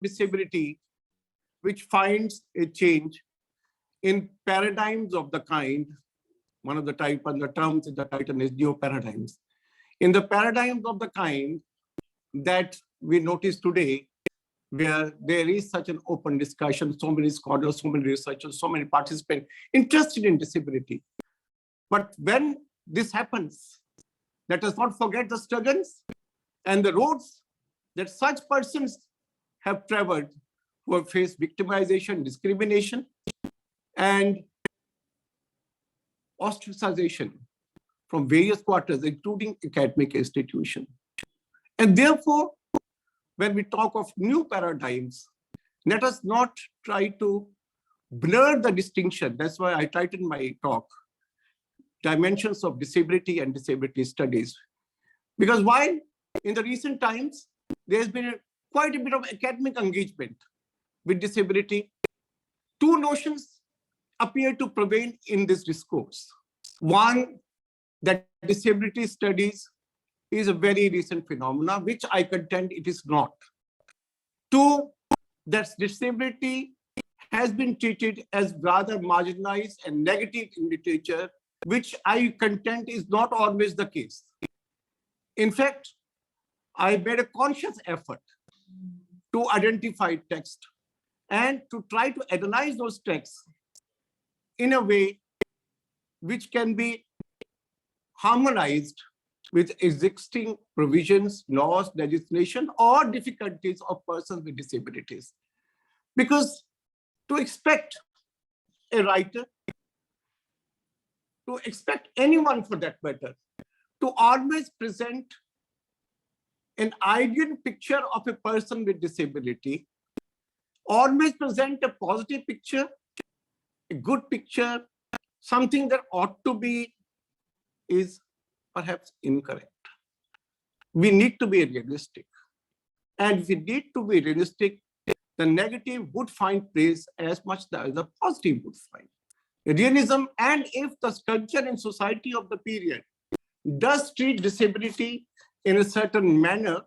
disability which finds a change in paradigms of the kind. One of the type and the terms in the title is neo-paradigms. In the paradigms of the kind that we notice today, where there is such an open discussion, so many scholars, so many researchers, so many participants interested in disability. But when this happens, let us not forget the struggles and the roads that such persons have traveled who have faced victimization, discrimination, and ostracization from various quarters, including academic institutions. And therefore, when we talk of new paradigms, let us not try to blur the distinction. That's why I titled my talk, Dimensions of Disability and Disability Studies. Because while in the recent times, there's been quite a bit of academic engagement with disability, two notions appear to prevail in this discourse. One, that disability studies is a very recent phenomenon, which I contend it is not. Two, that disability has been treated as rather marginalized and negative in literature, which I contend is not always the case. In fact, I made a conscious effort to identify text and to try to analyze those texts in a way which can be harmonized with existing provisions, laws, legislation, or difficulties of persons with disabilities. Because to expect a writer, to expect anyone for that matter, to always present an ideal picture of a person with disability, always present a positive picture, a good picture, something that ought to be, is perhaps incorrect. We need to be realistic. And if we need to be realistic, the negative would find place as much as the positive would find. Realism, and if the culture and society of the period does treat disability in a certain manner,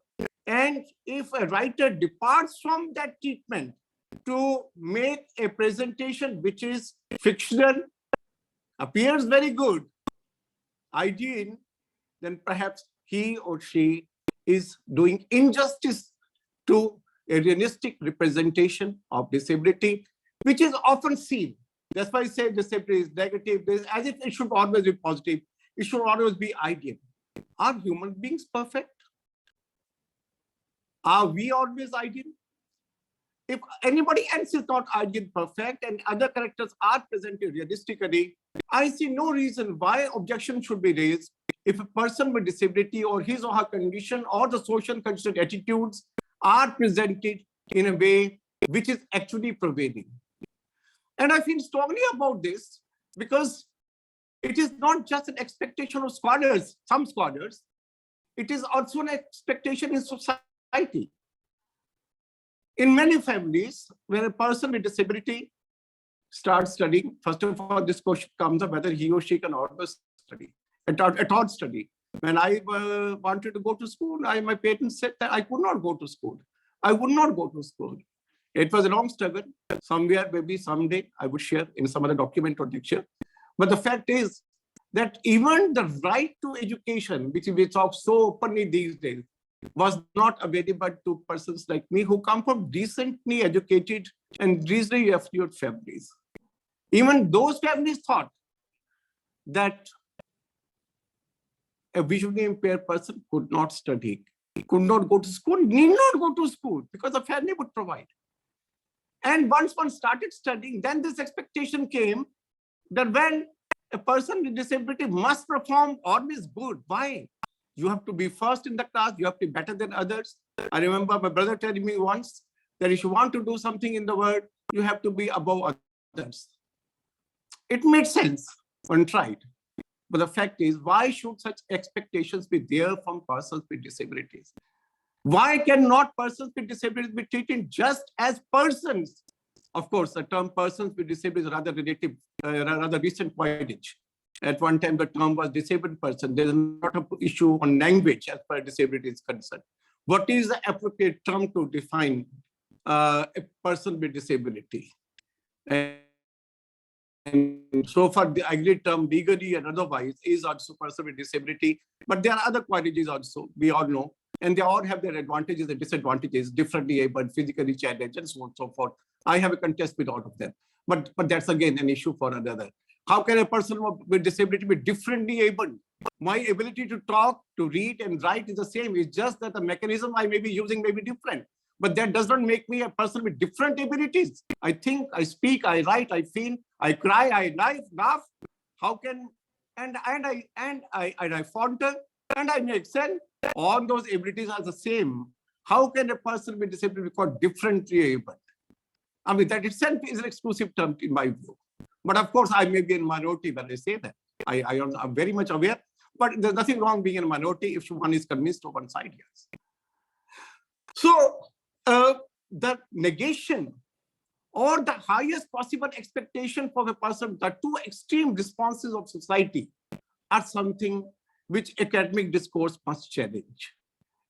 and if a writer departs from that treatment to make a presentation which is fictional, appears very good, ideal, then perhaps he or she is doing injustice to a realistic representation of disability, which is often seen. That's why I say disability is negative, as if it should always be positive, it should always be ideal. Are human beings perfect? Are we always ideal? If anybody else is not ideal perfect and other characters are presented realistically, I see no reason why objection should be raised if a person with disability or his or her condition or the social cultural attitudes are presented in a way which is actually prevailing. And I feel strongly about this because it is not just an expectation of scholars, some scholars, it is also an expectation in society. In many families, when a person with disability starts studying, first of all, this question comes up whether he or she can always study, at all study. When I wanted to go to school, my parents said that I could not go to school. I would not go to school. It was a long struggle. Somewhere, maybe someday, I would share in some other document or lecture. But the fact is that even the right to education, which we talk so openly these days, was not available to persons like me who come from decently educated and reasonably affluent families. Even those families thought that a visually impaired person could not study, could not go to school, need not go to school because the family would provide. And once one started studying, then this expectation came that when a person with disability must perform always good. Why? You have to be first in the class, you have to be better than others. I remember my brother telling me once that if you want to do something in the world, you have to be above others. It made sense when tried. But the fact is, why should such expectations be there from persons with disabilities? Why cannot persons with disabilities be treated just as persons? Of course, the term persons with disabilities is rather relative, rather recent coinage. At one time, the term was disabled person. There is not an issue on language as far as disability is concerned. What is the appropriate term to define a person with disability. And so far, the agreed term legally and otherwise is also person with disability. But there are other qualities also, we all know. And they all have their advantages and disadvantages, differently able, physically challenged, and so on and so forth. I have a contest with all of them. But that's again an issue for another. How can a person with disability be differently able? My ability to talk, to read, and write is the same. It's just that the mechanism I may be using may be different. But that does not make me a person with different abilities. I think, I speak, I write, I feel, I cry, I laugh. How can and I falter and I may excel? All those abilities are the same. How can a person with disability be called differently able? I mean, that itself is an exclusive term in my view. But of course, I may be in minority when I say that. I'm very much aware. But there's nothing wrong being in a minority if one is convinced of one side. Yes. So the negation or the highest possible expectation for a person, the two extreme responses of society are something which academic discourse must challenge.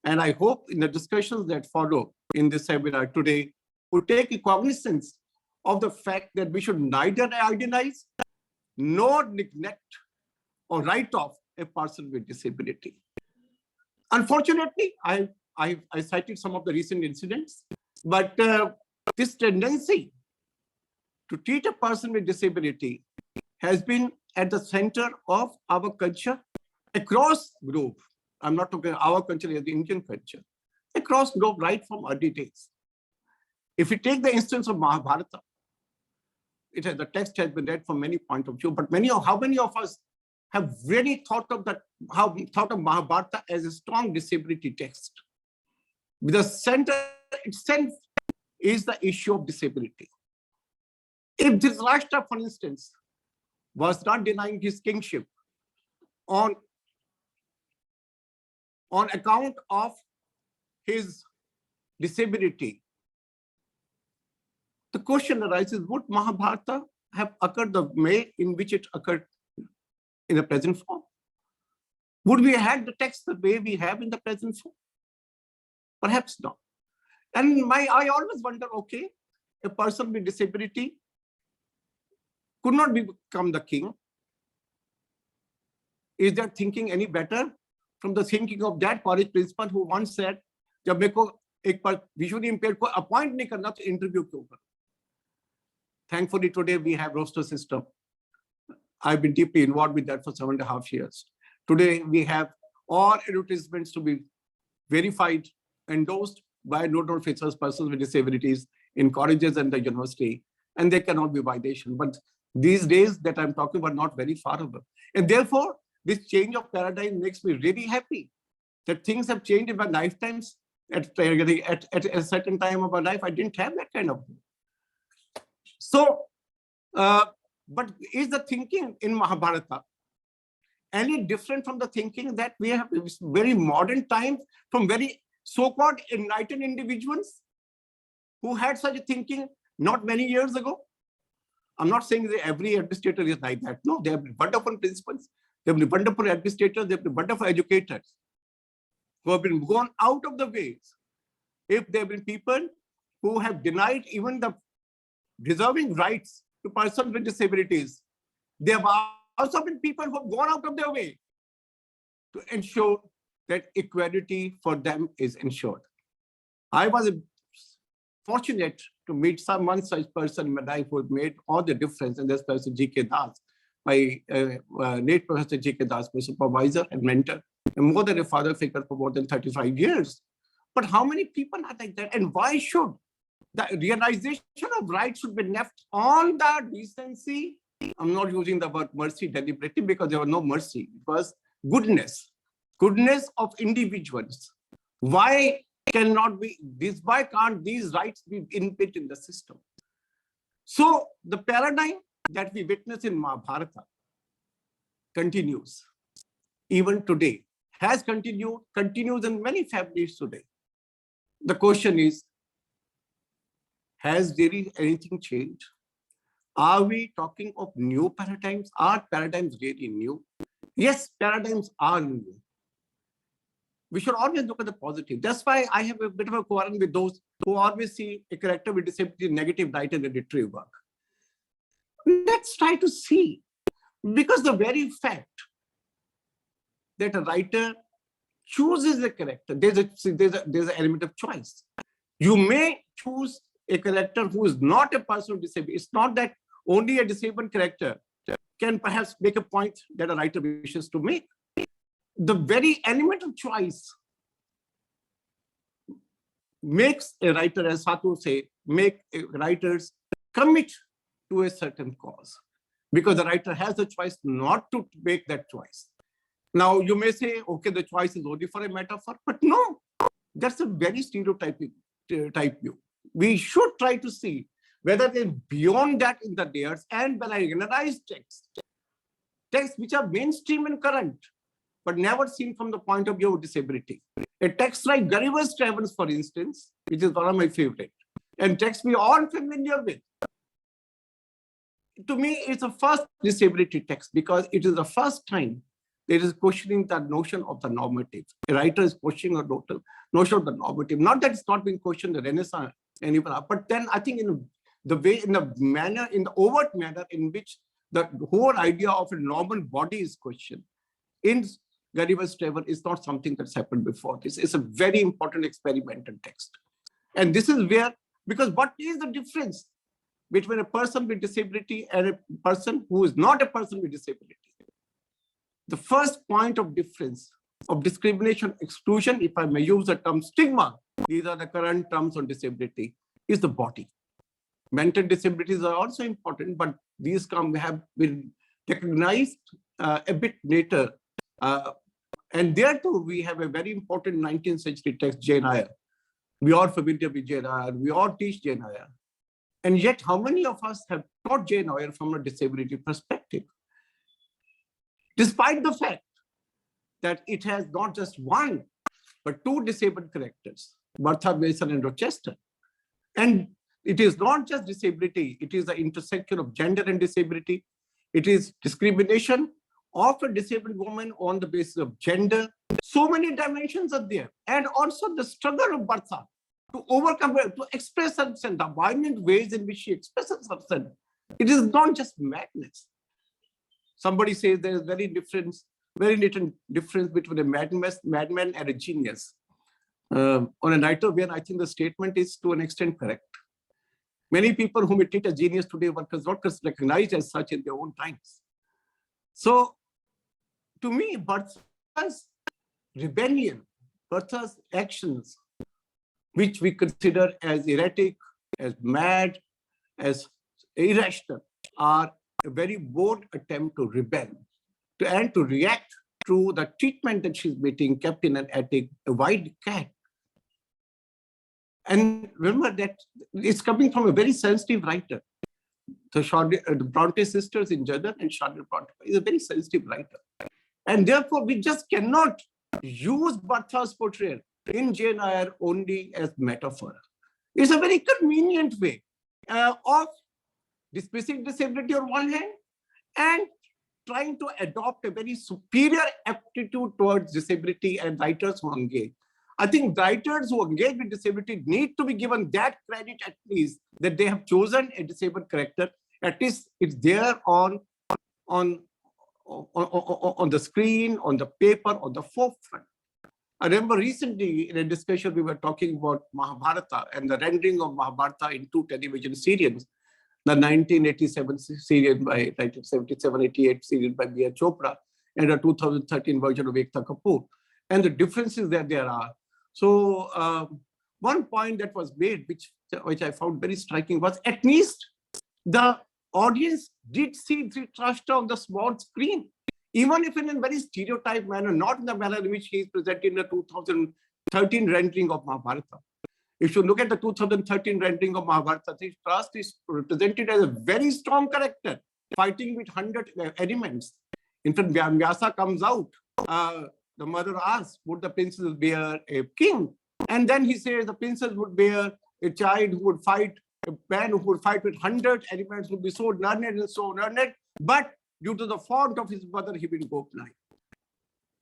And I hope in the discussions that follow in this seminar today, we take cognizance of the fact that we should neither idealize nor neglect or write off a person with disability. Unfortunately, I cited some of the recent incidents, but this tendency to treat a person with disability has been at the center of our culture across globe. I'm not talking our culture as the Indian culture, across globe right from early days. If we take the instance of Mahabharata, the text has been read from many points of view, but how many of us have really thought of Mahabharata as a strong disability text? The center itself is the issue of disability. If Dhritarashtra, for instance, was not denying his kingship on account of his disability, the question arises, would Mahabharata have occurred the way in which it occurred in the present form? Would we have had the text the way we have in the present form? Perhaps not. And I always wonder, okay, a person with disability could not become the king. Is that thinking any better from the thinking of that college principal who once said, जब मेरे को एक visually impaired को appoint नहीं करना तो interview क्यों करो? Thankfully, today we have roster system. I've been deeply involved with that for 7.5 years. Today, we have all advertisements to be verified, endorsed by nodal officers, persons with disabilities in colleges and the university, and there cannot be violation. But these days that I'm talking about, not very far away. And therefore, this change of paradigm makes me really happy that things have changed in my lifetimes. At a certain time of my life, I didn't have that kind of thing. So, but is the thinking in Mahabharata any different from the thinking that we have in very modern times from very so-called enlightened individuals who had such a thinking not many years ago? I'm not saying that every administrator is like that. No, they have wonderful principals, they have wonderful administrators, they have wonderful educators who have been gone out of the ways. If there have been people who have denied even the deserving rights to persons with disabilities, there have also been people who have gone out of their way to ensure that equality for them is ensured. I was fortunate to meet one such person in my life who made all the difference, and this person, G. Das, my late Professor G. Das, my supervisor and mentor, and more than a father figure for more than 35 years. But how many people are like that? And why should the realization of rights should be left on the decency? I'm not using the word mercy deliberately because there was no mercy. It was goodness of individuals. Why cannot be this? Why can't these rights be inbuilt in the system? So the paradigm that we witness in Mahabharata continues even today, has continued, continues in many families today. The question is, has really anything changed? Are we talking of new paradigms? Are paradigms really new? Yes, paradigms are new. We should always look at the positive. That's why I have a bit of a quarrel with those who always see a character with disability negative light in the literary work. Let's try to see, because the very fact that a writer chooses a character, there's an element of choice. You may choose a character who is not a person with disability. It's not that only a disabled character can perhaps make a point that a writer wishes to make. The very element of choice makes a writer, as Satu say, make writers commit to a certain cause, because the writer has the choice not to make that choice. Now, you may say, okay, the choice is only for a metaphor, but no, that's a very stereotypic type view. We should try to see whether they're beyond that in the layers. And when I analyze texts which are mainstream and current, but never seen from the point of view of disability. A text like Grievous Travels, for instance, which is one of my favorite, and text we are all familiar with. To me, it's a first disability text because it is the first time there is questioning the notion of the normative. A writer is questioning a notion of the normative. Not that it's not being questioned in the Renaissance anymore, but then I think in the overt manner in which the whole idea of a normal body is questioned in Grievous Travels is not something that's happened before. This is a very important experimental text. And this is where, because what is the difference between a person with disability and a person who is not a person with disability? The first point of difference of discrimination, exclusion, if I may use the term stigma, these are the current terms on disability, is the body. Mental disabilities are also important, but these have been recognized a bit later. And there too, we have a very important 19th century text, Jane. We are familiar with Jane. We all teach Jane. And yet, how many of us have taught Jane from a disability perspective? Despite the fact that it has not just one, but two disabled characters, Bertha Mason and Rochester. And it is not just disability, it is the intersection of gender and disability. It is discrimination of a disabled woman on the basis of gender. So many dimensions are there. And also the struggle of Bertha to overcome, to express herself, the violent ways in which she expresses herself. It is not just madness. Somebody says there is very little difference between a madman and a genius. On a writer where I think the statement is to an extent correct. Many people whom we treat as genius today were not recognized as such in their own times. So, to me, Bertha's rebellion, Bertha's actions, which we consider as erratic, as mad, as irrational, are a very bold attempt to rebel and to react to the treatment that she's getting, kept in an attic, a white cat. And remember that it's coming from a very sensitive writer. The Bronte sisters in Jadon and Charlotte Bronte is a very sensitive writer. And therefore, we just cannot use Bertha's portrayal in Jane Eyre only as metaphor. It's a very convenient way of dismissing disability on one hand and trying to adopt a very superior aptitude towards disability and writers who engage. I think writers who engage with disability need to be given that credit at least that they have chosen a disabled character. At least it's there on the screen, on the paper, on the forefront. I remember recently in a discussion we were talking about Mahabharata and the rendering of Mahabharata in two television serials. The 1987 serial by 1977-88 serial by B.R. Chopra and the 2013 version of Ekta Kapoor, and the differences that there are. So one point that was made, which I found very striking, was at least the audience did see Dhritarashtra on the small screen, even if in a very stereotyped manner, not in the manner in which he is presented in the 2013 rendering of Mahabharata. If you look at the 2013 rendering of Mahabharata, Dhritarashtra is represented as a very strong character, fighting with 100 elements. In fact, Vyasa comes out. The mother asks, would the princess bear a king? And then he says the princess would bear a child who would fight, a man who would fight with 100 elements, would be so learned and so learned, but due to the fault of his mother, he will go blind.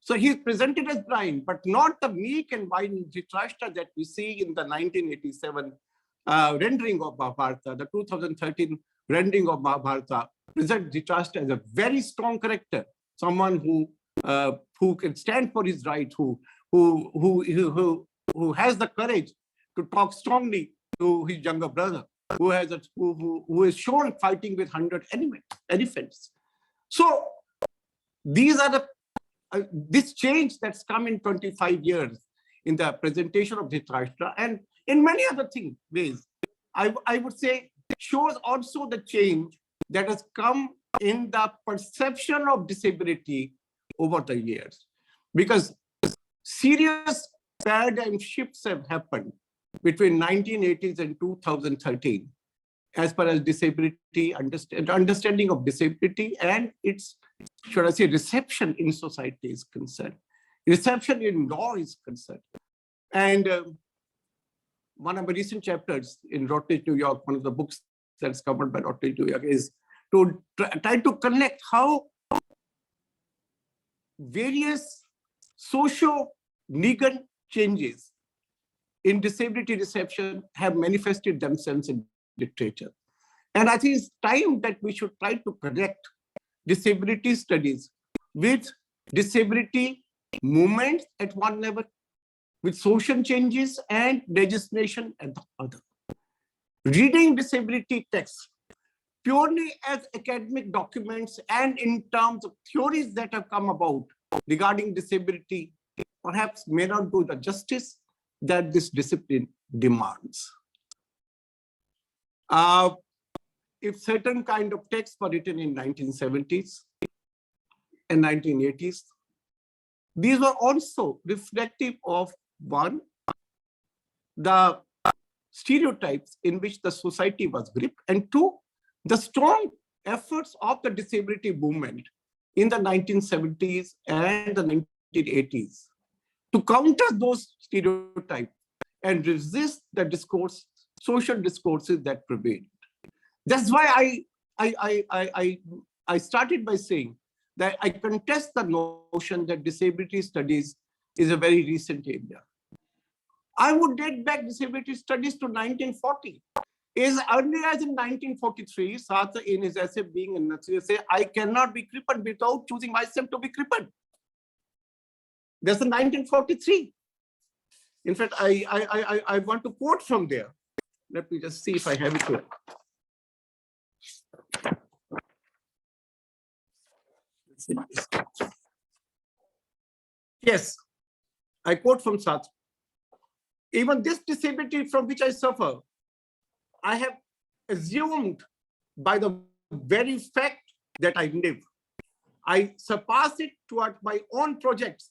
So he is presented as blind, but not the meek and mild Dhritarashtra that we see in the 1987 rendering of Mahabharata, the 2013 rendering of Mahabharata, present Dhritarashtra as a very strong character, someone who can stand for his right, who has the courage to talk strongly to his younger brother, who is shown fighting with 100 elephants. So these are the this change that's come in 25 years in the presentation of Dhritarashtra, and in many other ways, I would say shows also the change that has come in the perception of disability over the years, because serious paradigm shifts have happened between 1980s and 2013 as far as disability, understanding of disability and its, should I say, reception in society is concerned, reception in law is concerned. And one of the recent chapters in Retd, New York, one of the books that's covered by Retd, New York, is to try to connect how various socio-legal changes in disability reception have manifested themselves in literature. And I think it's time that we should try to connect disability studies with disability movements at one level, with social changes and legislation at the other. Reading disability texts purely as academic documents and in terms of theories that have come about regarding disability perhaps may not do the justice that this discipline demands. If certain kind of texts were written in 1970s and 1980s, these were also reflective of, one, the stereotypes in which the society was gripped, and two, the strong efforts of the disability movement in the 1970s and the 1980s to counter those stereotypes and resist the discourse, social discourses that prevailed. That's why I started by saying that I contest the notion that disability studies is a very recent area. I would date back disability studies to 1940. As early as in 1943, Sartre in his essay Being in Nature say, I cannot be crippled without choosing myself to be crippled. That's in 1943. In fact, I want to quote from there. Let me just see if I have it here. Yes, I quote from Sartre. Even this disability from which I suffer, I have assumed by the very fact that I live. I surpass it toward my own projects.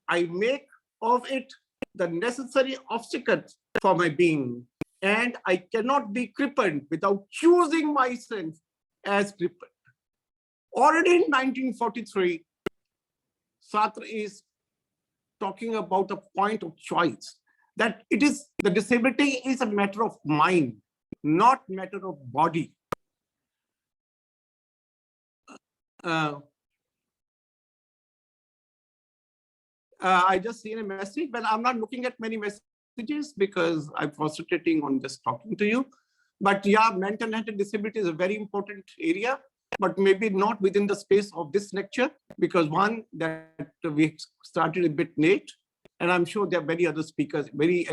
I make of it the necessary obstacles for my being, and I cannot be crippled without choosing myself as crippled. Already in 1943, Sartre is talking about a point of choice, that it is the disability is a matter of mind, not matter of body. I just seen a message, but I'm not looking at many messages because I'm concentrating on just talking to you. But yeah, mental health and disability is a very important area, but maybe not within the space of this lecture, because one, that we started a bit late, and I'm sure there are many other speakers, very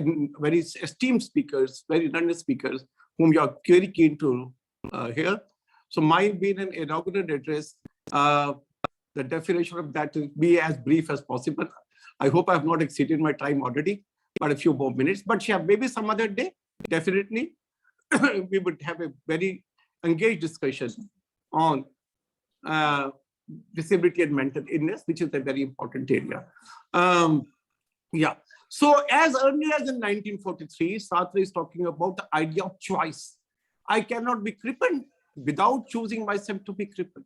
esteemed speakers, very learned speakers, whom you are very keen to hear. So mine being an inaugural address, the definition of that will be as brief as possible. I hope I have not exceeded my time already, but a few more minutes. But yeah, maybe some other day, definitely, we would have a very engaged discussion on disability and mental illness, which is a very important area. Yeah. So as early as in 1943, Sartre is talking about the idea of choice. I cannot be crippled without choosing myself to be crippled.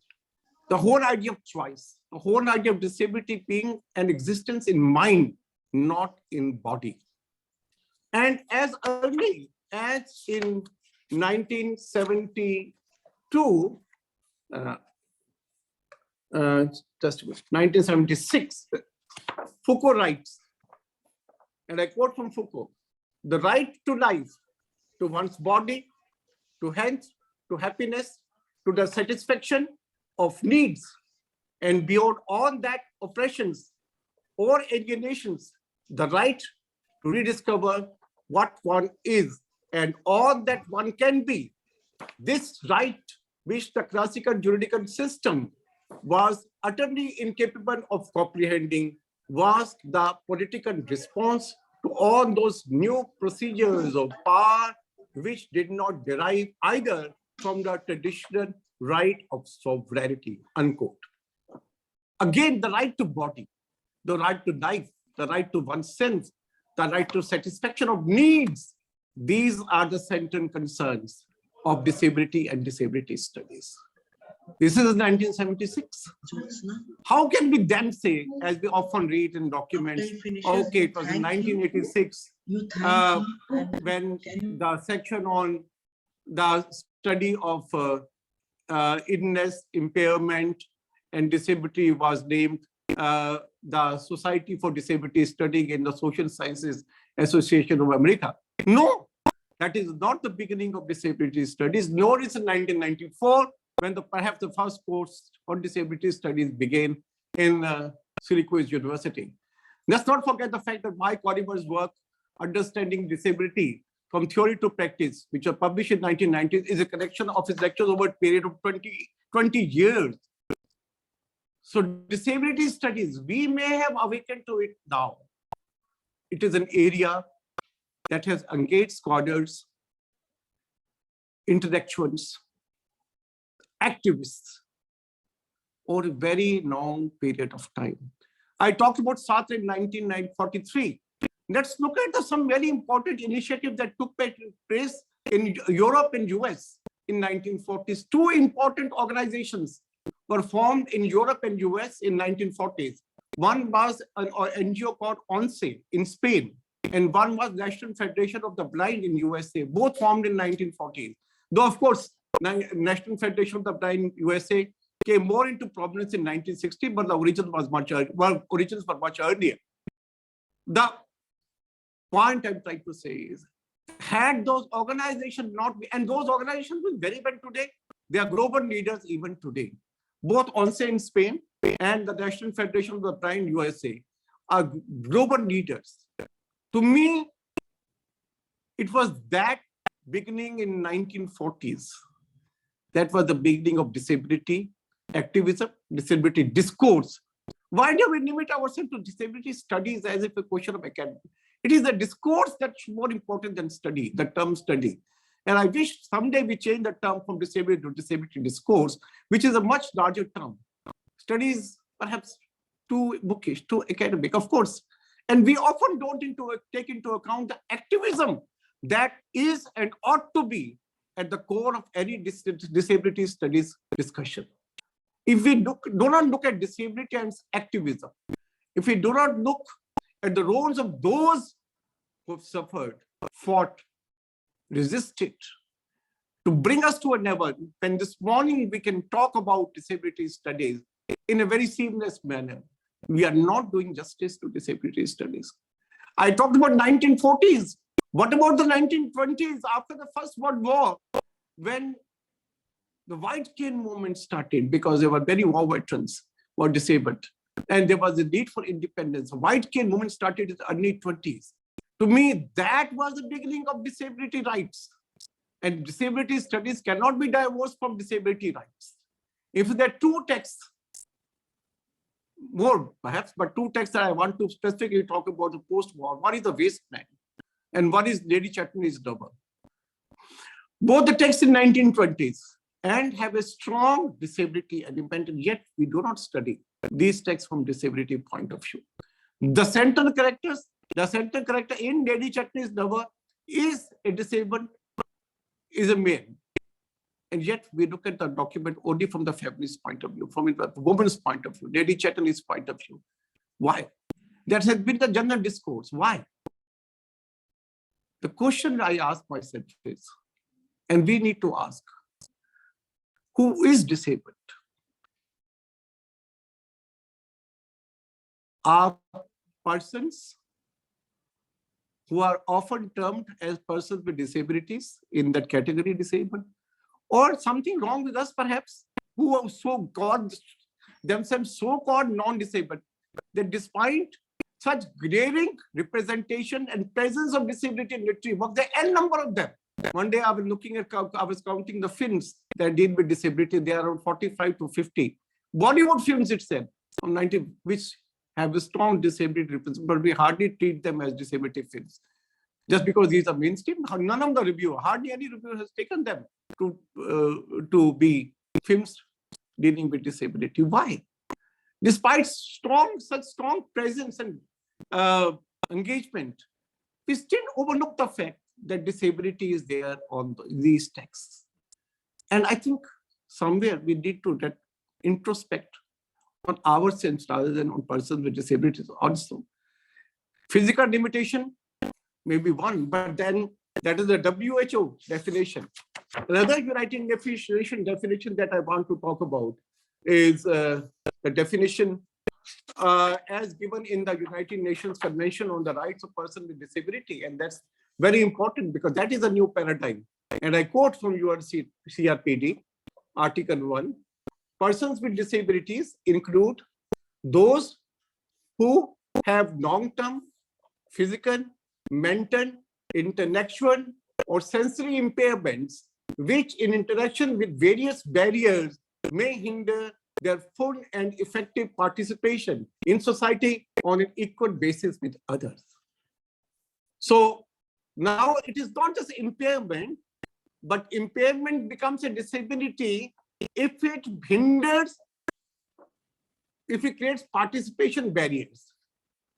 The whole idea of choice, the whole idea of disability being an existence in mind, not in body. And as early as in 1972, just 1976, Foucault writes, and I quote from Foucault, the right to life, to one's body, to health, to happiness, to the satisfaction of needs, and beyond all that oppressions or alienations, the right to rediscover what one is and all that one can be. This right, which the classical juridical system was utterly incapable of comprehending, was the political response to all those new procedures of power which did not derive either from the traditional right of sovereignty, unquote. Again, the right to body, the right to life, the right to oneself, the right to satisfaction of needs. These are the central concerns of disability and disability studies. This is 1976. How can we then say, as we often read in documents, okay, it was in 1986 when the section on the study of illness, impairment, and disability was named the Society for Disability Studying in the Social Sciences Association of America. No, that is not the beginning of disability studies, nor is in 1994 when perhaps the first course on disability studies began in Syracuse University. Let's not forget the fact that Mike Oliver's work, Understanding Disability from Theory to Practice, which was published in 1990s, is a collection of his lectures over a period of 20 years. So disability studies, we may have awakened to it now. It is an area that has engaged scholars, intellectuals, activists over a very long period of time. I talked about Sartre in 1943. Let's look at some very important initiatives that took place in Europe and US in 1940s. Two important organizations were formed in Europe and US in 1940s. One was an NGO called ONCE in Spain, and one was National Federation of the Blind in USA, both formed in 1940s. Though, of course, National Federation of the Blind USA came more into prominence in 1960, but the origins were much earlier. The point I'm trying to say is, had those organizations not been, and those organizations will very well today, they are global leaders even today. Both ONCE in Spain and the National Federation of the Blind USA are global leaders. To me, it was that beginning in 1940s. That was the beginning of disability activism, disability discourse. Why do we limit ourselves to disability studies as if a question of academic? It is the discourse that's more important than study, the term study. And I wish someday we change the term from disability to disability discourse, which is a much larger term. Studies perhaps too bookish, too academic, of course. And we often don't take into account the activism that is and ought to be at the core of any disability studies discussion. If we do not look at disability and activism, if we do not look at the roles of those who have suffered, fought, resisted, to bring us to a level when this morning we can talk about disability studies in a very seamless manner, we are not doing justice to disability studies. I talked about 1940s. What about the 1920s after the First World War, when the white cane movement started because there were many war veterans who were disabled and there was a need for independence. The white cane movement started in the early 20s. To me, that was the beginning of disability rights. And disability studies cannot be divorced from disability rights. If there are two texts, more perhaps, but two texts that I want to specifically talk about the post-war. One is The Waste Man and one is Lady Chatterley's Double. Both the texts in 1920s and have a strong disability element, and yet we do not study these texts from disability point of view. The central character in Lady Chatterley's Double is a disabled, is a male. And yet we look at the document only from the feminist point of view, from the woman's point of view, Lady Chatterley's point of view. Why? That has been the general discourse. Why? The question I ask myself is, and we need to ask, who is disabled? Are persons who are often termed as persons with disabilities in that category disabled, or something wrong with us perhaps, who are so-called themselves so-called non-disabled, that despite such glaring representation and presence of disability in literary work, there are n number of them. One day I was counting the films that deal with disability. They are around 45 to 50. Bollywood films itself, from 90, which have a strong disability representation, but we hardly treat them as disability films. Just because these are mainstream, none of the reviewer, hardly any reviewer has taken them to be films dealing with disability. Why? Despite such strong presence and engagement, we still overlook the fact that disability is there on these texts. And I think somewhere we need to introspect on ourselves rather than on persons with disabilities also. Physical limitation may be one, but then that is the WHO definition. Another United Nations definition that I want to talk about is the definition as given in the United Nations Convention on the Rights of Persons with Disability. And that's very important because that is a new paradigm. And I quote from your CRPD, Article 1, persons with disabilities include those who have long-term physical, mental, intellectual, or sensory impairments, which in interaction with various barriers may hinder their full and effective participation in society on an equal basis with others. So now it is not just impairment, but impairment becomes a disability if it hinders, if it creates participation barriers,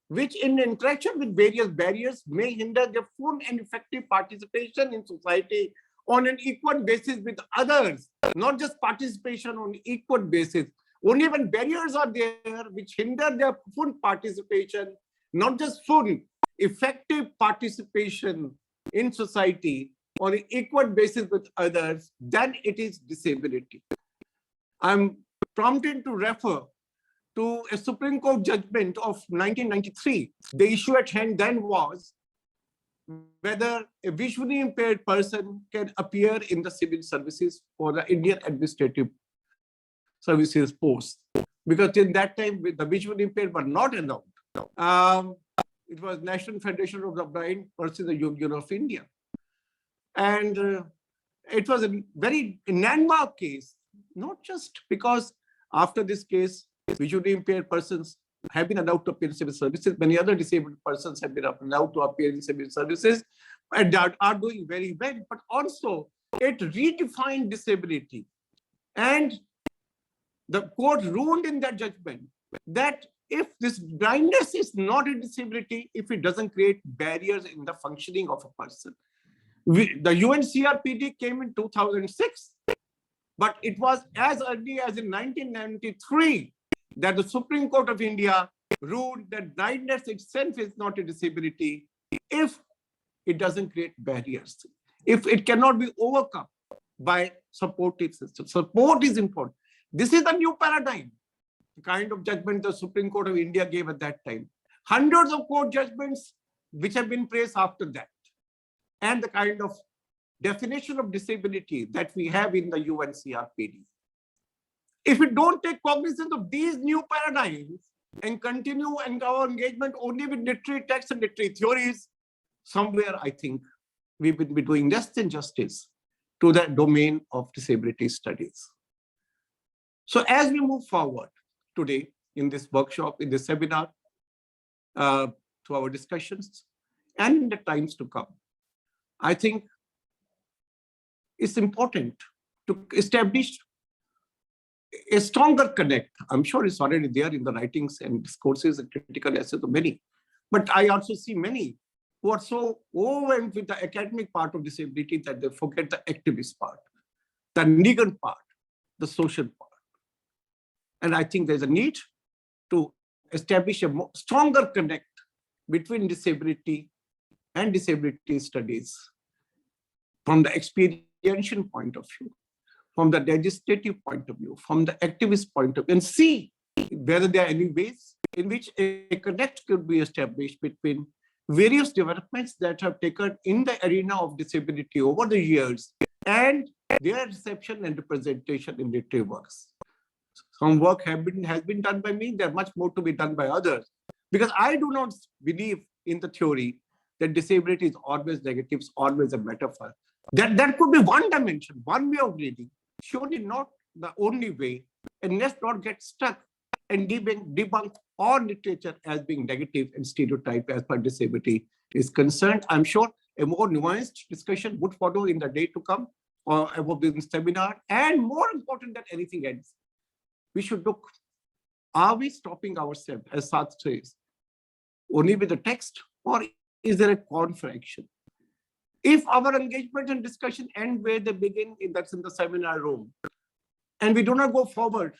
which in interaction with various barriers may hinder their full and effective participation in society on an equal basis with others, not just participation on an equal basis. Only when barriers are there which hinder their full participation, not just full, effective participation in society on an equal basis with others, then it is disability. I'm prompted to refer to a Supreme Court judgment of 1993. The issue at hand then was whether a visually impaired person can appear in the civil services for the Indian Administrative Services post. Because in that time, the visually impaired were not allowed. It was National Federation of the Blind versus the Union of India. And it was a very landmark case, not just because after this case, visually impaired persons have been allowed to appear in civil services. Many other disabled persons have been allowed to appear in civil services and are doing very well. But also, it redefined disability. And the court ruled in that judgment that if this blindness is not a disability, if it doesn't create barriers in the functioning of a person. The UNCRPD came in 2006, but it was as early as in 1993 that the Supreme Court of India ruled that blindness itself is not a disability if it doesn't create barriers, if it cannot be overcome by supportive systems. Support is important. This is the new paradigm, the kind of judgment the Supreme Court of India gave at that time. Hundreds of court judgments which have been placed after that. And the kind of definition of disability that we have in the UNCRPD. If we don't take cognizance of these new paradigms and continue in our engagement only with literary texts and literary theories, somewhere I think we will be doing less than justice to the domain of disability studies. So as we move forward today in this workshop, in this seminar, to our discussions and in the times to come, I think it's important to establish a stronger connect. I'm sure it's already there in the writings and discourses and critical essays of many. But I also see many who are so overwhelmed with the academic part of disability that they forget the activist part, the legal part, the social part. And I think there's a need to establish a stronger connect between disability and disability studies from the experiential point of view, from the legislative point of view, from the activist point of view, and see whether there are any ways in which a connect could be established between various developments that have taken in the arena of disability over the years and their reception and representation in literary works. Some work has been done by me. There's much more to be done by others. Because I do not believe in the theory that disability is always negative, it's always a metaphor. That could be one dimension, one way of reading, surely not the only way. And let's not get stuck and debunk all literature as being negative and stereotype as far as disability is concerned. I'm sure a more nuanced discussion would follow in the day to come or about this seminar. And more important than anything else, we should look, are we stopping ourselves, as Sat says, only with the text, or is there a call for action? If our engagement and discussion end where they begin, that's in the seminar room, and we do not go forward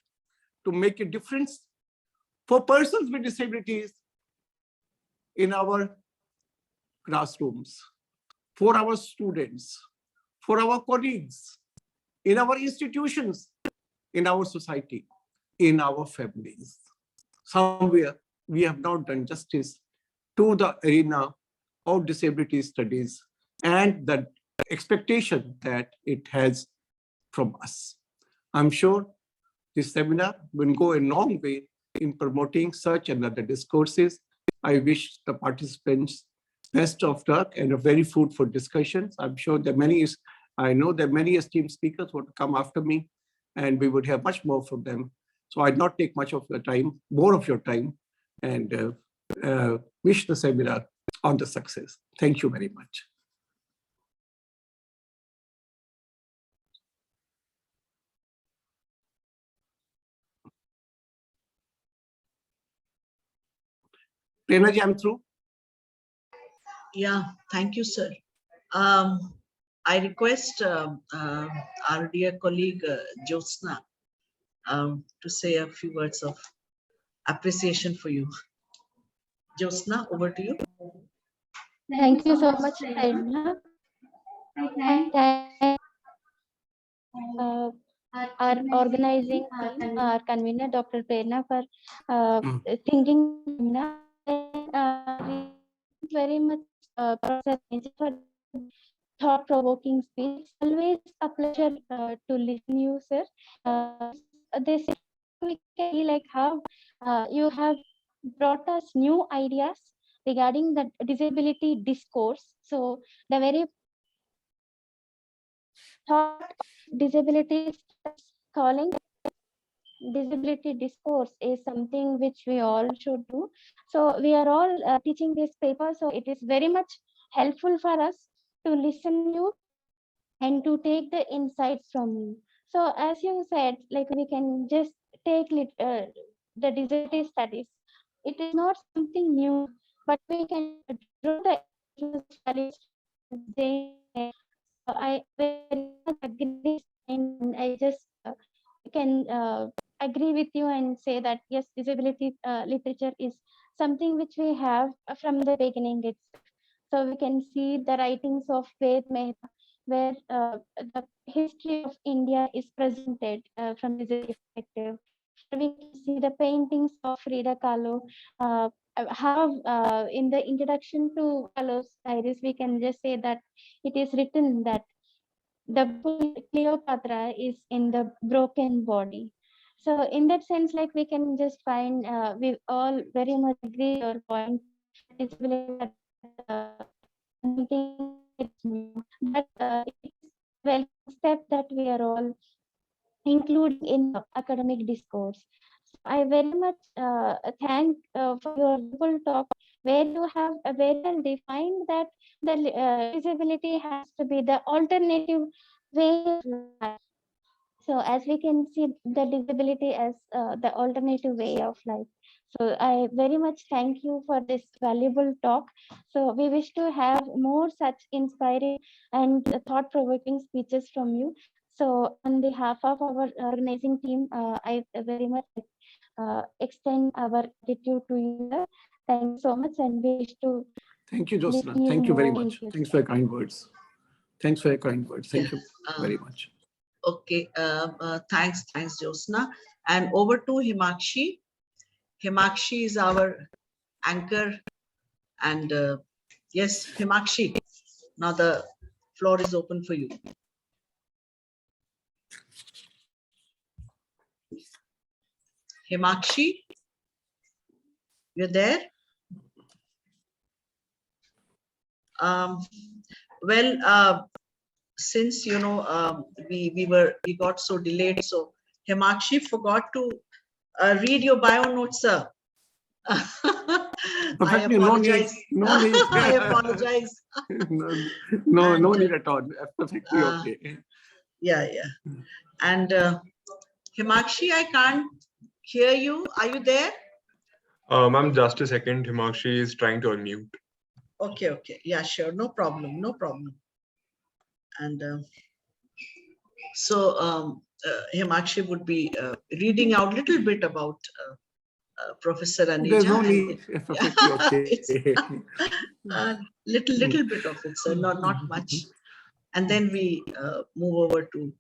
to make a difference for persons with disabilities in our classrooms, for our students, for our colleagues, in our institutions, in our society, in our families. Somewhere we have not done justice to the arena of disability studies and the expectation that it has from us. I'm sure this seminar will go a long way in promoting such and other discourses. I wish the participants best of luck and a very fruitful discussions. I'm sure there are I know there are many esteemed speakers who would come after me, and we would have much more from them. So I'd not take much of the time, more of your time, and wish the seminar on the success. Thank you very much. Prerana ji, I'm through. Yeah, thank you, sir. I request our dear colleague Jyotsna to say a few words of appreciation for you. Jyotsna, over to you. Thank you so much, Prerana. I thank our organizing team, our convener, Dr. Prerana, for thinking seminar. Very much Professor Aneja for thought-provoking speech. It's always a pleasure to listen you, sir. This we can see like how you have brought us new ideas regarding the disability discourse. So the very thought of disability calling disability discourse is something which we all should do. So we are all teaching this paper, so it is very much helpful for us to listen you and to take the insights from you. So as you said, like we can just take the disability studies. It is not something new, but we can draw the studies. So I very much agree, and I just can agree with you and say that yes, disability literature is something which we have from the beginning itself. So we can see the writings of Ved Mehta, where the history of India is presented from this perspective. We can see the paintings of Frida Kahlo. How in the introduction to Kahlo's diaries, we can just say that it is written that the Cleopatra is in the broken body. So in that sense, like we can just find we all very much agree your point. Disability something it's new, but it is a welcome step that we are all including in the academic discourse. So I very much thank for your whole talk, where you have very well defined that the disability has to be the alternative way of life. So as we can see the disability as the alternative way of life. So I very much thank you for this valuable talk. So we wish to have more such inspiring and thought-provoking speeches from you. So on behalf of our organizing team, I very much extend our gratitude to you, sir. Thank you so much, and we wish to thank you, Jyotsna. Thank you very much. Thanks for your kind words. Thanks for your kind words. Thank you very much. Okay, thanks, Jyotsna. And over to Himakshi. Himakshi is our anchor. And yes, Himakshi, now the floor is open for you. Himakshi, you're there? Since we got so delayed, so Himakshi forgot to read your bio notes, sir. I apologize. No need. I apologize. No need at all. Perfectly okay. Yeah. And Himakshi, I can't hear you. Are you there? Ma'am, just a second. Himakshi is trying to unmute. Okay. Yeah, sure. No problem. And so Himakshi would be reading out a little bit about Professor Aneja. There's no need. Perfectly okay. It's little bit of it, sir, not much. And then we move over to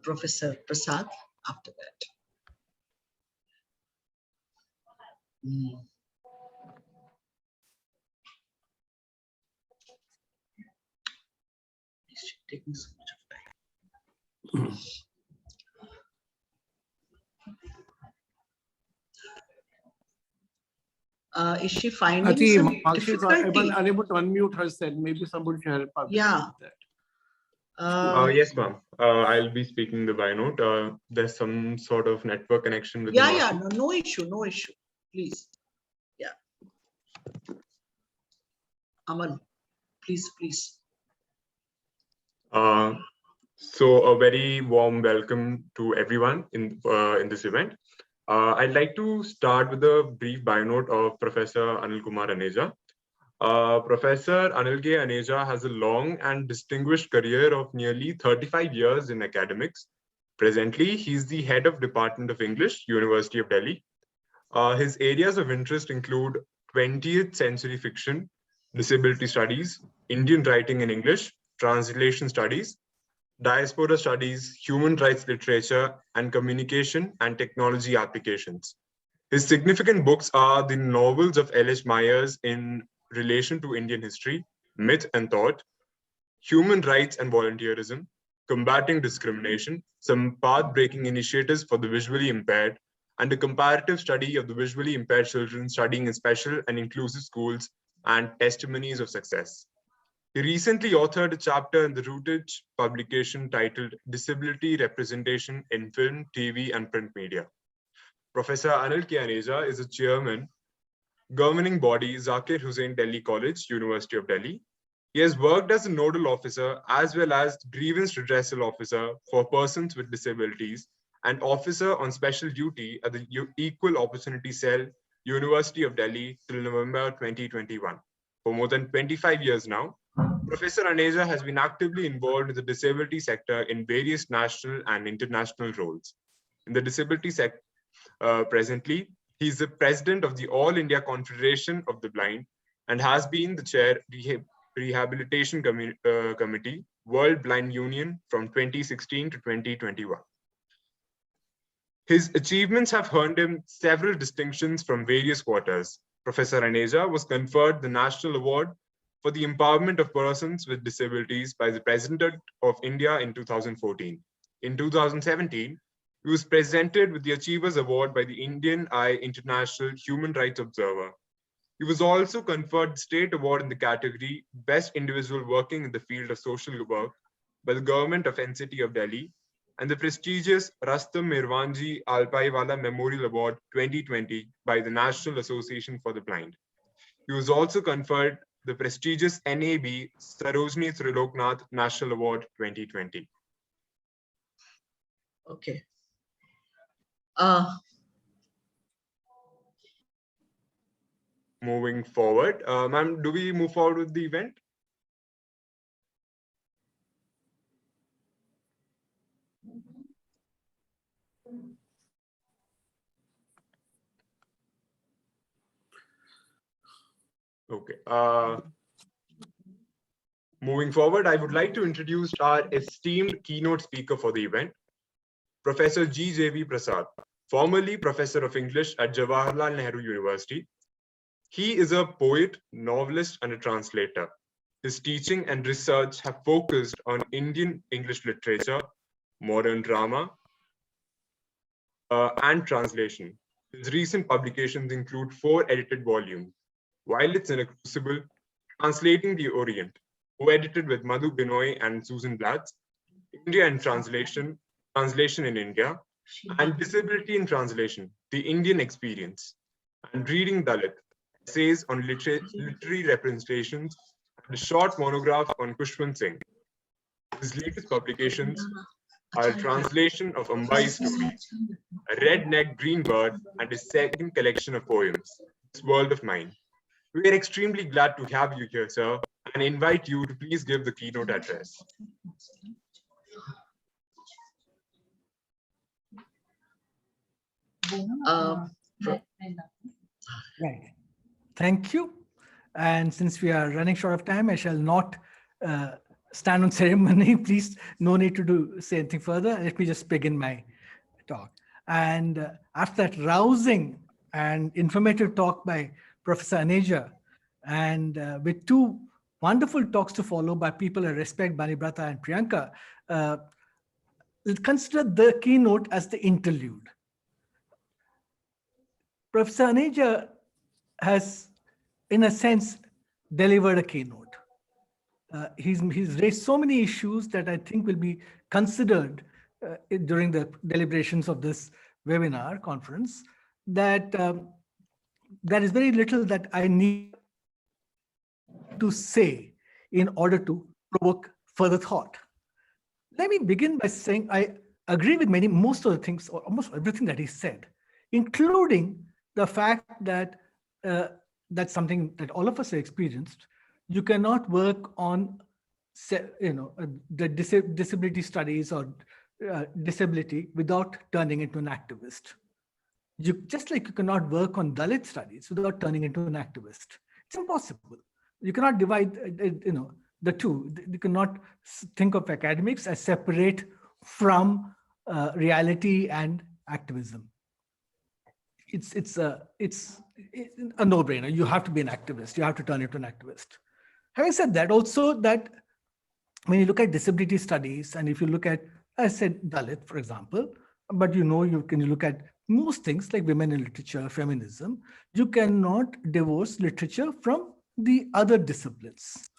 Professor Prasad after that. It's taking so much of time. Is she finding some difficulty? Unable to unmute herself. Maybe somebody should help her. Yeah. Yes, ma'am. I'll be speaking the bio note. There's some sort of network connection with Yeah. No issue. Please. Yeah. Aman, please. So a very warm welcome to everyone in this event. I'd like to start with a brief bio note of Professor Anil Kumar Aneja. Professor Anil K. Aneja has a long and distinguished career of nearly 35 years in academics. Presently, he's the head of Department of English, University of Delhi. His areas of interest include 20th century fiction, disability studies, Indian writing in English, translation studies, diaspora studies, human rights literature, and communication and technology applications. His significant books are the novels of L.H. Myers in relation to Indian history, myth and thought, human rights and volunteerism, combating discrimination, some path-breaking initiatives for the visually impaired, and a comparative study of the visually impaired children studying in special and inclusive schools and testimonies of success. He recently authored a chapter in the Retd publication titled Disability Representation in Film, TV, and Print Media. Professor Anil K. Aneja is a chairman, governing body Zakir Hussain Delhi College, University of Delhi. He has worked as a nodal officer as well as grievance redressal officer for persons with disabilities and officer on special duty at the Equal Opportunity Cell, University of Delhi till November 2021. For more than 25 years now, Professor Aneja has been actively involved in the disability sector in various national and international roles. In the disability sector, presently, he is the president of the All India Confederation of the Blind and has been the chair Rehabilitation Committee, World Blind Union from 2016 to 2021. His achievements have earned him several distinctions from various quarters. Professor Aneja was conferred the National Award for the Empowerment of Persons with Disabilities by the President of India in 2014. In 2017, he was presented with the Achievers Award by the Indian Eye International Human Rights Observer. He was also conferred the State Award in the category Best Individual Working in the Field of Social Work by the Government of NCT of Delhi and the prestigious Rastam Mirwanji Alpaiwala Memorial Award 2020 by the National Association for the Blind. He was also conferred the prestigious NAB Sarojini Triloknath National Award 2020. Okay. Moving forward, ma'am, do we move forward with the event? Okay. Moving forward, I would like to introduce our esteemed keynote speaker for the event, Professor G Jb Prasad. formerly Professor of English at Jawaharlal Nehru University. He is a poet, novelist, and a translator. His teaching and research have focused on Indian English literature, modern drama, and translation. His recent publications include 4 edited volumes: Violets in a Crucible, Translating the Orient, co-edited with Madhu Binoy and Susan Blatz, India in Translation, Translation in India, and Disability in Translation, The Indian Experience, and Reading Dalit, essays on literary representations, and a short monograph on Kushwant Singh. His latest publications are a translation of Ambai's story, A Red-Necked Green Bird, and his second collection of poems, This World of Mine. We are extremely glad to have you here, sir, and invite you to please give the keynote address. Right. Thank you. And since we are running short of time, I shall not stand on ceremony. Please, no need to say anything further. Let me just begin my talk. And after that rousing and informative talk by Professor Aneja, and with 2 wonderful talks to follow by people I respect, Banibrata and Priyanka, consider the keynote as the interlude. Professor Aneja has, in a sense, delivered a keynote. He's raised so many issues that I think will be considered during the deliberations of this webinar conference, that there is very little that I need to say in order to provoke further thought. Let me begin by saying I agree with most of the things, or almost everything that he said, including the fact that that's something that all of us have experienced. You cannot work on, the disability studies or disability without turning into an activist. Just like you cannot work on Dalit studies without turning into an activist. It's impossible. You cannot divide, the two. You cannot think of academics as separate from reality and activism. It's a no-brainer. You have to be an activist. You have to turn into an activist. Having said that, also that when you look at disability studies, and if you look at, I said Dalit, for example, but you can look at most things like women in literature, feminism, you cannot divorce literature from the other disciplines.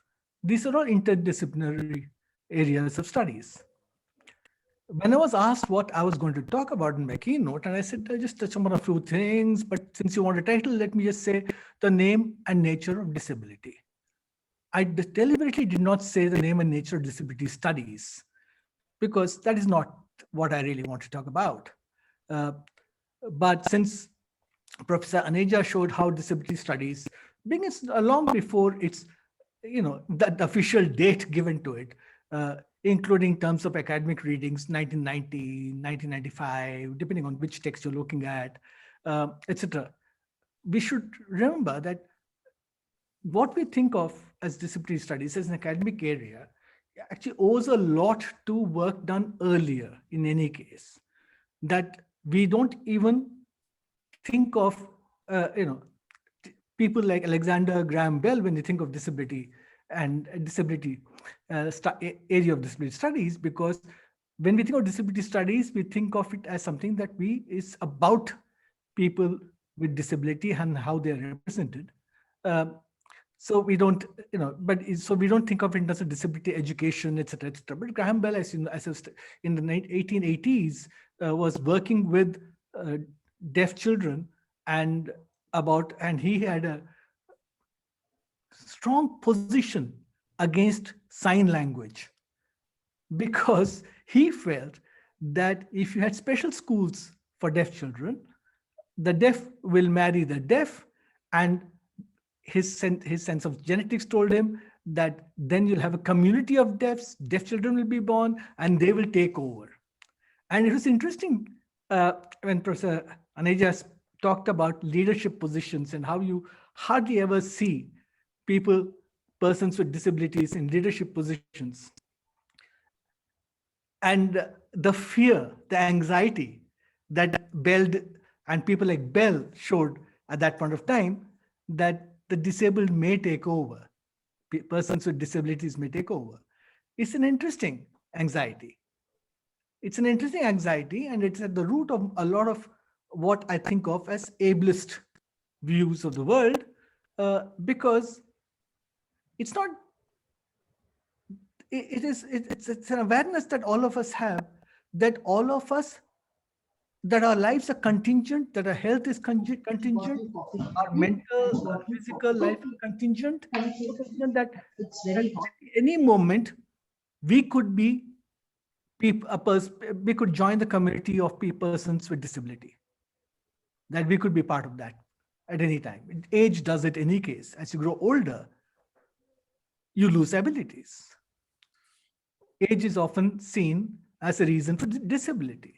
These are all interdisciplinary areas of studies. When I was asked what I was going to talk about in my keynote, and I said, I'll just touch on a few things, but since you want a title, let me just say the name and nature of disability. I deliberately did not say the name and nature of disability studies, because that is not what I really want to talk about. But since Professor Aneja showed how disability studies begins long before its, the official date given to it, including terms of academic readings, 1990, 1995, depending on which text you're looking at, etc. We should remember that what we think of as disability studies as an academic area actually owes a lot to work done earlier in any case, that we don't even think of, people like Alexander Graham Bell when they think of disability and disability area of disability studies, because when we think of disability studies, we think of it as something that is about people with disability and how they are represented. So we don't, so we don't think of it as a disability education, etc., etc. But Graham Bell, as in the 1880s, was working with deaf children and he had a strong position against sign language, because he felt that if you had special schools for deaf children, the deaf will marry the deaf, and his sense of genetics told him that then you'll have a community of deaf children will be born, and they will take over. And it was interesting when Professor Aneja talked about leadership positions and how you hardly ever see persons with disabilities in leadership positions. And the fear, the anxiety that Bell and people like Bell showed at that point of time that the disabled may take over. Persons with disabilities may take over. It's an interesting anxiety. It's an interesting anxiety, and it's at the root of a lot of what I think of as ableist views of the world, because it's not, it's an awareness that all of us have, that all of us, that our lives are contingent, that our health is contingent, our mental, our physical life is contingent, so contingent that at any moment we could be we could join the community of persons with disability, that we could be part of that at any time. Age does it in any case. As you grow older, you lose abilities. Age is often seen as a reason for disability.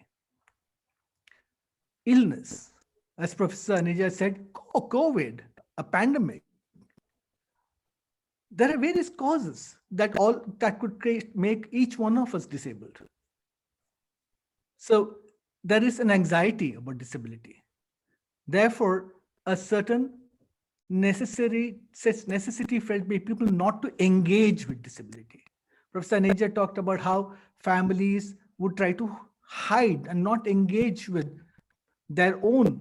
Illness, as Professor Aneja said, COVID, a pandemic. There are various causes that could make each one of us disabled. So there is an anxiety about disability. Therefore, a certain necessity felt by people not to engage with disability. Professor Aneja talked about how families would try to hide and not engage with their own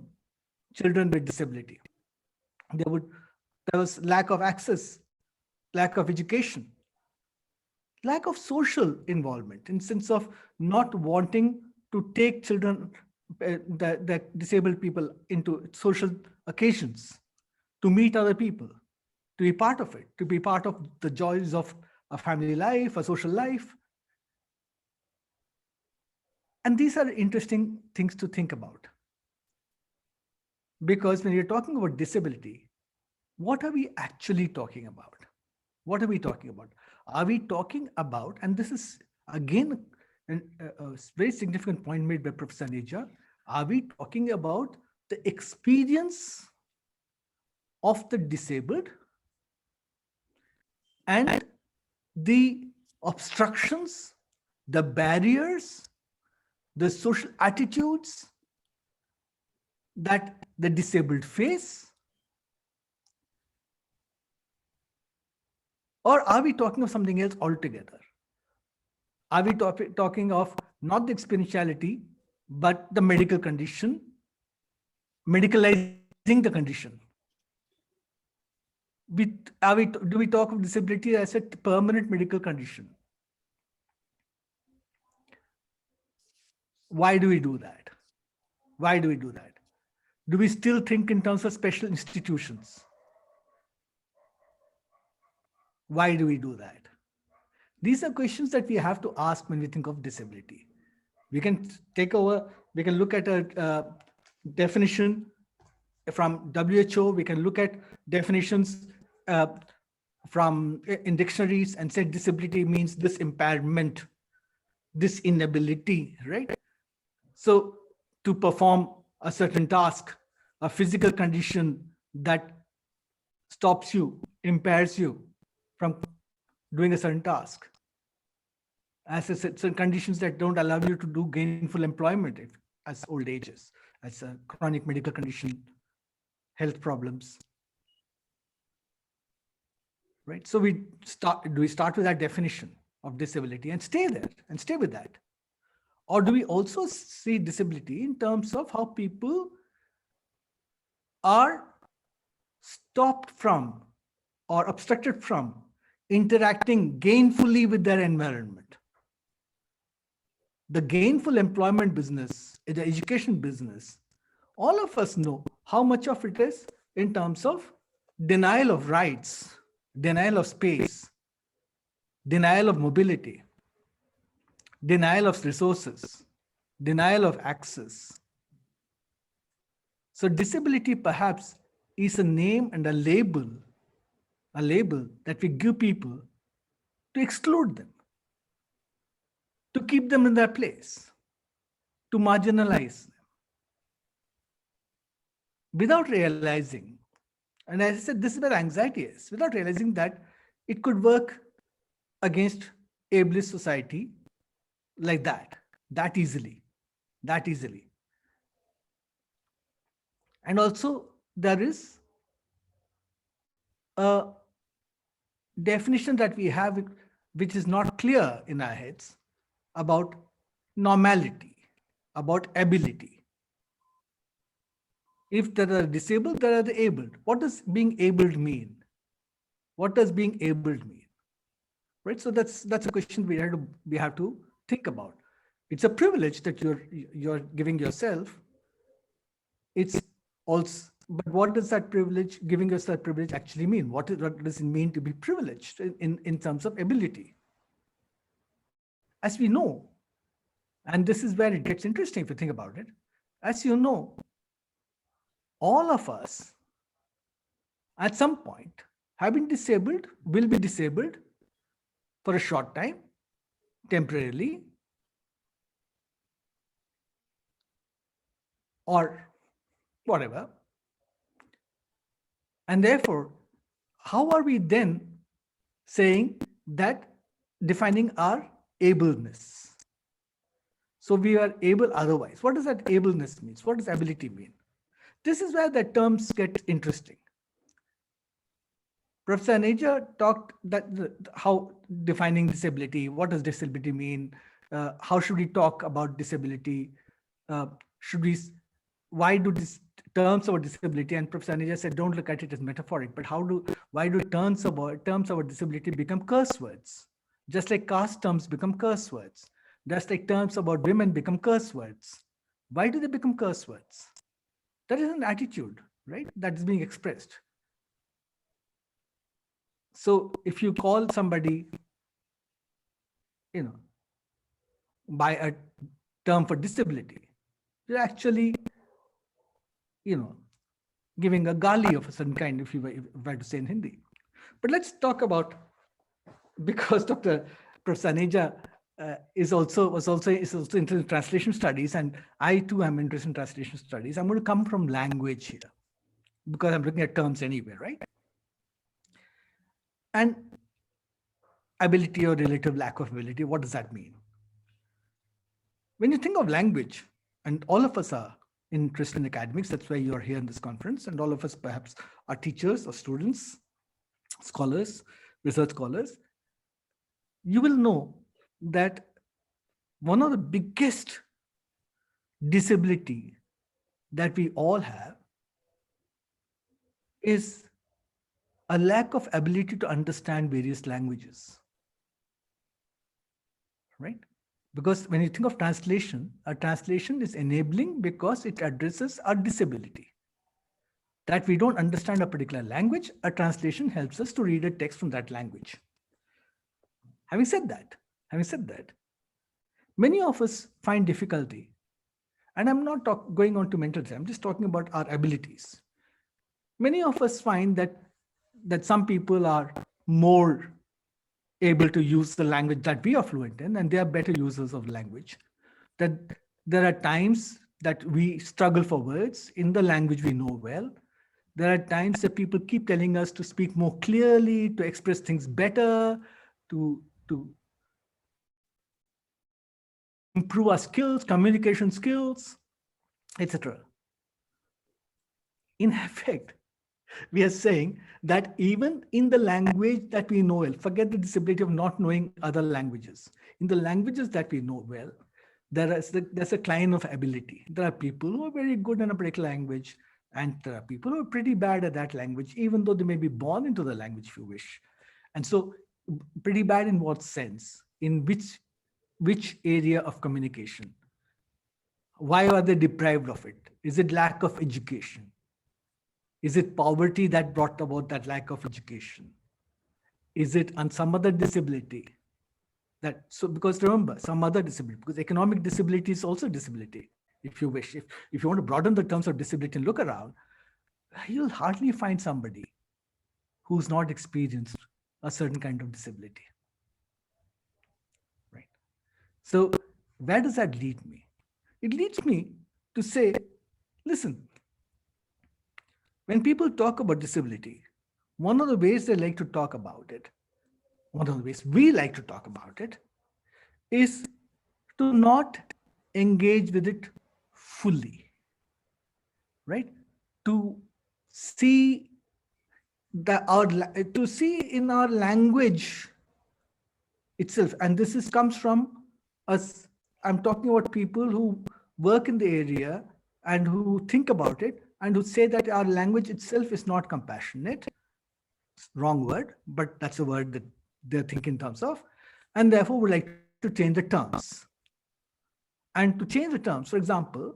children with disability. There was lack of access, lack of education, lack of social involvement, in sense of not wanting to take children, the disabled people, into social occasions, to meet other people, to be part of it, to be part of the joys of a family life, a social life. And these are interesting things to think about. Because when you're talking about disability, what are we actually talking about? What are we talking about? Are we talking about, and this is again a very significant point made by Professor Aneja, are we talking about the experience of the disabled and the obstructions, the barriers, the social attitudes that the disabled face? Or are we talking of something else altogether? Are we talking of not the experientiality, but the medical condition, medicalizing the condition? Do we talk of disability as a permanent medical condition? Why do we do that? Why do we do that? Do we still think in terms of special institutions? Why do we do that? These are questions that we have to ask when we think of disability. We can look at a definition from WHO, we can look at definitions in dictionaries and say disability means this impairment, this inability, right? So to perform a certain task, a physical condition that stops you, impairs you from doing a certain task. As I said, certain conditions that don't allow you to do gainful employment as old ages, as a chronic medical condition, health problems. Right? So do we start with that definition of disability and stay there and stay with that? Or do we also see disability in terms of how people are stopped from or obstructed from interacting gainfully with their environment? The gainful employment business, the education business, all of us know how much of it is in terms of denial of rights, denial of space, denial of mobility, denial of resources, denial of access. So disability perhaps is a name and a label that we give people to exclude them, to keep them in their place, to marginalize them, without realizing, and as I said, this is where anxiety is, without realizing that it could work against ableist society like that easily. And also there is a definition that we have which is not clear in our heads about normality, about ability. If there are disabled, there are the abled. What does being abled mean? What does being abled mean? Right? So that's a question we have to think about. It's a privilege that you're giving yourself. It's also, but what does that privilege, giving yourself privilege, actually mean? What does it mean to be privileged in terms of ability? As we know, and this is where it gets interesting if you think about it, as you know, all of us at some point have been disabled, will be disabled for a short time, temporarily, or whatever. And therefore, how are we then saying that, defining our ableness? So we are able otherwise. What does that ableness mean? What does ability mean? This is where the terms get interesting. Professor Aneja talked that how defining disability, what does disability mean? How should we talk about disability? Why do these terms about disability, and Professor Aneja said, don't look at it as metaphoric, but why do terms about disability become curse words? Just like caste terms become curse words. Just like terms about women become curse words. Why do they become curse words? That is an attitude, right? That is being expressed. So if you call somebody, by a term for disability, you're actually, giving a gali of a certain kind, if you were to say in Hindi. But let's talk about, because Dr. Professor Aneja is also interested in translation studies, and I too am interested in translation studies. I'm going to come from language here, because I'm looking at terms anyway, right? And ability or relative lack of ability, what does that mean? When you think of language, and all of us are interested in academics, that's why you're here in this conference, and all of us perhaps are teachers or students, scholars, research scholars, you will know that one of the biggest disability that we all have is a lack of ability to understand various languages, right? Because when you think of translation, a translation is enabling because it addresses our disability. That we don't understand a particular language, a translation helps us to read a text from that language. Having said that, many of us find difficulty, and I'm not going on to mental health, I'm just talking about our abilities. Many of us find that some people are more able to use the language that we are fluent in, and they are better users of language. That there are times that we struggle for words in the language we know well. There are times that people keep telling us to speak more clearly, to express things better, to improve our skills, communication skills, etc. In effect, we are saying that even in the language that we know well, forget the disability of not knowing other languages. In the languages that we know well, there's a kind of ability. There are people who are very good in a particular language, and there are people who are pretty bad at that language, even though they may be born into the language if you wish. And so pretty bad in what sense? In which area of communication? Why are they deprived of it? Is it lack of education? Is it poverty that brought about that lack of education? Is it on some other disability? Because remember, some other disability, because economic disability is also disability, if you wish. If you want to broaden the terms of disability and look around, you'll hardly find somebody who's not experienced a certain kind of disability. Right? So where does that lead me? It leads me to say, listen, when people talk about disability, one of the ways they like to talk about it, one of the ways we like to talk about it, is to not engage with it fully, right? to see to see in our language itself. And this comes from us. I'm talking about people who work in the area and who think about it and who say that our language itself is not compassionate. Wrong word, but that's a word that they're thinking in terms of, and therefore would like to change the terms. And to change the terms, for example,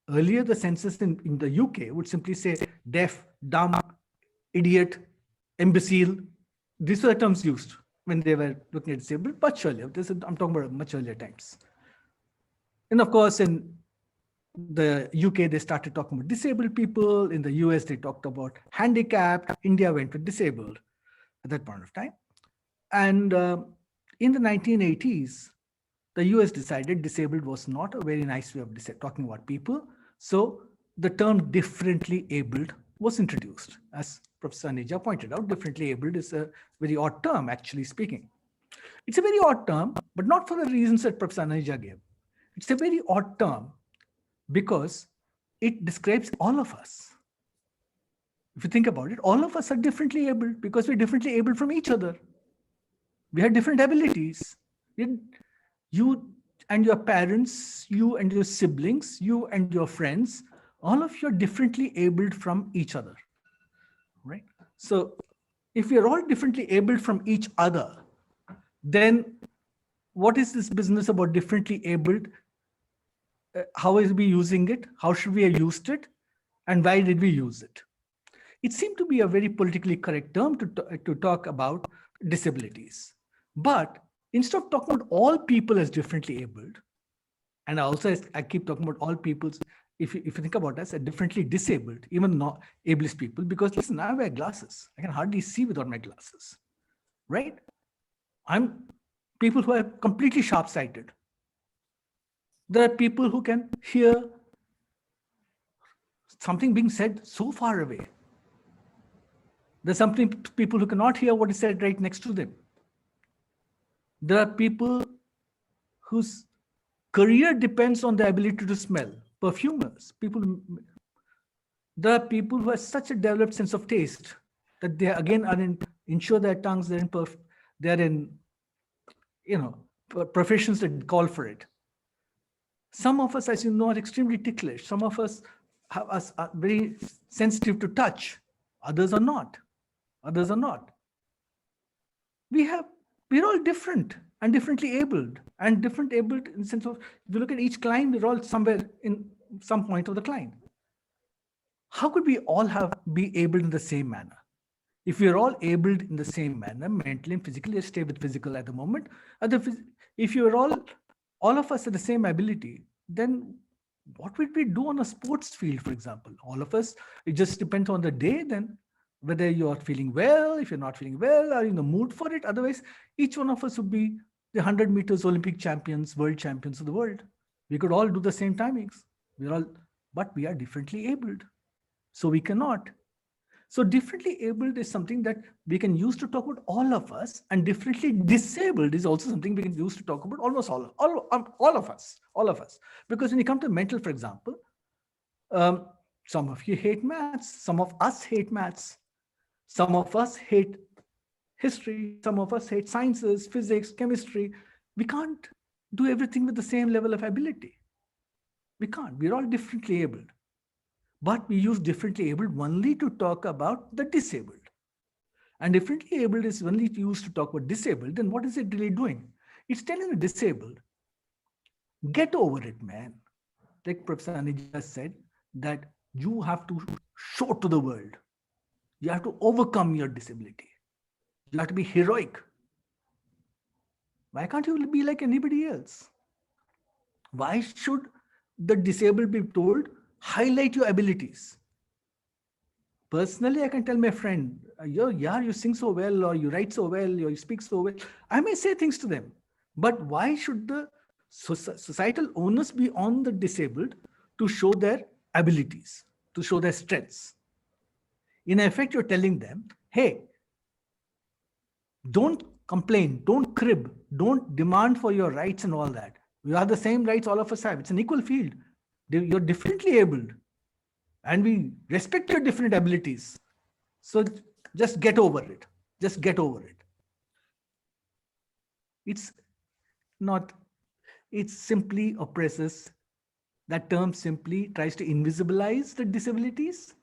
earlier the census in the UK would simply say deaf, dumb, idiot, imbecile. These were the terms used when they were looking at disabled much earlier. I'm talking about much earlier times. And of course, in the UK, they started talking about disabled people. In the US, they talked about handicapped. India went with disabled at that point of time. And in the 1980s, the US decided disabled was not a very nice way of talking about people. So the term differently abled was introduced. As Professor Aneja pointed out, differently abled is a very odd term, actually speaking. It's a very odd term, but not for the reasons that Professor Aneja gave. It's a very odd term because it describes all of us. If you think about it, all of us are differently abled because we're differently abled from each other. We have different abilities. You and your parents, you and your siblings, you and your friends, all of you are differently abled from each other, right? So if we are all differently abled from each other, then what is this business about differently abled? How is we using it? How should we have used it? And why did we use it? It seemed to be a very politically correct term to talk about disabilities. But instead of talking about all people as differently abled, and also I keep talking about all people, if you think about us as differently disabled, even not ableist people, because listen, I wear glasses. I can hardly see without my glasses, right? I'm people who are completely sharp-sighted. There are people who can hear something being said so far away. There's something people who cannot hear what is said right next to them. There are people whose career depends on the ability to smell. Perfumers, there are people who have such a developed sense of taste that they again are ensure their tongues, they're in professions that call for it. Some of us, as you know, are extremely ticklish. Some of us are very sensitive to touch. Others are not. We're all different and differently abled, and different abled in the sense of, if you look at each client, we're all somewhere in some point of the client. How could we all be abled in the same manner? If we're all abled in the same manner, mentally and physically, let's stay with physical at the moment. If you're all of us have the same ability, then what would we do on a sports field, for example? All of us, it just depends on the day then, whether you're feeling well, if you're not feeling well, are you in the mood for it? Otherwise, each one of us would be the 100 meters Olympic champions, world champions of the world. We could all do the same timings. But we are differently abled. So we cannot. So differently abled is something that we can use to talk about all of us, and differently disabled is also something we can use to talk about almost all of us. Because when you come to mental, for example, some of you hate maths, some of us hate maths, some of us hate history, some of us hate sciences, physics, chemistry. We can't do everything with the same level of ability. We can't. We're all differently abled. But we use differently abled only to talk about the disabled. And differently abled is only used to talk about disabled. Then what is it really doing? It's telling the disabled, get over it, man. Like Professor Aneja said, that you have to show to the world. You have to overcome your disability. You have to be heroic. Why can't you be like anybody else? Why should the disabled be told, highlight your abilities? Personally, I can tell my friend, you sing so well, or you write so well, or you speak so well. I may say things to them. But why should the societal onus be on the disabled to show their abilities, to show their strengths? In effect, you're telling them, hey, don't complain, don't crib, don't demand for your rights and all that. We have the same rights all of us have. It's an equal field. You're differently abled. and we respect your different abilities. So just get over it. Just get over it. It's not, it simply oppresses. That term simply tries to invisibilize the disabilities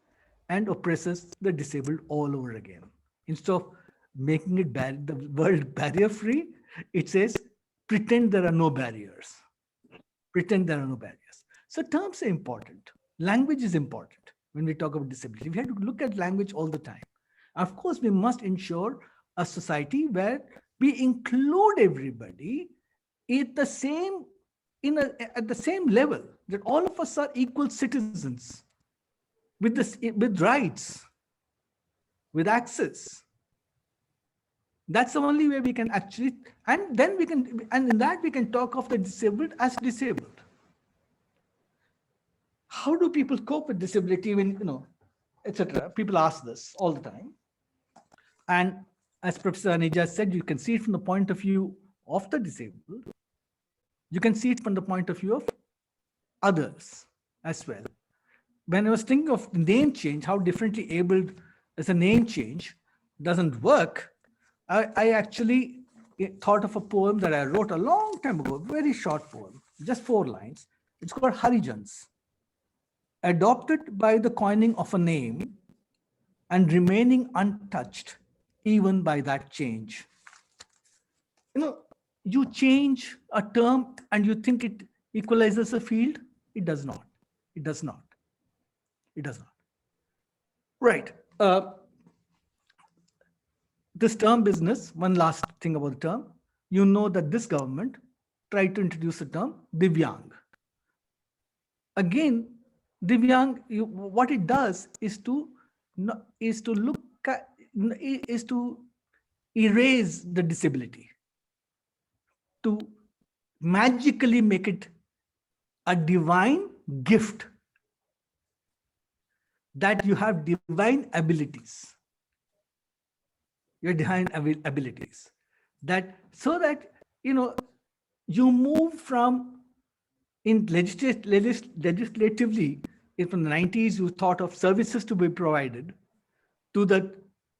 and oppresses the disabled all over again. Instead of making it the world barrier free, it says pretend there are no barriers. Pretend there are no barriers. So terms are important. Language is important when we talk about disability. We have to look at language all the time. Of course, we must ensure a society where we include everybody at the same at the same level, that all of us are equal citizens with rights, with access. That's the only way we can actually, and then we can, and in that we can talk of the disabled as disabled. How do people cope with disability when, etc.? People ask this all the time. And as Professor Aneja said, you can see it from the point of view of the disabled. You can see it from the point of view of others as well. When I was thinking of name change, how differently abled as a name change doesn't work, I actually thought of a poem that I wrote a long time ago, very short poem, just 4 lines. It's called Harijans. Adopted by the coining of a name and remaining untouched even by that change. You change a term and you think it equalizes a field. It does not. It does not. It does not. Right. This term business, one last thing about the term. You know that this government tried to introduce the term Divyang. Again, Divyang, what it does is to erase the disability, to magically make it a divine gift, that you have divine abilities. Your divine abilities. That so that you move from, in legislatively, from the 90s, you thought of services to be provided, to the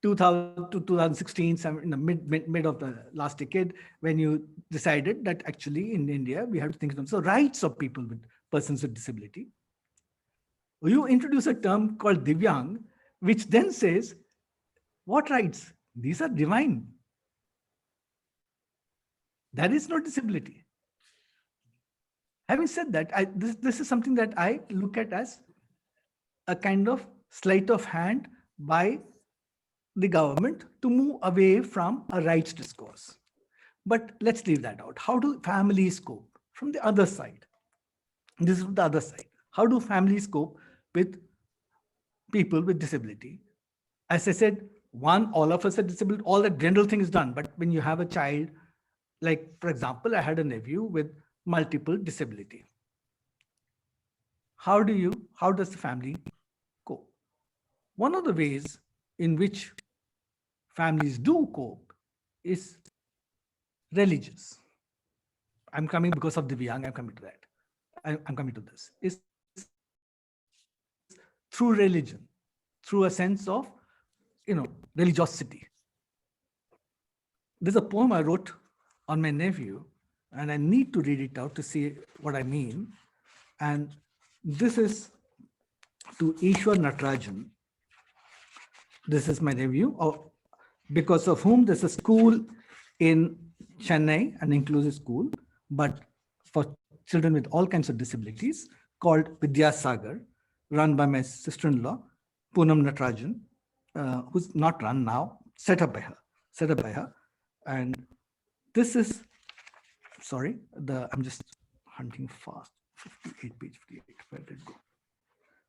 2000 to 2016, in the mid of the last decade, when you decided that actually in India, we have to think of the rights of people with persons with disability. You introduce a term called Divyang, which then says, what rights? These are divine. There is no disability. Having said that, this is something that I look at as a kind of sleight of hand by the government to move away from a rights discourse. But let's leave that out. How do families cope? From the other side. This is the other side. How do families cope with people with disability? As I said, all of us are disabled, all that general thing is done. But when you have a child, like, for example, I had a nephew with multiple disability. How does the family cope? One of the ways in which families do cope is religious. I'm coming because of Divyang, I'm coming to that. I'm coming to this. Is through religion, through a sense of, religiosity. There's a poem I wrote on my nephew, and I need to read it out to see what I mean. And this is to Ishwar Natarajan. This is my nephew, because of whom there's a school in Chennai, an inclusive school, but for children with all kinds of disabilities, called Vidyasagar, run by my sister-in-law, Poonam Natarajan, who's not run now, set up by her. And this is, sorry, I'm just hunting fast, 58, page 58, where did it go?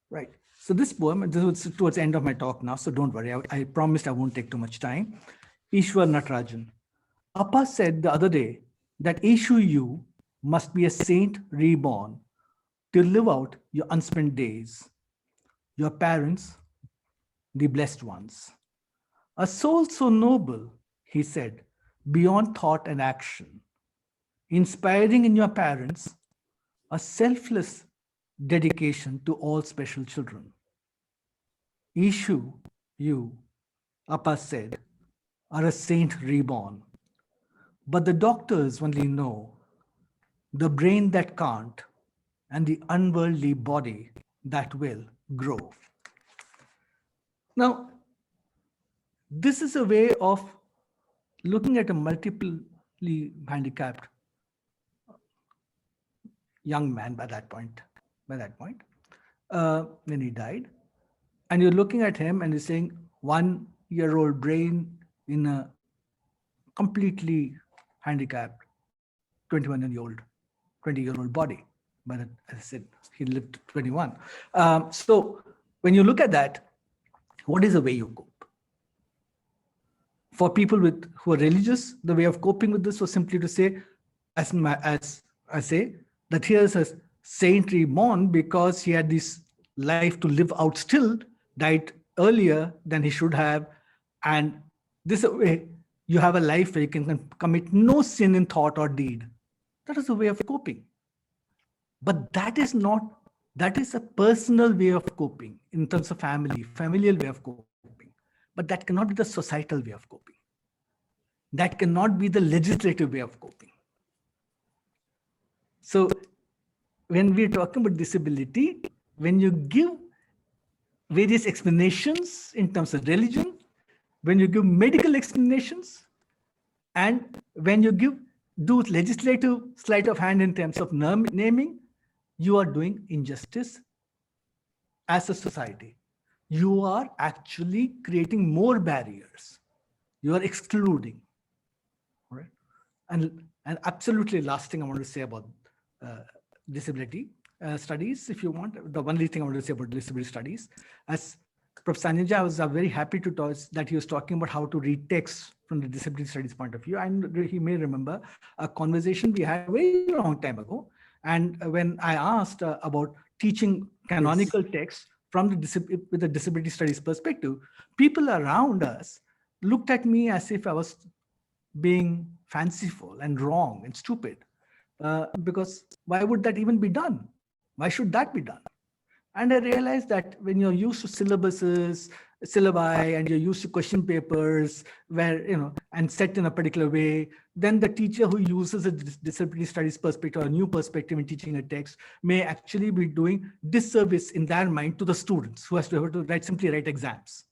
Right, so this poem, this was towards the end of my talk now, so don't worry, I promised I won't take too much time. Ishwar Natarajan. Appa said the other day that Ishu, you must be a saint reborn to live out your unspent days. Your parents, the blessed ones. A soul so noble, he said, beyond thought and action, inspiring in your parents a selfless dedication to all special children. issue you, Appa said, are a saint reborn. But the doctors only know the brain that can't and the unworldly body that will grow. Now, this is a way of looking at a multiply handicapped young man by that point, when he died. And you're looking at him and you're saying 1-year-old brain in a completely handicapped 20-year-old body. But as I said, he lived 21. So when you look at that, what is the way you cope? For people who are religious, the way of coping with this was simply to say, as I say, that here's a saint reborn because he had this life to live out still, died earlier than he should have. And this way, you have a life where you can commit no sin in thought or deed. That is a way of coping. But that is a personal way of coping in terms of familial way of coping. But that cannot be the societal way of coping. That cannot be the legislative way of coping. So when we're talking about disability, when you give various explanations in terms of religion, when you give medical explanations, and when you do legislative sleight of hand in terms of naming, you are doing injustice as a society. You are actually creating more barriers. You are excluding. Right? And absolutely last thing I want to say about disability studies, if you want, the only thing I want to say about disability studies, as Prof. Aneja, I was very happy to talk that he was talking about how to read text from the disability studies point of view. And he may remember a conversation we had a very long time ago. And when I asked about teaching canonical texts from with the disability studies perspective, people around us looked at me as if I was being fanciful and wrong and stupid. Because why would that even be done? Why should that be done? And I realized that when you're used to syllabi, and you're used to question papers where, and set in a particular way, then the teacher who uses a disability studies perspective or a new perspective in teaching a text may actually be doing disservice in their mind to the students who has to simply write exams.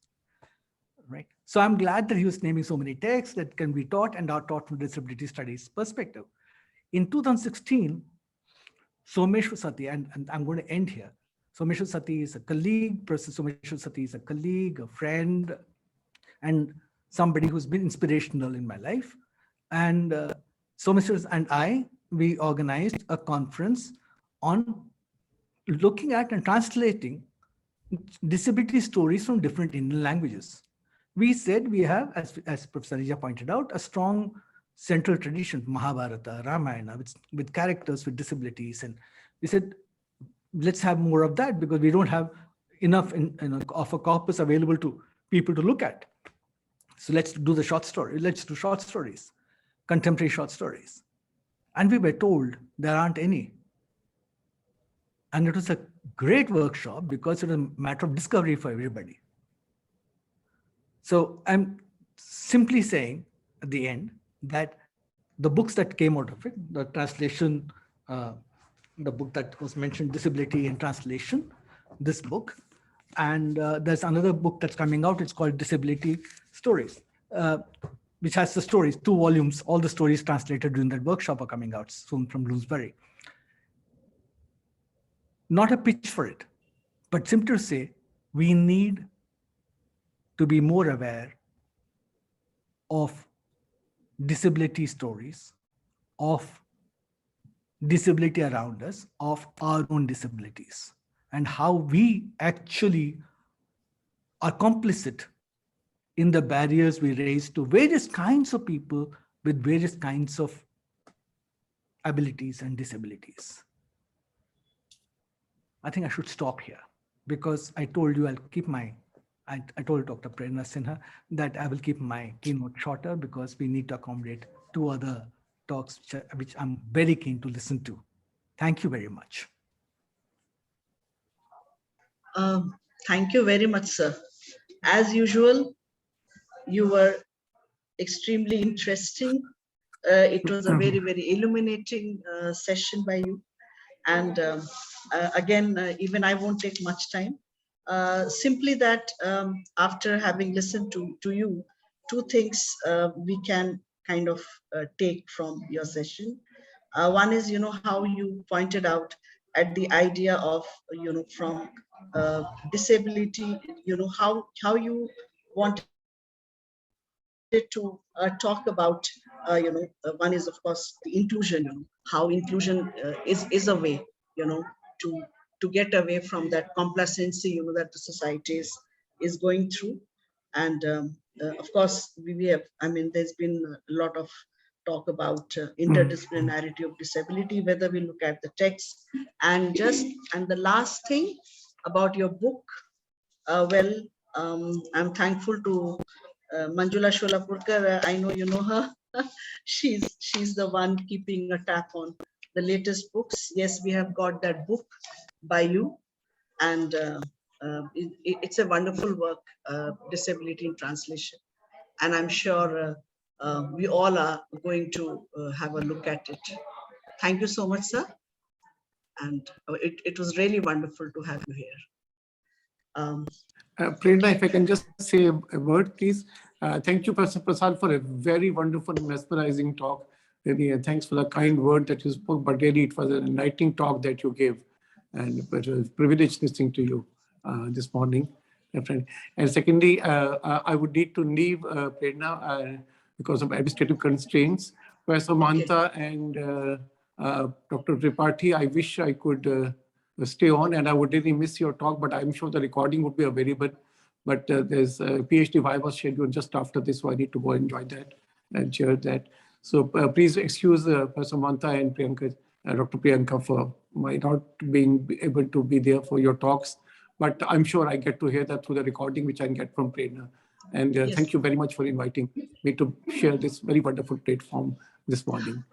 Right. So I'm glad that he was naming so many texts that can be taught and are taught from disability studies perspective. In 2016, Someshwar Sati, and I'm going to end here. Someshwar Sati is a colleague, Professor Someshwar Sati is a colleague, a friend, and somebody who's been inspirational in my life. And Someshwar and we organized a conference on looking at and translating disability stories from different Indian languages. We said we have, as Professor Aneja pointed out, a strong central tradition, Mahabharata, Ramayana, with characters with disabilities. And we said, let's have more of that because we don't have enough of a corpus available to people to look at. So let's do the short story. Let's do short stories, contemporary short stories. And we were told there aren't any. And it was a great workshop because it was a matter of discovery for everybody. So I'm simply saying at the end that the books that came out of it, the translation, the book that was mentioned, Disability in Translation, this book, and there's another book that's coming out, it's called Disability Stories, which has the stories, 2 volumes, all the stories translated during that workshop are coming out soon from Bloomsbury. Not a pitch for it, but simply to say, we need to be more aware of disability stories, of disability around us, of our own disabilities, and how we actually are complicit in the barriers we raise to various kinds of people with various kinds of abilities and disabilities. I think I should stop here because I told you I'll keep I told Dr. Prerana Sinha that I will keep my keynote shorter because we need to accommodate 2 other talks which I'm very keen to listen to. Thank you very much. Thank you very much, sir. As usual, you were extremely interesting. It was a very, very illuminating session by you. And again, even I won't take much time. Simply that after having listened to you, two things we can kind of take from your session. One is, how you pointed out at the idea of, from disability, how you wanted to talk about, one is, of course, the inclusion, how inclusion is a way, to get away from that complacency, that the society is going through. And of course, we have, there's been a lot of talk about interdisciplinarity of disability, whether we look at the text and the last thing about your book. Well, I'm thankful to Manjula Sholapurkar. I know you know her. she's the one keeping a tap on the latest books. Yes, we have got that book by you, and it's a wonderful work, Disability in Translation. And I'm sure we all are going to have a look at it. Thank you so much, sir. And it was really wonderful to have you here. Prerana, if I can just say a word, please. Thank you, Professor Prasad, for a very wonderful, mesmerizing talk. Really, thanks for the kind word that you spoke, but really it was an enlightening talk that you gave. And it was a privilege listening to you this morning, my friend. And secondly, I would need to leave Prerana because of administrative constraints. Professor Mahanta and Dr. Tripathi, I wish I could stay on, and I would really miss your talk, but I'm sure the recording would be available. But there's a PhD Viva scheduled just after this, so I need to go enjoy that and share that. So please excuse Professor Mahanta and Priyanka, Dr. Priyanka, for my not being able to be there for your talks. But I'm sure I get to hear that through the recording, which I can get from Prerana. And Yes. Thank you very much for inviting me to share this very wonderful platform this morning.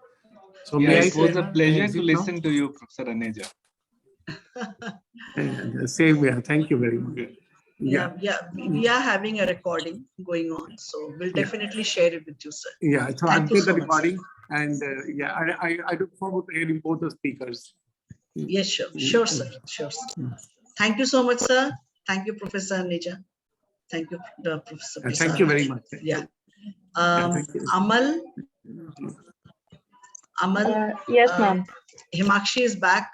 So Yeah, may it I was a Prerana, pleasure to exit now? listen to you, Professor Aneja. And same here. Thank you very much. Yeah, we are having a recording going on, so we'll definitely share it with you, sir. Yeah, so Thank I'll you get the so much, sir. recording, and yeah, I look forward to hearing both the speakers. Yes, sure, sir. Sure, sir. Thank you so much, sir. Thank you, Professor Aneja. Thank you, Professor Prasad. Thank you very much. Yeah. Thank you. Amal. Yes, ma'am. Himakshi is back.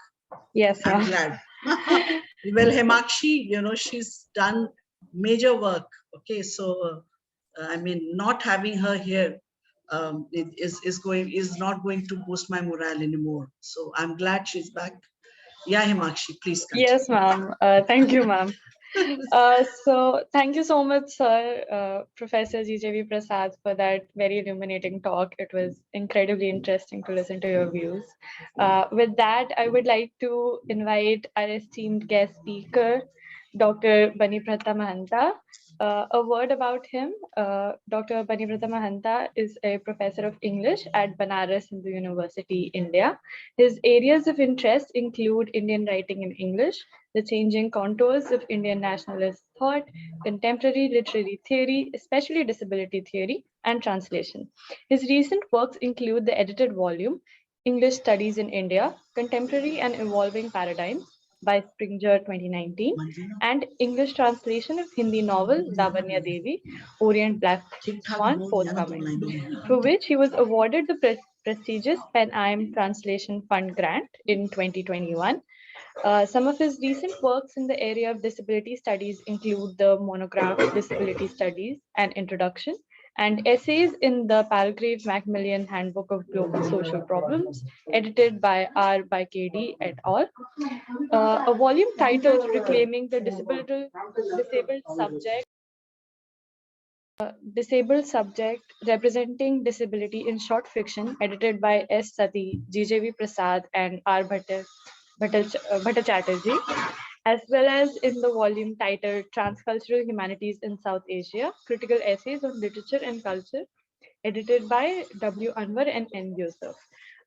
Yes, I'm ma'am. glad. Well, Himakshi, she's done major work. Okay, so not having her here is not going to boost my morale anymore. So I'm glad she's back. Yeah, Himakshi, please continue. Yes, ma'am. Thank you, ma'am. So thank you so much, sir, Professor G Jb Prasad, for that very illuminating talk. It was incredibly interesting to listen to your views. With that, I would like to invite our esteemed guest speaker, Dr. Banibrata Mahanta. A word about him. Dr. Banibrata Mahanta is a professor of English at Banaras Hindu University, India. His areas of interest include Indian writing in English, the changing contours of Indian nationalist thought, contemporary literary theory, especially disability theory, and translation. His recent works include the edited volume, English Studies in India, Contemporary and Evolving Paradigms by Springer 2019, and English translation of Hindi novel Lavanya Devi, Orient Black Swan, forthcoming, for which he was awarded the prestigious PenAIM Translation Fund grant in 2021. Some of his recent works in the area of disability studies include the monograph Disability Studies, an Introduction, and essays in the Palgrave Macmillan Handbook of Global Social Problems, edited by R. by KD et al. A volume titled Reclaiming the Disabled Subject Representing Disability in Short Fiction, edited by S. Sati, G Jb Prasad, and R. Bhattachatterjee, as well as in the volume titled Transcultural Humanities in South Asia, Critical Essays on Literature and Culture, edited by W. Anwar and N. Yusuf.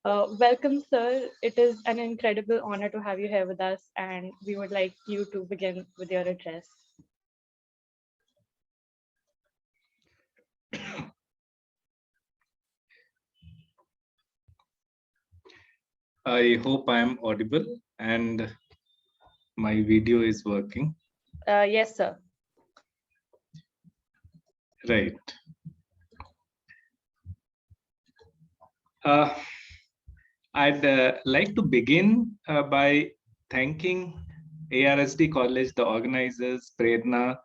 Welcome, sir. It is an incredible honor to have you here with us, and we would like you to begin with your address. I hope I am audible and my video is working. Yes, sir. Right. I'd like to begin by thanking ARSD College, the organizers, Prerana,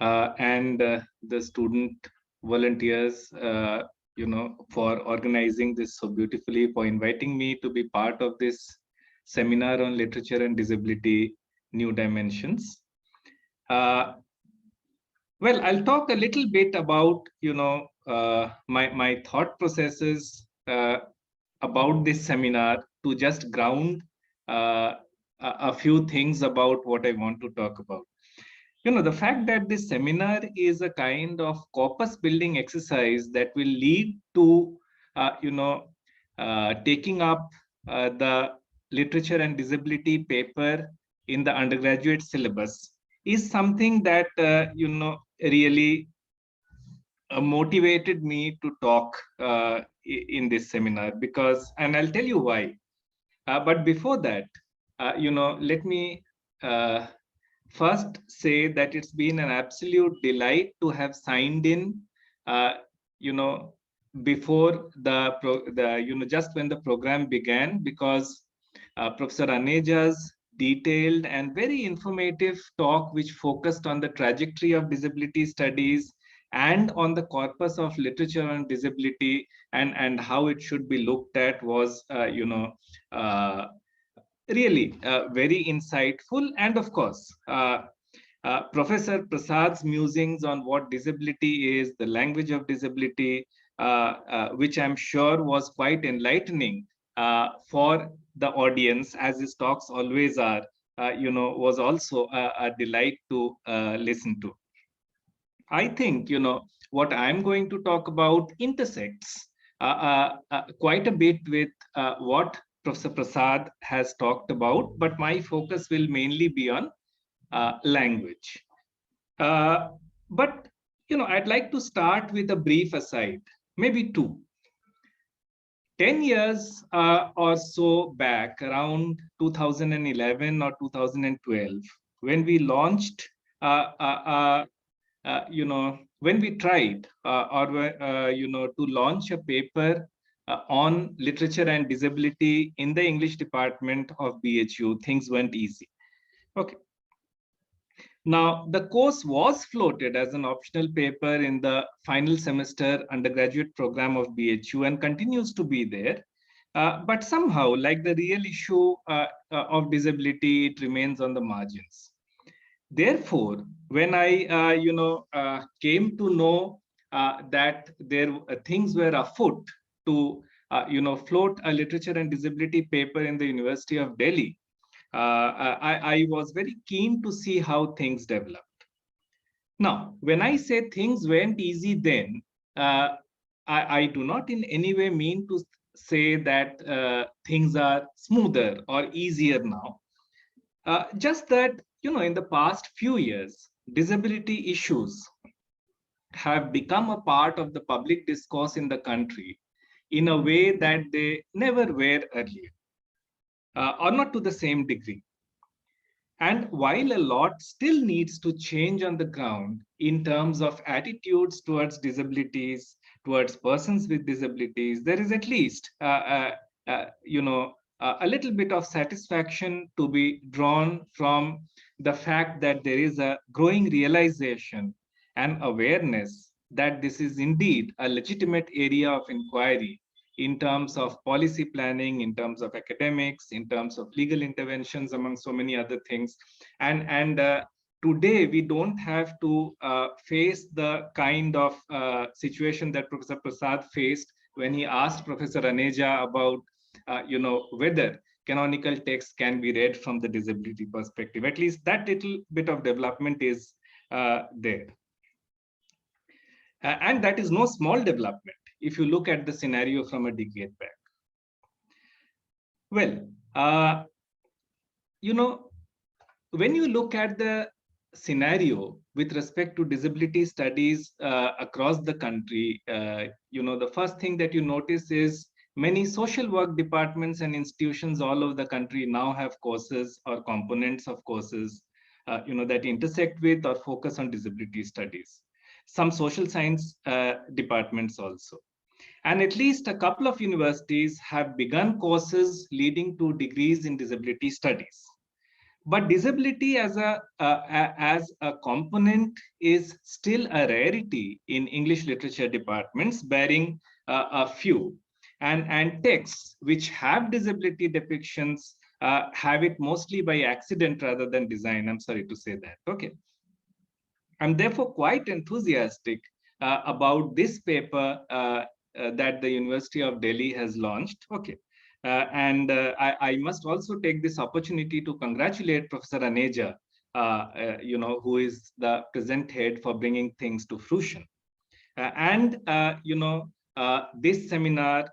and the student volunteers, for organizing this so beautifully, for inviting me to be part of this seminar on literature and disability, new dimensions. Well, I'll talk a little bit about, my thought processes about this seminar to just ground a few things about what I want to talk about. The fact that this seminar is a kind of corpus building exercise that will lead to, taking up the literature and disability paper in the undergraduate syllabus is something that, really motivated me to talk in this seminar because, and I'll tell you why. But before that, let me first say that it's been an absolute delight to have signed in, before just when the program began, because Professor Aneja's detailed and very informative talk, which focused on the trajectory of disability studies and on the corpus of literature on disability and how it should be looked at, was, really very insightful. And of course, Professor Prasad's musings on what disability is, the language of disability, which I'm sure was quite enlightening for the audience, as his talks always are, was also a delight to listen to. I think, what I'm going to talk about intersects quite a bit with what Professor Prasad has talked about, but my focus will mainly be on language. But, I'd like to start with a brief aside, maybe two. 10 years or so back, around 2011 or 2012, when we launched, when we tried to launch a paper on literature and disability in the English department of BHU, things went easy. Okay. Now, the course was floated as an optional paper in the final semester undergraduate program of BHU and continues to be there. But somehow, like the real issue of disability, it remains on the margins. Therefore, when I, came to know that there things were afoot to, float a literature and disability paper in the University of Delhi, I was very keen to see how things developed. Now, when I say things went easy then, I do not in any way mean to say that things are smoother or easier now. Just that, in the past few years, disability issues have become a part of the public discourse in the country in a way that they never were earlier. Or not to the same degree. And while a lot still needs to change on the ground in terms of attitudes towards disabilities, towards persons with disabilities, there is at least, a little bit of satisfaction to be drawn from the fact that there is a growing realization and awareness that this is indeed a legitimate area of inquiry in terms of policy planning, in terms of academics, in terms of legal interventions, among so many other things. And today, we don't have to face the kind of situation that Professor Prasad faced when he asked Professor Aneja about, whether canonical texts can be read from the disability perspective. At least that little bit of development is there. And that is no small development if you look at the scenario from a decade back. Well, when you look at the scenario with respect to disability studies across the country, the first thing that you notice is Many social work departments and institutions all over the country now have courses or components of courses that intersect with or focus on disability studies. Some social science departments also. And at least a couple of universities have begun courses leading to degrees in disability studies. But disability as a component is still a rarity in English literature departments, barring a few. And texts which have disability depictions have it mostly by accident rather than design. I'm sorry to say that. Okay. I'm therefore quite enthusiastic about this paper that the University of Delhi has launched. Okay. I must also take this opportunity to congratulate Professor Aneja, who is the present head for bringing things to fruition. This seminar,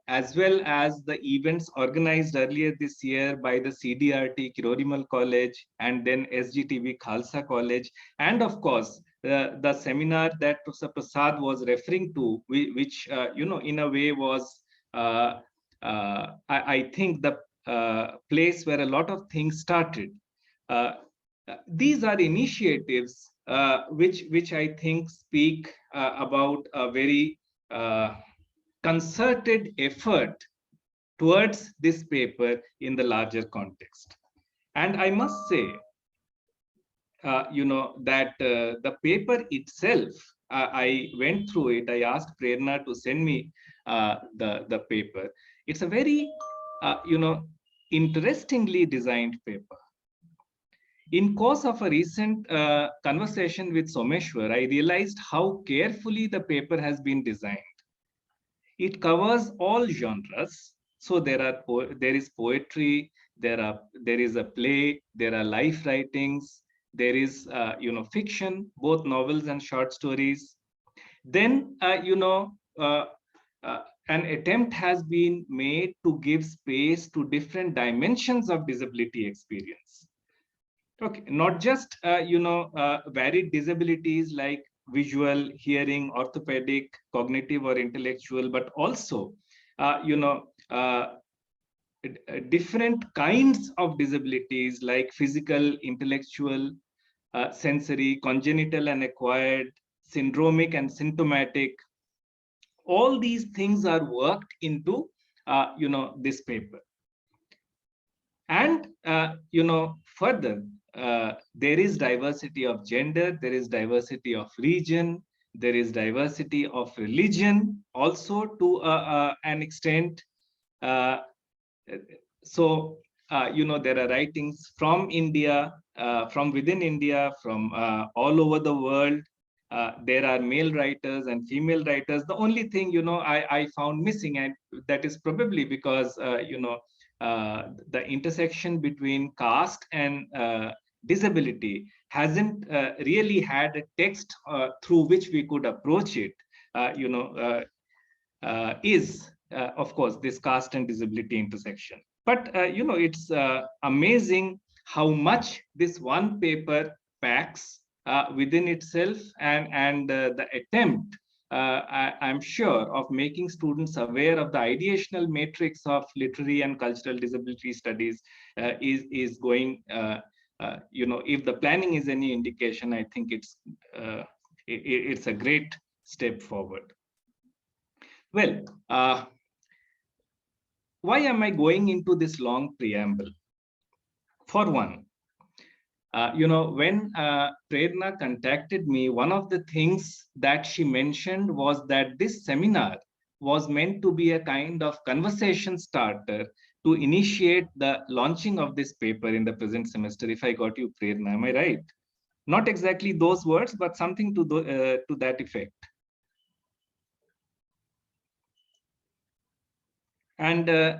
as well as the events organized earlier this year by the CDRT Kirorimal College and then SGTB Khalsa College, and of course, the seminar that Professor Prasad was referring to, which in a way was, I think, the place where a lot of things started. These are initiatives which I think speak about a very concerted effort towards this paper in the larger context. And I must say, that the paper itself, I went through it. I asked Prerana to send me the paper. It's a very, interestingly designed paper. In course of a recent conversation with Someshwar, I realized how carefully the paper has been designed. It covers all genres. So there is poetry, there is a play, there are life writings, there is fiction, both novels and short stories. Then an attempt has been made to give space to different dimensions of disability experience. Okay, not just varied disabilities like visual, hearing, orthopedic, cognitive, or intellectual, but also different kinds of disabilities like physical, intellectual, sensory, congenital and acquired, syndromic and symptomatic. All these things are worked into this paper. And further, there is diversity of gender, there is diversity of region, there is diversity of religion also to an extent. So there are writings from India, from within India, from all over the world. There are male writers and female writers. The only thing I found missing, and that is probably because the intersection between caste and disability hasn't really had a text through which we could approach it, is of course this caste and disability intersection. But it's amazing how much this one paper packs within itself, and the attempt, I'm sure, of making students aware of the ideational matrix of literary and cultural disability studies is going, if the planning is any indication, I think it's a great step forward. Well, why am I going into this long preamble? For one, when Prerana contacted me, one of the things that she mentioned was that this seminar was meant to be a kind of conversation starter to initiate the launching of this paper in the present semester. If I got you, Prerana, am I right? Not exactly those words, but something to that effect. And I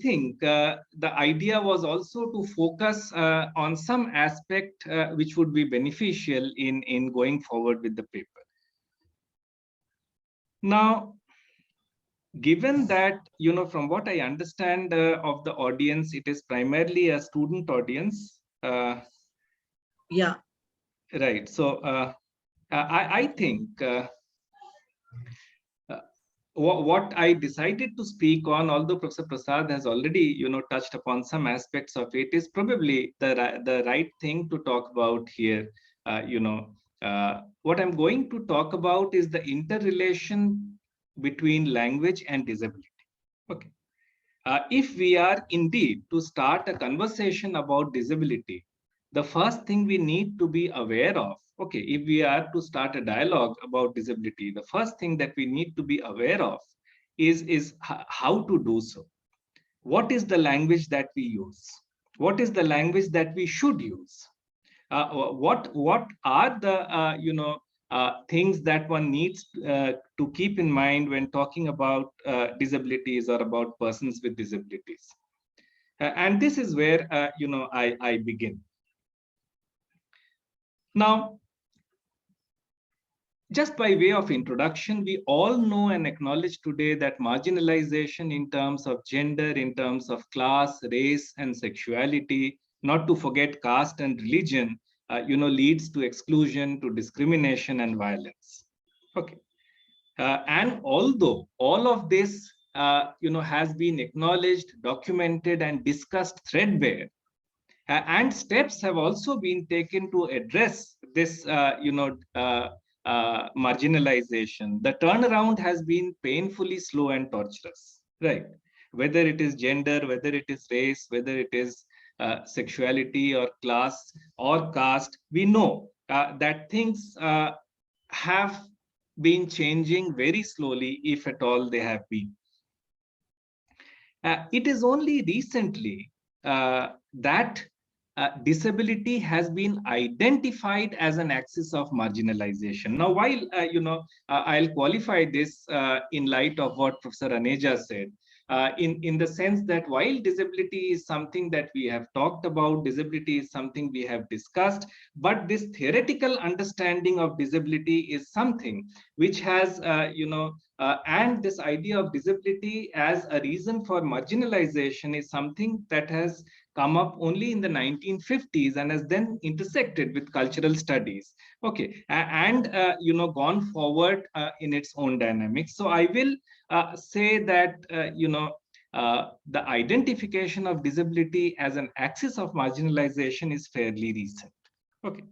think the idea was also to focus on some aspect which would be beneficial in going forward with the paper. Now, given that, from what I understand of the audience, it is primarily a student audience. Yeah. Right. So I think what I decided to speak on, although Professor Prasad has already, touched upon some aspects of it, is probably the right thing to talk about here. What I'm going to talk about is the interrelation between language and disability. Okay. If we are indeed to start a conversation about disability, the first thing we need to be aware of, okay, if we are to start a dialogue about disability, the first thing that we need to be aware of is how to do so. What is the language that we use? What is the language that we should use? What are the things that one needs to keep in mind when talking about disabilities or about persons with disabilities? And this is where I begin. Now, just by way of introduction, we all know and acknowledge today that marginalization in terms of gender, in terms of class, race, and sexuality, not to forget caste and religion, leads to exclusion, to discrimination and violence. Okay. And although all of this, has been acknowledged, documented, and discussed threadbare, and steps have also been taken to address this, marginalization, the turnaround has been painfully slow and torturous, right? Whether it is gender, whether it is race, whether it is sexuality or class or caste, we know that things have been changing very slowly, if at all they have been. It is only recently that disability has been identified as an axis of marginalization. Now, while I'll qualify this in light of what Professor Aneja said, in the sense that while disability is something that we have talked about, disability is something we have discussed, but this theoretical understanding of disability is something which has, and this idea of disability as a reason for marginalization is something that has come up only in the 1950s and has then intersected with cultural studies, okay, and gone forward in its own dynamics. So I will say that the identification of disability as an axis of marginalization is fairly recent. Okay.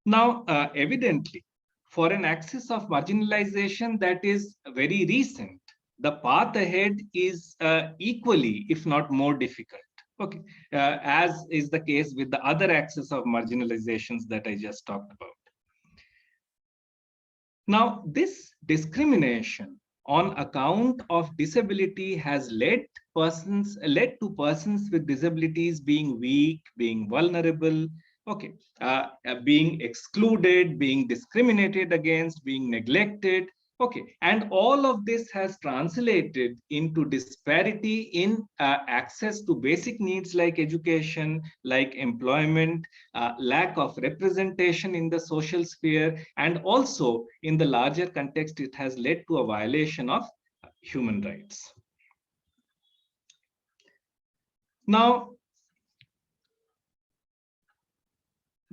Now, evidently, for an axis of marginalization that is very recent, the path ahead is equally, if not more difficult, okay, as is the case with the other axis of marginalizations that I just talked about. Now, this discrimination on account of disability has led to persons with disabilities being weak, being vulnerable, okay, being excluded, being discriminated against, being neglected. Okay, and all of this has translated into disparity in access to basic needs like education, like employment, lack of representation in the social sphere, and also in the larger context, it has led to a violation of human rights. Now,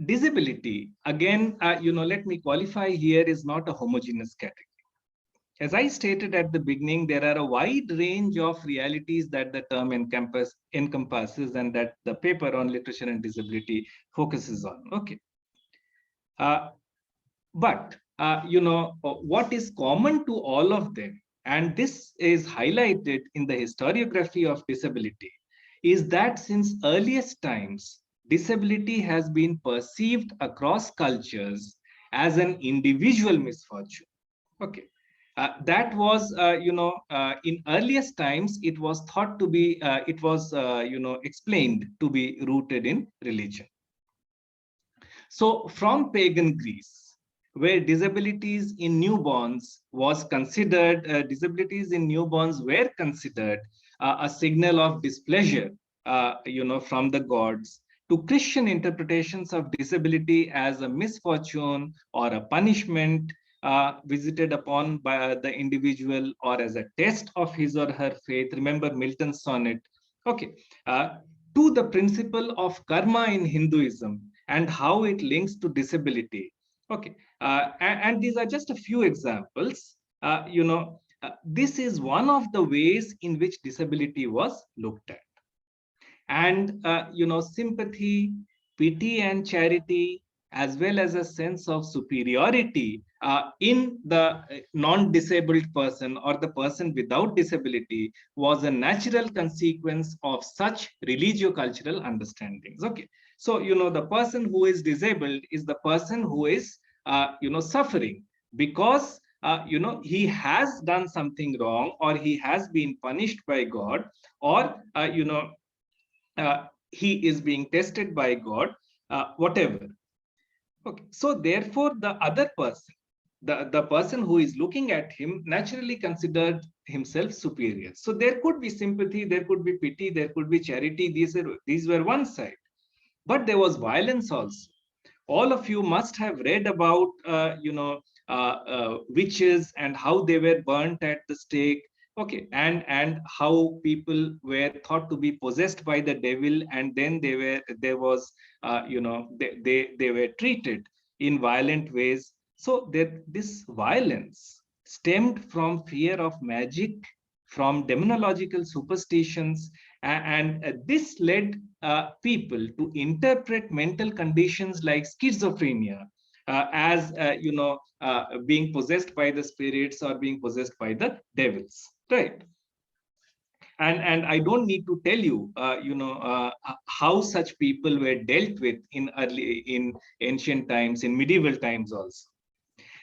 disability, again, let me qualify here, is not a homogeneous category. As I stated at the beginning, there are a wide range of realities that the term encompasses and that the paper on literature and disability focuses on. Okay. But what is common to all of them, and this is highlighted in the historiography of disability, is that since earliest times, disability has been perceived across cultures as an individual misfortune. Okay. That was, in earliest times, it was thought to be, explained to be rooted in religion. So from pagan Greece, where disabilities in newborns was considered, were considered a signal of displeasure, from the gods, to Christian interpretations of disability as a misfortune or a punishment, visited upon by the individual or as a test of his or her faith. Remember Milton's sonnet. Okay, to the principle of karma in Hinduism and how it links to disability. Okay, and these are just a few examples. this is one of the ways in which disability was looked at. And sympathy, pity, and charity, as well as a sense of superiority in the non-disabled person or the person without disability, was a natural consequence of such religio-cultural understandings. Okay, so the person who is disabled is the person who is suffering because he has done something wrong, or he has been punished by God, or he is being tested by God, whatever. Okay, so therefore the other person, the person who is looking at him, naturally considered himself superior. So there could be sympathy, there could be pity, there could be charity. These were one side, but there was violence also. All of you must have read about witches and how they were burnt at the stake. Okay, and how people were thought to be possessed by the devil, and then they were treated in violent ways. So this violence stemmed from fear of magic, from demonological superstitions, and this led people to interpret mental conditions like schizophrenia as being possessed by the spirits or being possessed by the devils, right? And I don't need to tell you how such people were dealt with in ancient times, in medieval times also.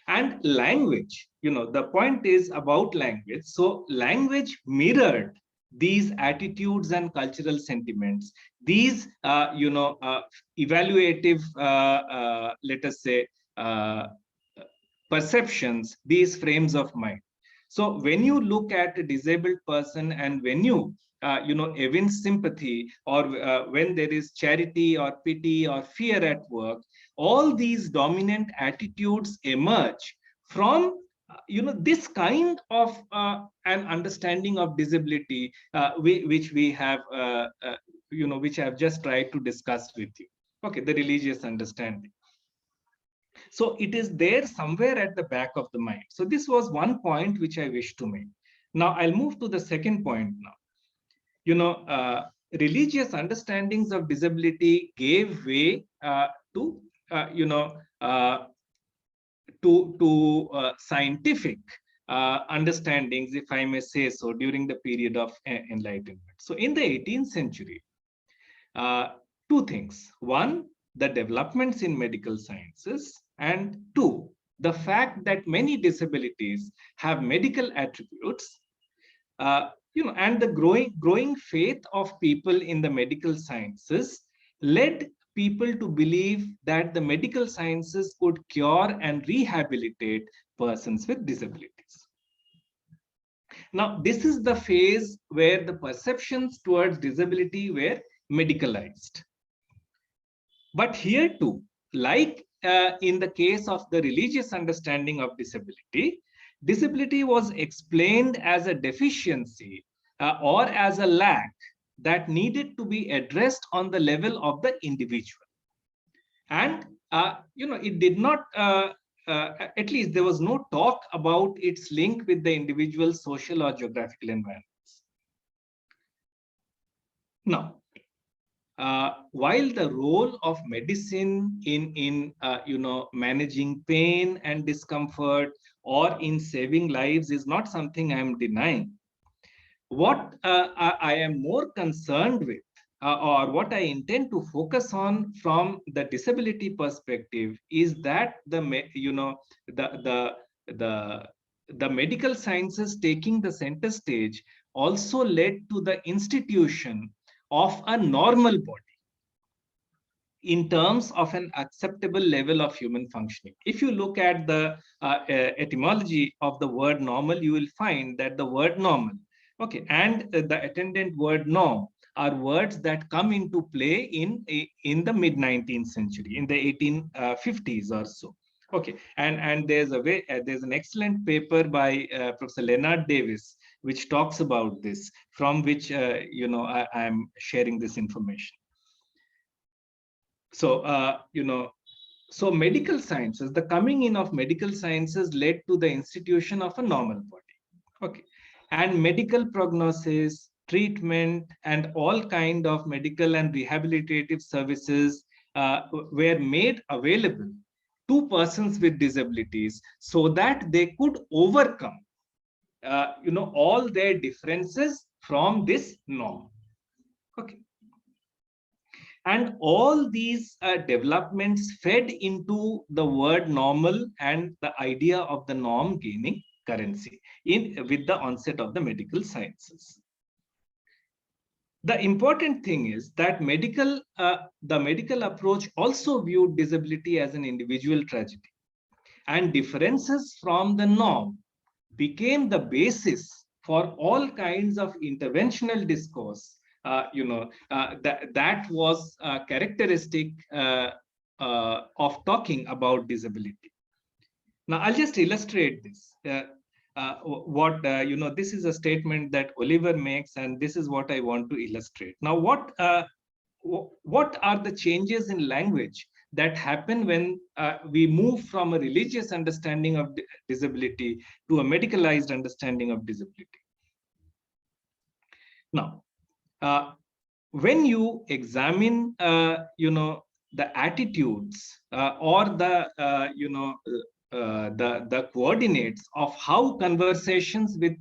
And language, the point is about language. So language mirrored these attitudes and cultural sentiments, these evaluative let us say perceptions, these frames of mind. So when you look at a disabled person, and when you evince sympathy, or when there is charity or pity or fear at work, all these dominant attitudes emerge from this kind of an understanding of disability, which we have which I have just tried to discuss with you. Okay, the religious understanding. So it is there somewhere at the back of the mind. So this was one point which I wish to make. Now I'll move to the second point now. Religious understandings of disability gave way to scientific understandings, if I may say so, during the period of enlightenment. So in the 18th century, two things. One, the developments in medical sciences, and two, the fact that many disabilities have medical attributes, and the growing faith of people in the medical sciences led people to believe that the medical sciences could cure and rehabilitate persons with disabilities. Now, this is the phase where the perceptions towards disability were medicalized. But here too, like in the case of the religious understanding of disability, disability was explained as a deficiency or as a lack that needed to be addressed on the level of the individual. And it did not, at least there was no talk about its link with the individual's social or geographical environments. Now, while the role of medicine in managing pain and discomfort or in saving lives is not something I am denying, what I am more concerned with, or what I intend to focus on from the disability perspective, is that the medical sciences taking the center stage also led to the institution of a normal body in terms of an acceptable level of human functioning. If you look at the etymology of the word normal, you will find that the word normal, okay, and the attendant word norm are words that come into play in the mid-19th century, in the 1850s or so. Okay, and there's an excellent paper by Professor Leonard Davis which talks about this, from which I am sharing this information. So So medical sciences, the coming in of medical sciences led to the institution of a normal body. Okay. And medical prognosis, treatment, and all kind of medical and rehabilitative services were made available to persons with disabilities so that they could overcome all their differences from this norm. Okay. And all these developments fed into the word normal and the idea of the norm gaining currency with the onset of the medical sciences. The important thing is that the medical approach also viewed disability as an individual tragedy, and differences from the norm became the basis for all kinds of interventional discourse that was characteristic of talking about disability. Now, I'll just illustrate this. This is a statement that Oliver makes, and this is what I want to illustrate. Now, what are the changes in language that happen when we move from a religious understanding of disability to a medicalized understanding of disability? Now, when you examine, the attitudes or the coordinates of how conversations with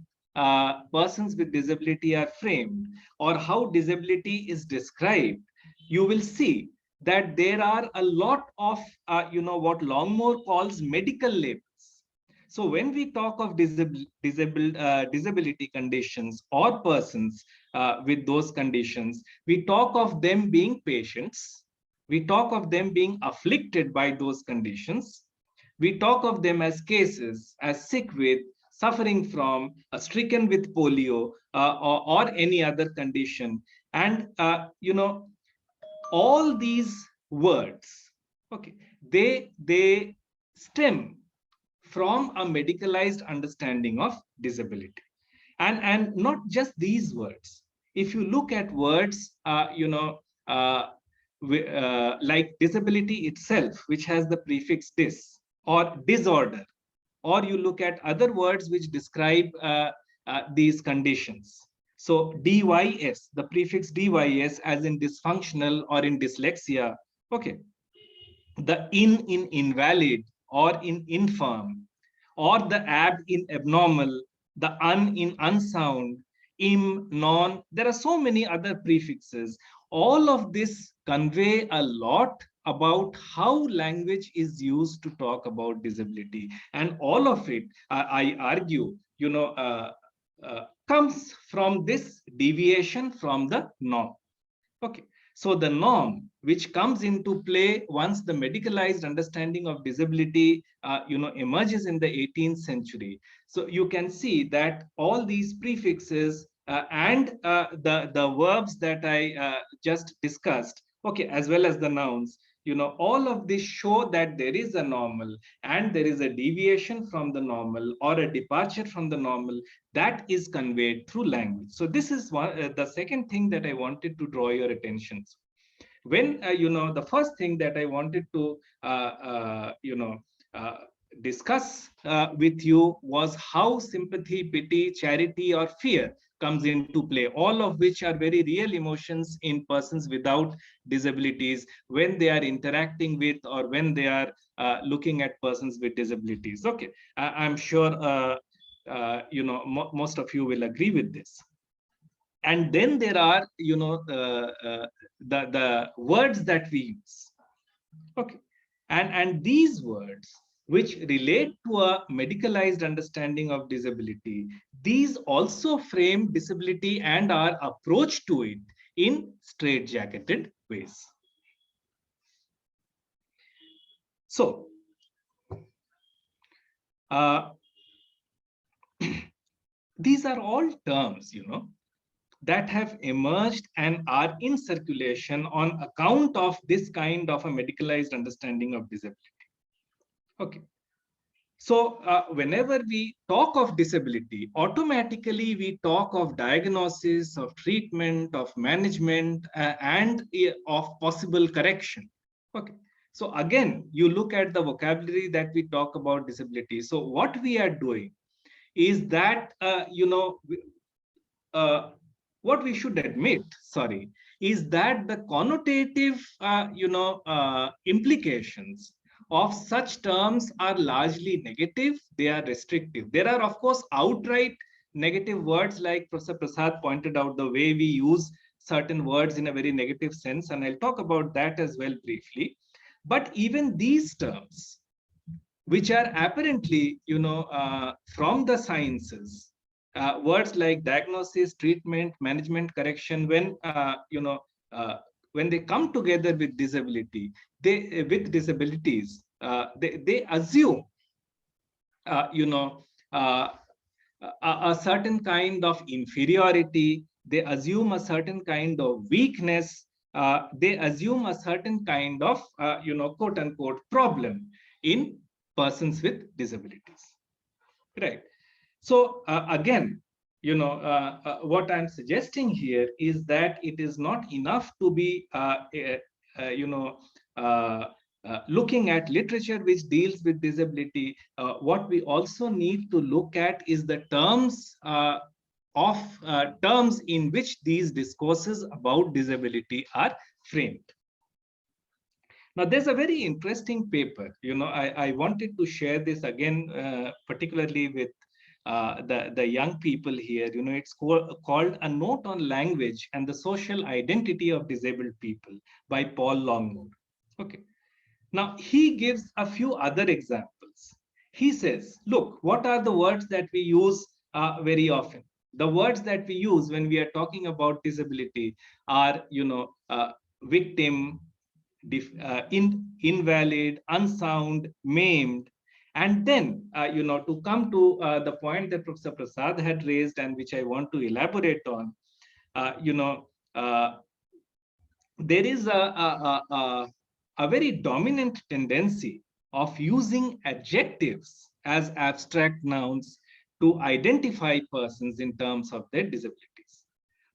persons with disability are framed, or how disability is described, you will see that there are a lot of, what Longmore calls medical labels. So when we talk of disability conditions or persons with those conditions, we talk of them being patients. We talk of them being afflicted by those conditions. We talk of them as cases, as sick with, suffering from, stricken with polio, or any other condition. And, all these words, okay, they stem from a medicalized understanding of disability. And not just these words. If you look at words, like disability itself, which has the prefix dis, or disorder, or you look at other words which describe these conditions. So DYS, the prefix DYS, as in dysfunctional or in dyslexia, okay. The in invalid or in infirm, or the ab in abnormal, the un in unsound, im, non. There are so many other prefixes. All of this convey a lot about how language is used to talk about disability, and all of it, I argue, comes from this deviation from the norm. Okay. So the norm, which comes into play once the medicalized understanding of disability, emerges in the 18th century. So you can see that all these prefixes and the verbs that I just discussed, okay, as well as the nouns, all of this show that there is a normal and there is a deviation from the normal or a departure from the normal that is conveyed through language. So this is the second thing that I wanted to draw your attention to. When, the first thing that I wanted to, discuss with you was how sympathy, pity, charity, or fear comes into play, all of which are very real emotions in persons without disabilities when they are interacting with or when they are looking at persons with disabilities. Okay, I'm sure most of you will agree with this. And then there are, the words that we use. Okay, and these words, which relate to a medicalized understanding of disability, these also frame disability and our approach to it in straitjacketed ways. So, these are all terms, that have emerged and are in circulation on account of this kind of a medicalized understanding of disability. Okay. So whenever we talk of disability, automatically we talk of diagnosis, of treatment, of management, and of possible correction. Okay. So again, you look at the vocabulary that we talk about disability. So what we are doing is that, what we should admit, sorry, is that the connotative, implications of such terms are largely negative. They are restrictive. There are, of course, outright negative words, like Professor Prasad pointed out, the way we use certain words in a very negative sense, and I'll talk about that as well briefly. But even these terms, which are apparently, from the sciences, words like diagnosis, treatment, management, correction, when they come together with disability, with disabilities, they assume, a certain kind of inferiority. They assume a certain kind of weakness. They assume a certain kind of, quote unquote, problem in persons with disabilities, right? So again, what I'm suggesting here is that it is not enough to be, looking at literature which deals with disability. What we also need to look at is the terms terms in which these discourses about disability are framed. Now, there's a very interesting paper. I wanted to share this again, particularly with the young people here. It's called A Note on Language and the Social Identity of Disabled People by Paul Longmore. Okay. Now, he gives a few other examples. He says, look, what are the words that we use very often? The words that we use when we are talking about disability are, victim, invalid, unsound, maimed. And then, to come to the point that Professor Prasad had raised, and which I want to elaborate on, there is a very dominant tendency of using adjectives as abstract nouns to identify persons in terms of their disabilities.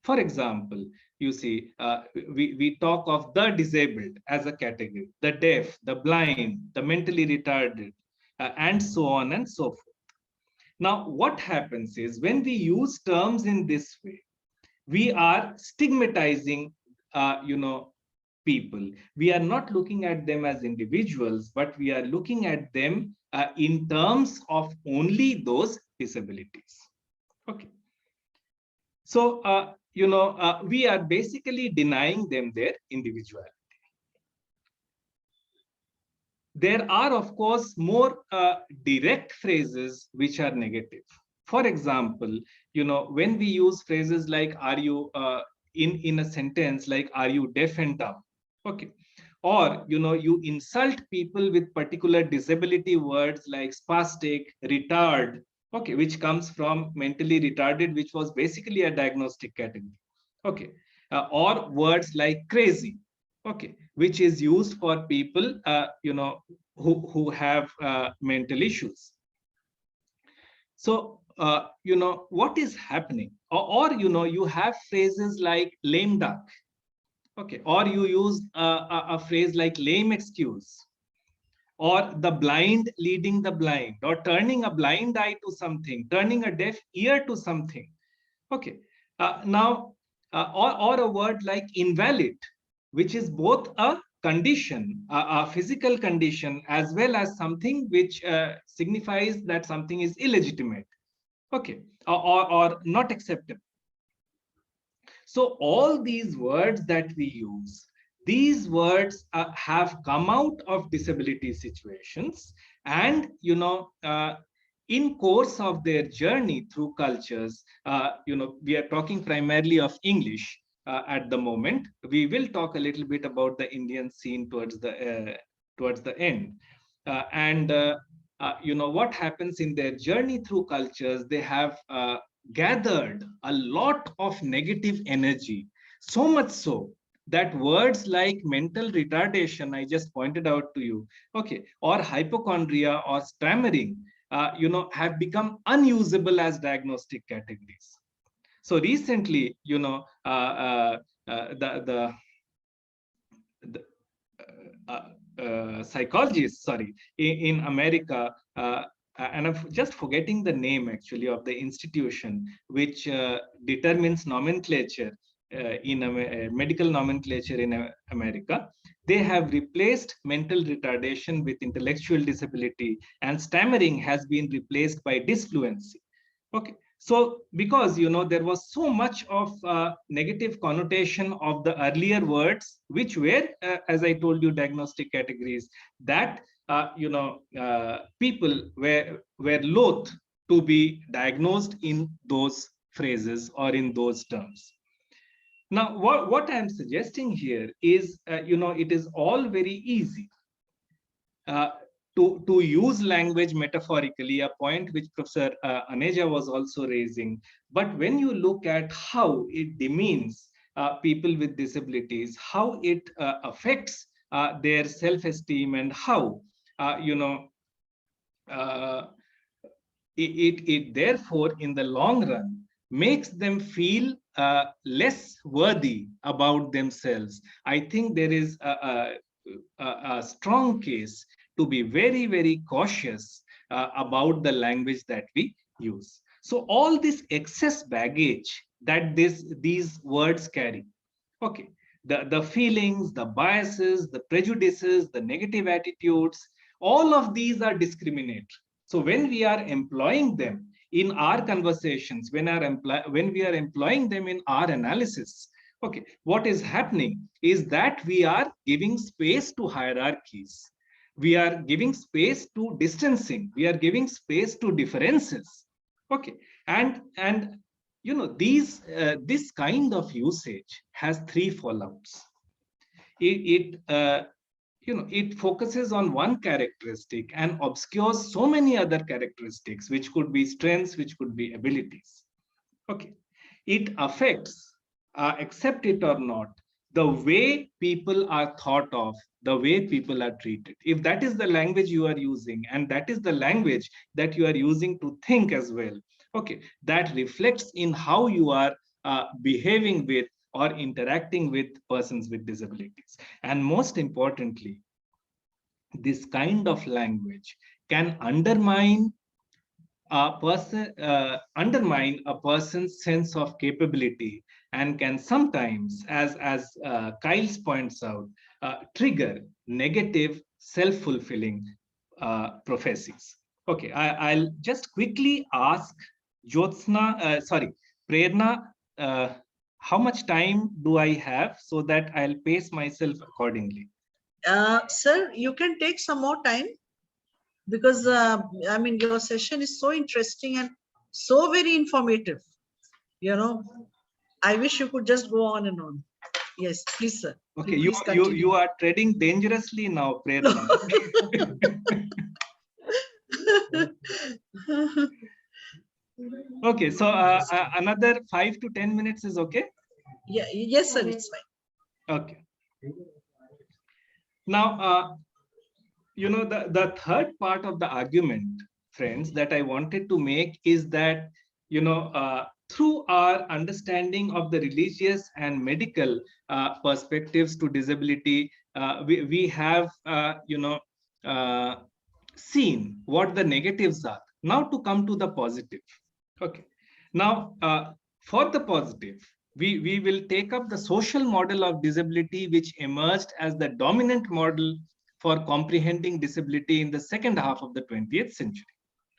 For example, you see, we talk of the disabled as a category, the deaf, the blind, the mentally retarded, and so on and so forth. Now, what happens is when we use terms in this way, we are stigmatizing, people. We are not looking at them as individuals, but we are looking at them in terms of only those disabilities. Okay. So, we are basically denying them their individuality. There are, of course, more direct phrases which are negative. For example, when we use phrases like, are you, in a sentence like, are you deaf and dumb? Okay. Or, you insult people with particular disability words like spastic, retard, okay, which comes from mentally retarded, which was basically a diagnostic category. Okay. Or words like crazy, okay, which is used for people, who have mental issues. So, what is happening? Or you have phrases like lame duck. Okay, or you use a phrase like lame excuse, or the blind leading the blind, or turning a blind eye to something, turning a deaf ear to something. Okay, now, or a word like invalid, which is both a condition, a physical condition, as well as something which signifies that something is illegitimate, okay, or not acceptable. So all these words that we use, these words have come out of disability situations, and in course of their journey through cultures, we are talking primarily of English at the moment. We will talk a little bit about the Indian scene towards the end, and what happens in their journey through cultures. They have gathered a lot of negative energy, so much so that words like mental retardation, I just pointed out to you, okay, or hypochondria or stammering, have become unusable as diagnostic categories. So recently, psychologists, sorry, in America, and I'm just forgetting the name actually of the institution which determines nomenclature in medical nomenclature in America. They have replaced mental retardation with intellectual disability, and stammering has been replaced by disfluency. Okay, so because there was so much of negative connotation of the earlier words, which were, as I told you, diagnostic categories, that people were loath to be diagnosed in those phrases or in those terms. Now, what I'm suggesting here is, it is all very easy to use language metaphorically, a point which Professor Aneja was also raising. But when you look at how it demeans people with disabilities, how it affects their self-esteem, and how, it therefore, in the long run, makes them feel less worthy about themselves, I think there is a strong case to be very, very cautious about the language that we use. So all this excess baggage that these words carry, okay, the feelings, the biases, the prejudices, the negative attitudes, all of these are discriminatory. So when we are employing them in our conversations, when we are employing them in our analysis, okay, what is happening is that we are giving space to hierarchies. We are giving space to distancing. We are giving space to differences. Okay, and this kind of usage has three fallouts. It focuses on one characteristic and obscures so many other characteristics, which could be strengths, which could be abilities. Okay, it affects, accept it or not, the way people are thought of, the way people are treated. If that is the language you are using, and that is the language that you are using to think as well, okay, that reflects in how you are behaving with or interacting with persons with disabilities. And most importantly, this kind of language can undermine a person's sense of capability, and can sometimes, as Kyles points out, trigger negative self-fulfilling prophecies. Okay, I'll just quickly ask Prerana, how much time do I have, so that I'll pace myself accordingly? Sir, you can take some more time, because I mean, your session is so interesting and so very informative. I wish you could just go on and on. Yes, please, sir. Okay, Please you are treading dangerously now, Prerana. Okay, so another 5 to 10 minutes is okay? Yeah, yes, sir, it's fine. Okay. Now, the third part of the argument, friends, that I wanted to make is that, through our understanding of the religious and medical perspectives to disability, we have, seen what the negatives are. Now to come to the positive. Okay. Now, for the positive, we will take up the social model of disability, which emerged as the dominant model for comprehending disability in the second half of the 20th century.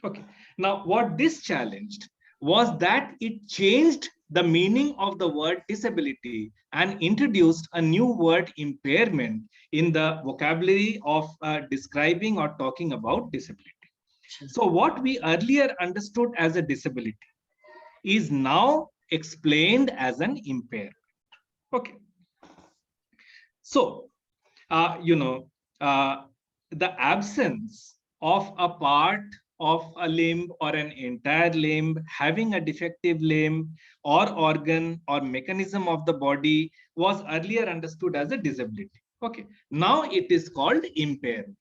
Okay. Now, what this challenged was that it changed the meaning of the word disability and introduced a new word, impairment, in the vocabulary of describing or talking about disability. So what we earlier understood as a disability is now explained as an impairment. Okay. So, the absence of a part of a limb or an entire limb, having a defective limb or organ or mechanism of the body, was earlier understood as a disability. Okay. Now it is called impairment.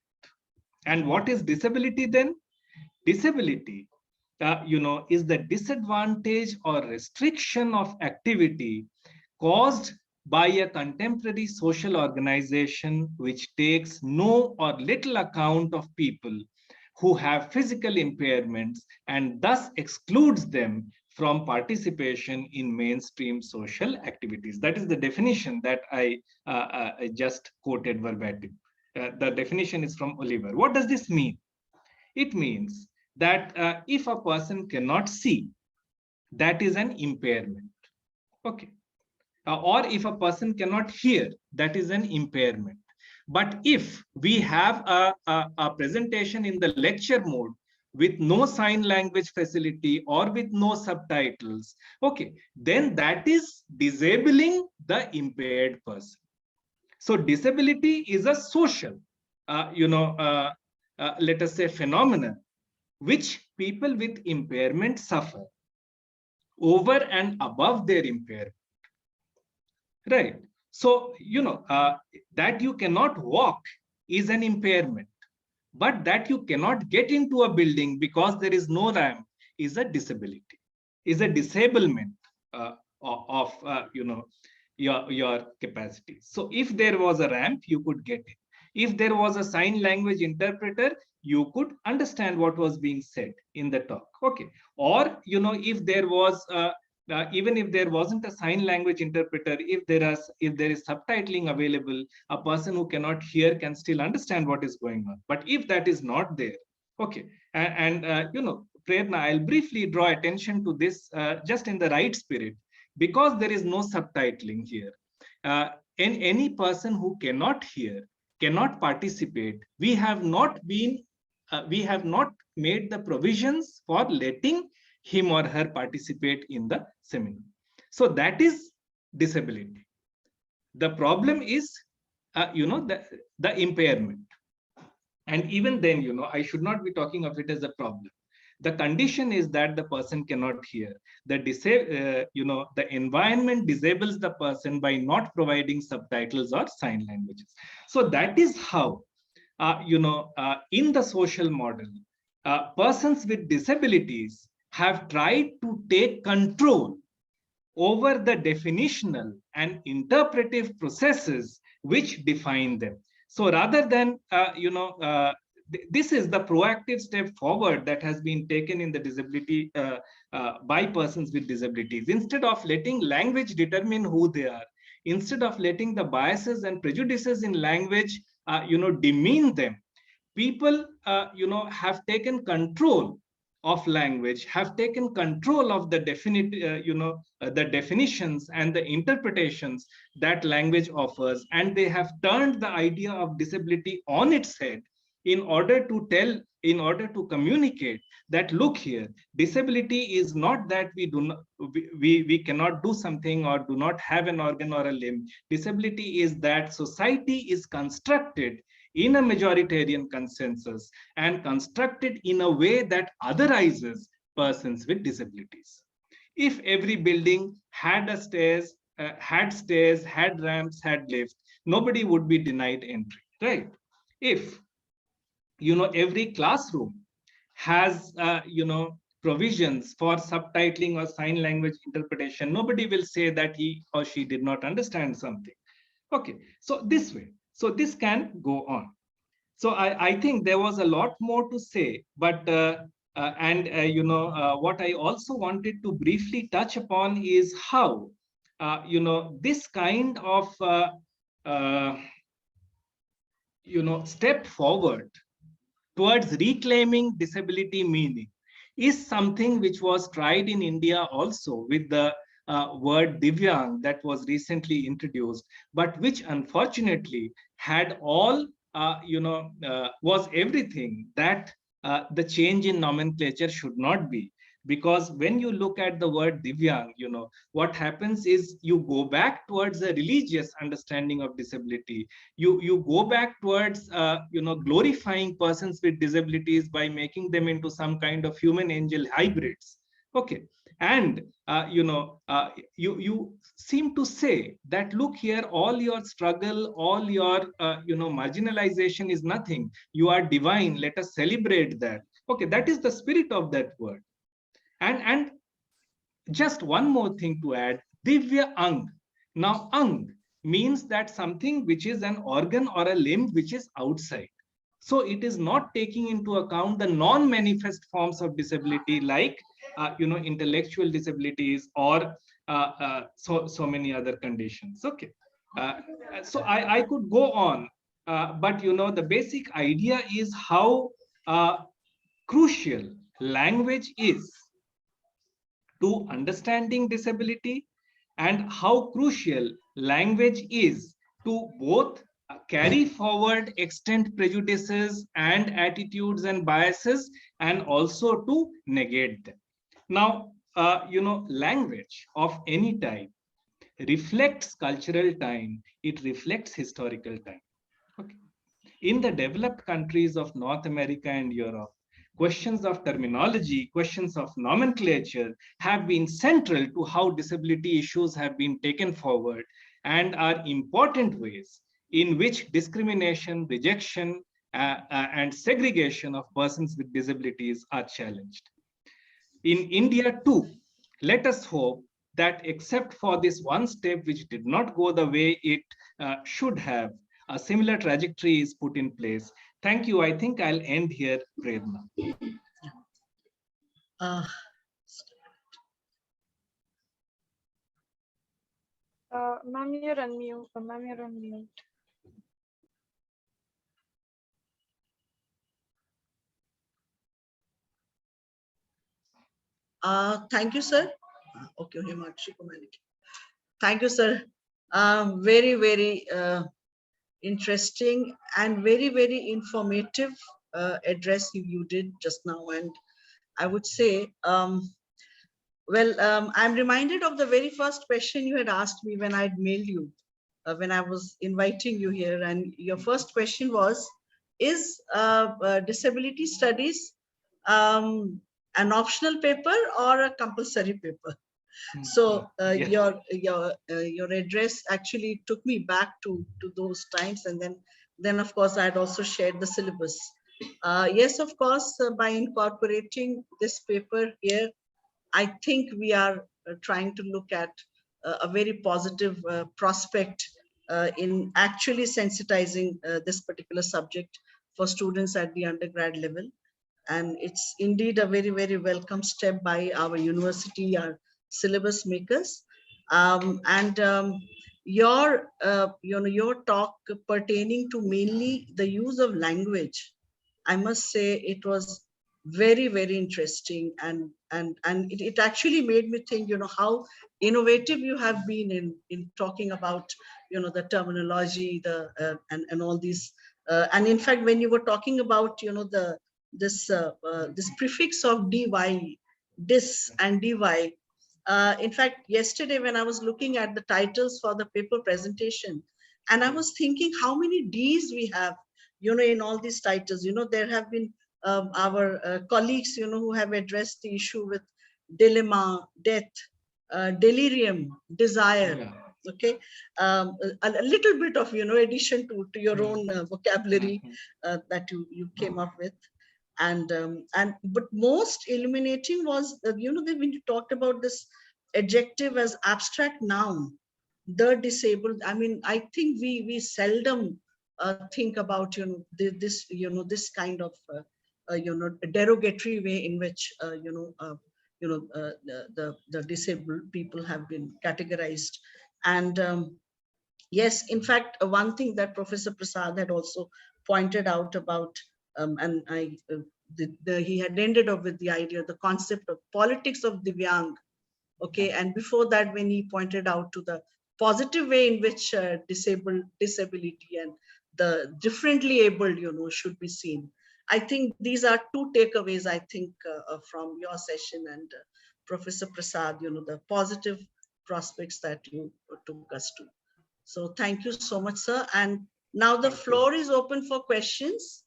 And what is disability then? Disability, is the disadvantage or restriction of activity caused by a contemporary social organization which takes no or little account of people who have physical impairments and thus excludes them from participation in mainstream social activities. That is the definition that I just quoted verbatim. The definition is from Oliver. What does this mean? It means that if a person cannot see, that is an impairment. Okay. Or if a person cannot hear, that is an impairment. But if we have a presentation in the lecture mode with no sign language facility or with no subtitles, okay, then that is disabling the impaired person. So disability is a social, let us say, phenomenon which people with impairment suffer over and above their impairment. Right. So, that you cannot walk is an impairment, but that you cannot get into a building because there is no ramp is a disability, is a disablement of your capacity. So if there was a ramp, you could get it. If there was a sign language interpreter, you could understand what was being said in the talk. Okay. Or, if there was even if there wasn't a sign language interpreter, if there is subtitling available, a person who cannot hear can still understand what is going on. But if that is not there, okay, and Prerana, I'll briefly draw attention to this just in the right spirit, because there is no subtitling here. Any person who cannot hear cannot participate. We have not made the provisions for letting him or her participate in the seminar. So that is disability. The problem is, the impairment. And even then, I should not be talking of it as a problem. The condition is that the person cannot hear. The environment disables the person by not providing subtitles or sign languages. So that is how, in the social model, persons with disabilities have tried to take control over the definitional and interpretive processes which define them. So rather than, this is the proactive step forward that has been taken in the disability by persons with disabilities. Instead of letting language determine who they are, instead of letting the biases and prejudices in language, demean them, people, have taken control of language, have taken control of the the definitions and the interpretations that language offers, and they have turned the idea of disability on its head in order to communicate that, look here, disability is not that we cannot do something or do not have an organ or a limb. Disability is that society is constructed in a majoritarian consensus and constructed in a way that otherizes persons with disabilities. If every building had stairs, had ramps, had lifts, nobody would be denied entry, right? If every classroom has provisions for subtitling or sign language interpretation, nobody will say that he or she did not understand something. Okay, so this way. So this can go on. So I think there was a lot more to say, but what I also wanted to briefly touch upon is how this kind of step forward towards reclaiming disability meaning is something which was tried in India also with the word Divyang that was recently introduced, but which unfortunately had all, was everything that the change in nomenclature should not be. Because when you look at the word Divyang, what happens is you go back towards a religious understanding of disability. You go back towards, glorifying persons with disabilities by making them into some kind of human angel hybrids. Okay. And, you seem to say that, look here, all your struggle, all your, marginalization is nothing. You are divine. Let us celebrate that. Okay. That is the spirit of that word. And just one more thing to add, Divya Ang. Now, Ang means that something which is an organ or a limb which is outside. So it is not taking into account the non-manifest forms of disability like intellectual disabilities or so many other conditions. Okay, so I could go on, but the basic idea is how crucial language is to understanding disability, and how crucial language is to both carry forward extent prejudices and attitudes and biases, and also to negate them. Now, language of any type reflects cultural time, it reflects historical time. Okay. In the developed countries of North America and Europe, questions of terminology, questions of nomenclature have been central to how disability issues have been taken forward and are important ways in which discrimination, rejection, and segregation of persons with disabilities are challenged. In India too, let us hope that except for this one step which did not go the way it should have, a similar trajectory is put in place. Thank you. I think I'll end here, Prerana. Ma'am, you're unmute. Ma'am, you're on mute. Thank you, sir. Okay, thank you, sir. Very, very interesting and very, very informative address you did just now. And I would say, I'm reminded of the very first question you had asked me when I'd mailed you, when I was inviting you here. And your first question was, is disability studies an optional paper or a compulsory paper? So Yes. your address actually took me back to those times, and then of course I had also shared the syllabus. Yes, of course, by incorporating this paper here, I think we are trying to look at a very positive prospect in actually sensitizing this particular subject for students at the undergrad level. And it's indeed a very, very welcome step by our university, our syllabus makers. Your talk pertaining to mainly the use of language, I must say it was very, very interesting, and it actually made me think, how innovative you have been in talking about, the terminology, and all these, and in fact, when you were talking about, this prefix of dy, dis and dy. In fact, yesterday when I was looking at the titles for the paper presentation, and I was thinking how many D's we have, in all these titles. There have been our colleagues, who have addressed the issue with dilemma, death, delirium, desire. Yeah. Okay, a little bit of addition to your own vocabulary that you came up with. But most illuminating was when you talked about this adjective as abstract noun, the disabled. I mean, I think we seldom think about this kind of derogatory way in which the disabled people have been categorized. And yes, in fact, one thing that Professor Prasad had also pointed out about, and he had ended up with the idea, the concept of politics of Divyang. Okay, and before that, when he pointed out to the positive way in which disability and the differently abled, should be seen. I think these are two takeaways, I think, from your session and Professor Prasad, the positive prospects that you took us to. So thank you so much, sir. And now the floor is open for questions.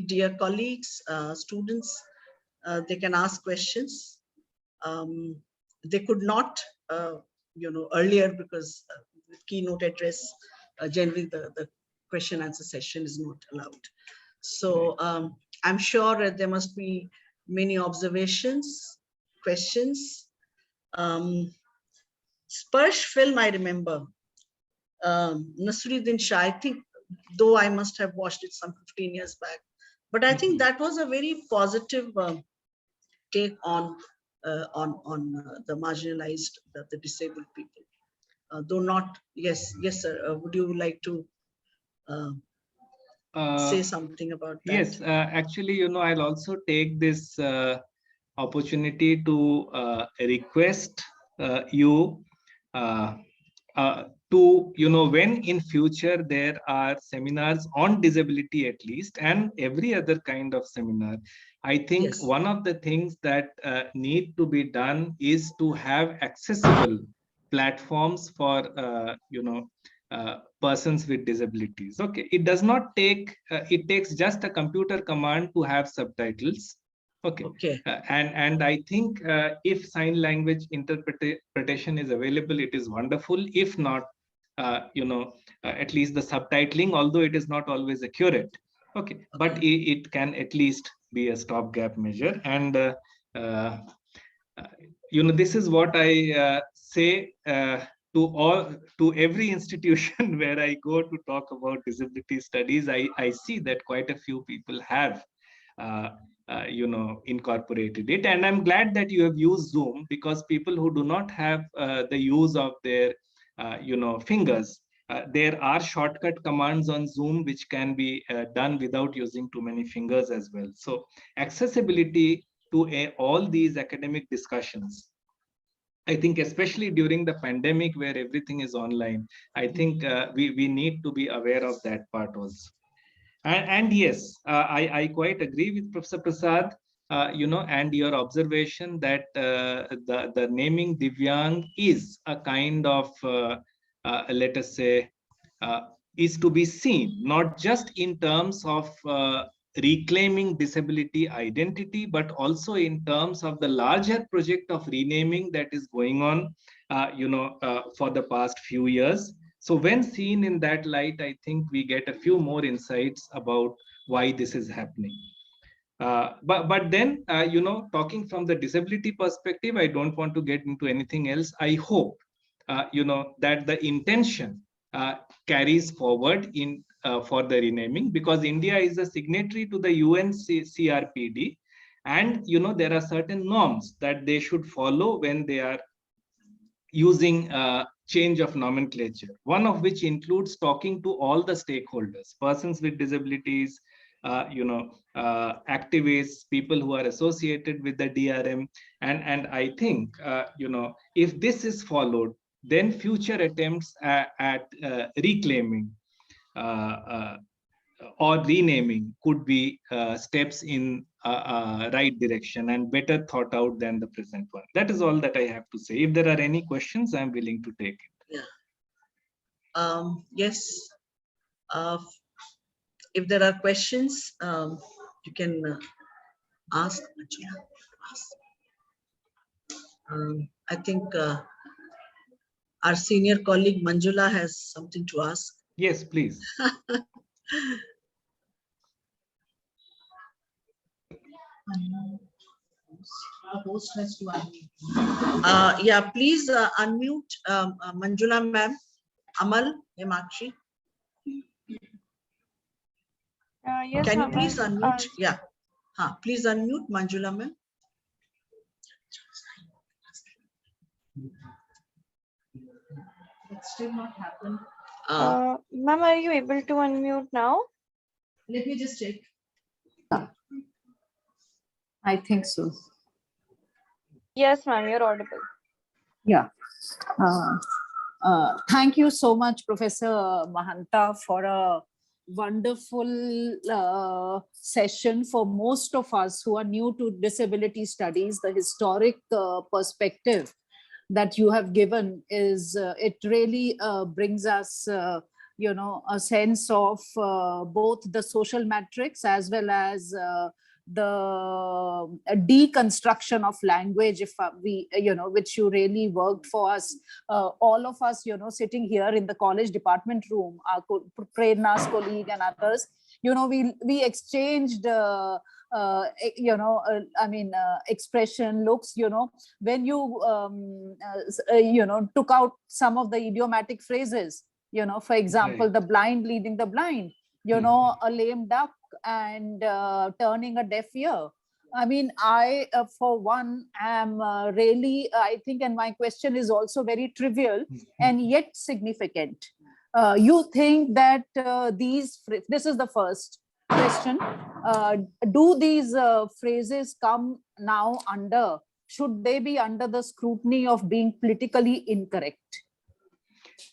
Dear colleagues, students, they can ask questions. They could not, earlier, because the keynote address, generally the question answer session is not allowed. So I'm sure there must be many observations, questions. Sparsh film, I remember. Nasruddin Shah, I think, though I must have watched it some 15 years back, but I think that was a very positive take on the marginalized, the disabled people. Though not, yes, sir. Would you like to say something about that? Yes, actually, I'll also take this opportunity to request you to, when in future there are seminars on disability at least, and every other kind of seminar, I think Yes. one of the things that need to be done is to have accessible platforms for, persons with disabilities. Okay, it does not take, it takes just a computer command to have subtitles. Okay. And I think if sign language interpretation is available, it is wonderful. If not, at least the subtitling, although it is not always accurate. Okay, but it can at least be a stopgap measure. And this is what I say to every institution where I go to talk about disability studies. I see that quite a few people have incorporated it, and I'm glad that you have used Zoom, because people who do not have the use of their fingers, there are shortcut commands on Zoom which can be done without using too many fingers as well. So accessibility to all these academic discussions, I think, especially during the pandemic where everything is online, I think we need to be aware of that part also. And yes, I quite agree with Professor Prasad, and your observation that the naming Divyang is a kind of, let us say, is to be seen, not just in terms of reclaiming disability identity, but also in terms of the larger project of renaming that is going on, for the past few years. So when seen in that light, I think we get a few more insights about why this is happening. But then, talking from the disability perspective, I don't want to get into anything else. I hope, that the intention carries forward in for the renaming, because India is a signatory to the UN CRPD, and there are certain norms that they should follow when they are using change of nomenclature, one of which includes talking to all the stakeholders, persons with disabilities, activists, people who are associated with the DRM. And I think, if this is followed, then future attempts at reclaiming or renaming could be steps in right direction and better thought out than the present one. That is all that I have to say. If there are any questions, I'm willing to take it. Yeah. Yes. If there are questions, you can ask. I think our senior colleague Manjula has something to ask. Yes, please. Host has to unmute. Yeah, please unmute Manjula ma'am, Amal, Himakshi. Yes, can you please unmute? Yeah. Please unmute Manjula ma'am. It's still not happened. Ma'am, are you able to unmute now? Let me just check. I think so. Yes, ma'am, you're audible. Yeah. Thank you so much, Professor Mahanta, for a wonderful session for most of us who are new to disability studies. The historic perspective that you have given is, it really brings us, a sense of both the social matrix as well as the deconstruction of language, if we, which you really worked for us, all of us, sitting here in the college department room, our Prerana's colleague and others, we exchanged expression, looks, when you, took out some of the idiomatic phrases, for example, Right. the blind leading the blind, a lame duck and turning a deaf ear. I mean, I, for one, am really, I think, and my question is also very trivial and yet significant. You think that this is the first question. Do these phrases come now under, should they be under the scrutiny of being politically incorrect?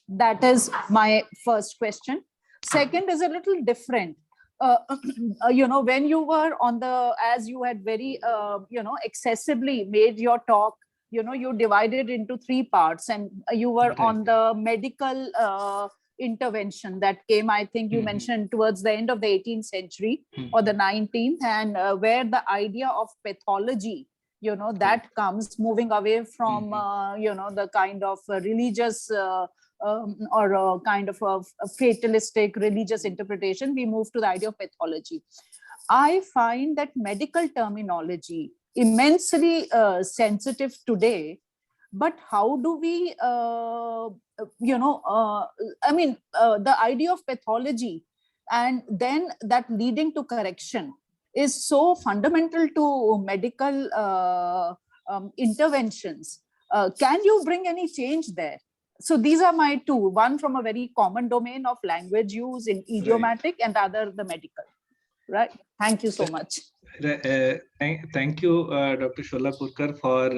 That is my first question. Second is a little different. When you were on the, as you had very, excessively made your talk, you divided into 3 parts, and you were on the medical intervention that came, I think you mentioned, towards the end of the 18th century or the 19th, and where the idea of pathology, that comes, moving away from, the kind of religious or a kind of a fatalistic religious interpretation, we move to the idea of pathology. I find that medical terminology immensely sensitive today, but how do we, the idea of pathology and then that leading to correction is so fundamental to medical interventions. Can you bring any change there? So these are my 2, one from a very common domain of language use in idiomatic, and other the medical, right? Thank you so much. Thank you, Dr. Sholapurkar, for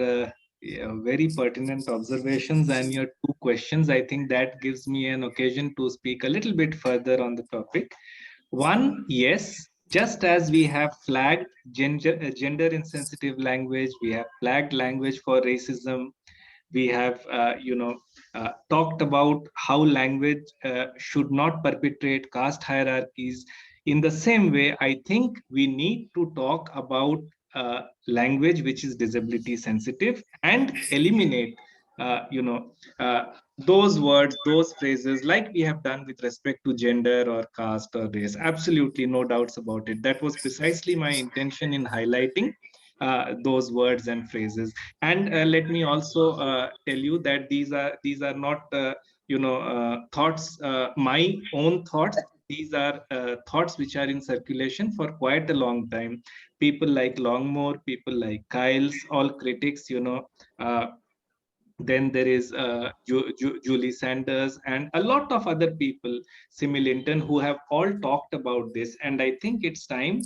very pertinent observations and your 2 questions. I think that gives me an occasion to speak a little bit further on the topic. One, yes, just as we have flagged gender insensitive language, we have flagged language for racism, we have talked about how language should not perpetrate caste hierarchies. In the same way, I think we need to talk about language which is disability sensitive and eliminate those words, those phrases, like we have done with respect to gender or caste or race. Absolutely no doubts about it. That was precisely my intention in highlighting those words and phrases. And let me also tell you that these are not thoughts, my own thoughts. These are thoughts which are in circulation for quite a long time. People like Longmore, people like Kyles, all critics, then there is Julie Sanders and a lot of other people, Simi Linton, who have all talked about this. And I think it's time,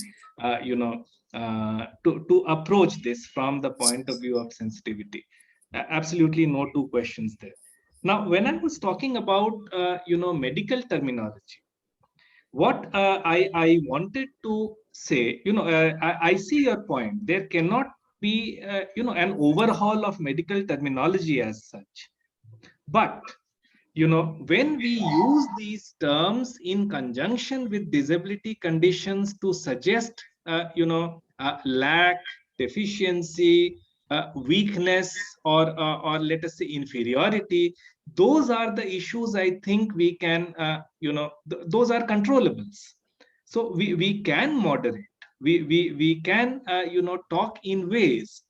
to approach this from the point of view of sensitivity. Absolutely no 2 questions there. Now, when I was talking about, medical terminology, what I wanted to say, I see your point. There cannot be, an overhaul of medical terminology as such. But, when we use these terms in conjunction with disability conditions to suggest, lack, deficiency, weakness, or let us say inferiority, those are the issues I think we can, those are controllables. So we can moderate, we can, talk in ways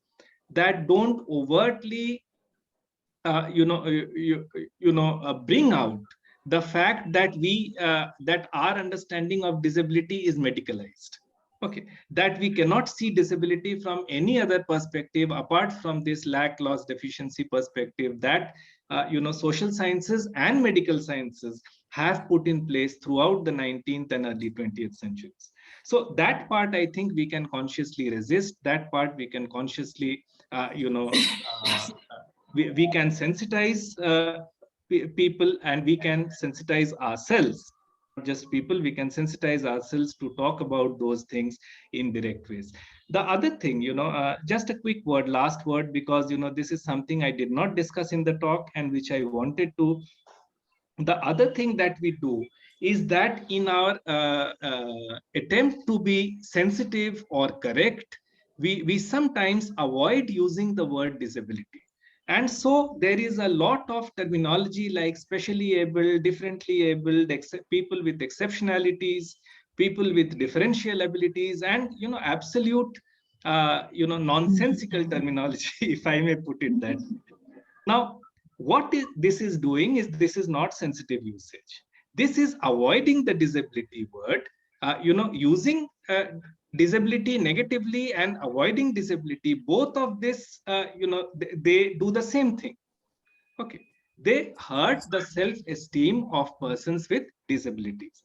that don't overtly, bring out the fact that that our understanding of disability is medicalized. Okay, that we cannot see disability from any other perspective apart from this lack, loss, deficiency perspective that social sciences and medical sciences have put in place throughout the 19th and early 20th centuries. So that part I think we can consciously resist. That part we can consciously, we can sensitize people, and we can sensitize ourselves. Not just people, we can sensitize ourselves to talk about those things in direct ways. The other thing, just a quick word, last word, because this is something I did not discuss in the talk and which I wanted to. The other thing that we do is that in our attempt to be sensitive or correct, we sometimes avoid using the word disability. And so there is a lot of terminology like specially able, differently abled, people with exceptionalities, people with differential abilities, and absolute nonsensical terminology, if I may put it that way. Now, this is doing is, this is not sensitive usage. This is avoiding the disability word, using disability negatively and avoiding disability. Both of this, they do the same thing. Okay, they hurt the self-esteem of persons with disabilities.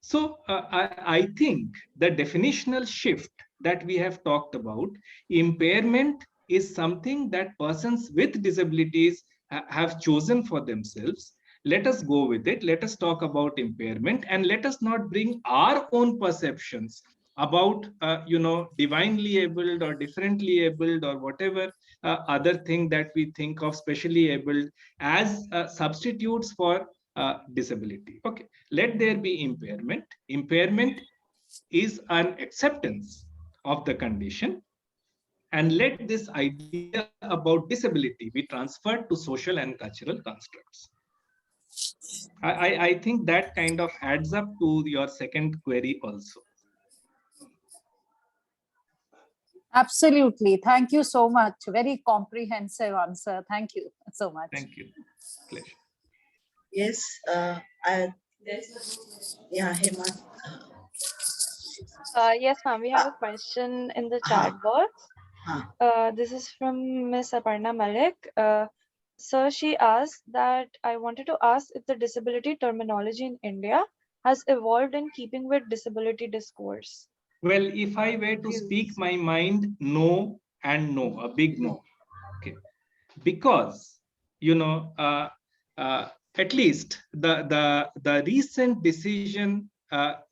So I think the definitional shift that we have talked about, impairment is something that persons with disabilities have chosen for themselves. Let us go with it. Let us talk about impairment, and let us not bring our own perceptions about divinely abled or differently abled or whatever other thing that we think of specially abled as substitutes for disability. Okay, let there be impairment. Impairment is an acceptance of the condition, and let this idea about disability be transferred to social and cultural constructs. I think that kind of adds up to your second query also. Absolutely. Thank you so much. Very comprehensive answer. Thank you so much. Thank you. Pleasure. Yes, yeah, Hema. Yes, ma'am. We have a question in the chat box. This is from Miss Aparna Malik. So she asked that I wanted to ask if the disability terminology in India has evolved in keeping with disability discourse. Well, if I were to speak my mind, no and no, a big no. Okay, because at least the recent decision,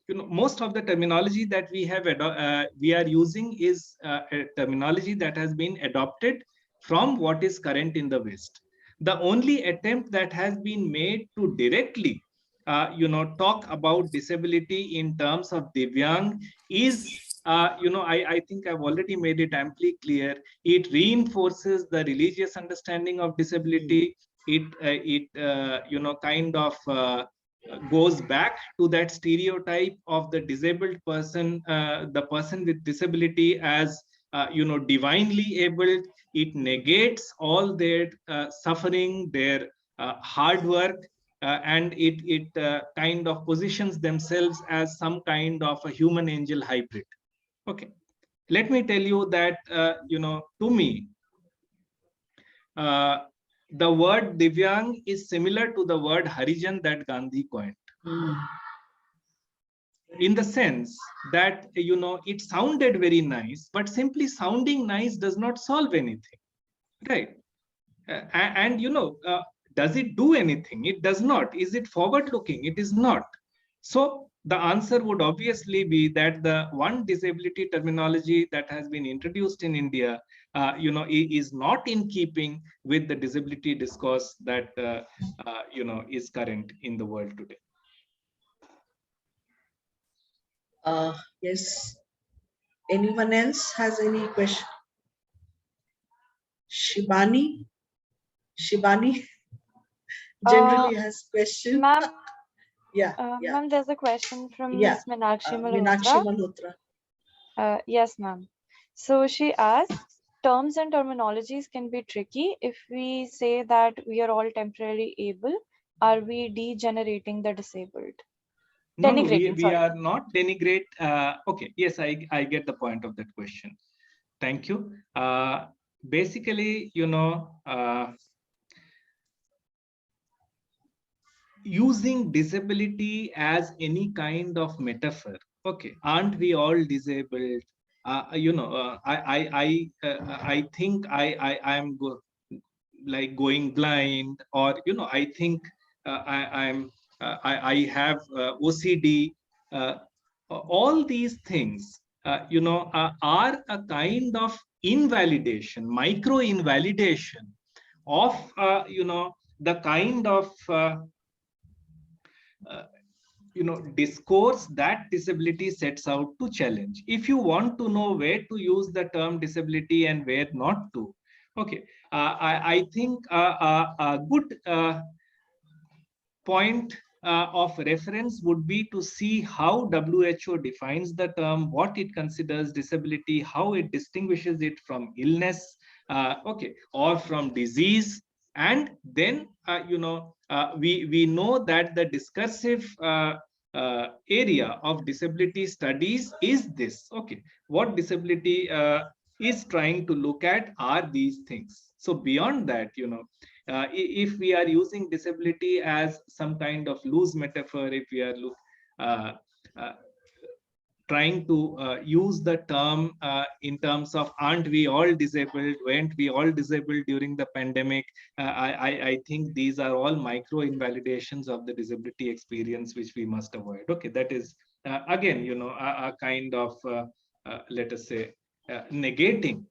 most of the terminology that we have we are using is a terminology that has been adopted from what is current in the West. The only attempt that has been made to directly talk about disability in terms of Divyang is I think I've already made it amply clear. It reinforces the religious understanding of disability. It kind of goes back to that stereotype of the disabled person, the person with disability as divinely abled. It negates all their suffering, their hard work, and it kind of positions themselves as some kind of a human angel hybrid. Okay, let me tell you that to me the word Divyang is similar to the word Harijan that Gandhi coined. In the sense that it sounded very nice, but simply sounding nice does not solve anything, right? And does it do anything? It does not. Is it forward looking? It is not. So the answer would obviously be that the one disability terminology that has been introduced in India is not in keeping with the disability discourse that is current in the world today. Yes. Anyone else has any question? Shibani generally has question. Ma'am, yeah. Ma'am, there's a question from Yeah. Ms. Meenakshi Meenakshi Malhotra. Malhotra. Yes, ma'am. So she asks, terms and terminologies can be tricky. If we say that we are all temporarily able, are we degenerating the disabled? No, we are not denigrate. Okay, yes, I get the point of that question. Thank you. Basically, using disability as any kind of metaphor. Okay, aren't we all disabled? I think I am like going blind, or I think I have OCD. All these things are a kind of invalidation, micro invalidation of the kind of discourse that disability sets out to challenge. If you want to know where to use the term disability and where not to, okay, I think a good point of reference would be to see how WHO defines the term, what it considers disability, how it distinguishes it from illness, okay, or from disease. And then, we know that the discursive area of disability studies is this. Okay, what disability is trying to look at are these things. So beyond that, if we are using disability as some kind of loose metaphor, if we are uh, uh, trying to use the term in terms of aren't we all disabled, weren't we all disabled during the pandemic, I think these are all micro invalidations of the disability experience which we must avoid. Okay, that is again, a kind of let us say negating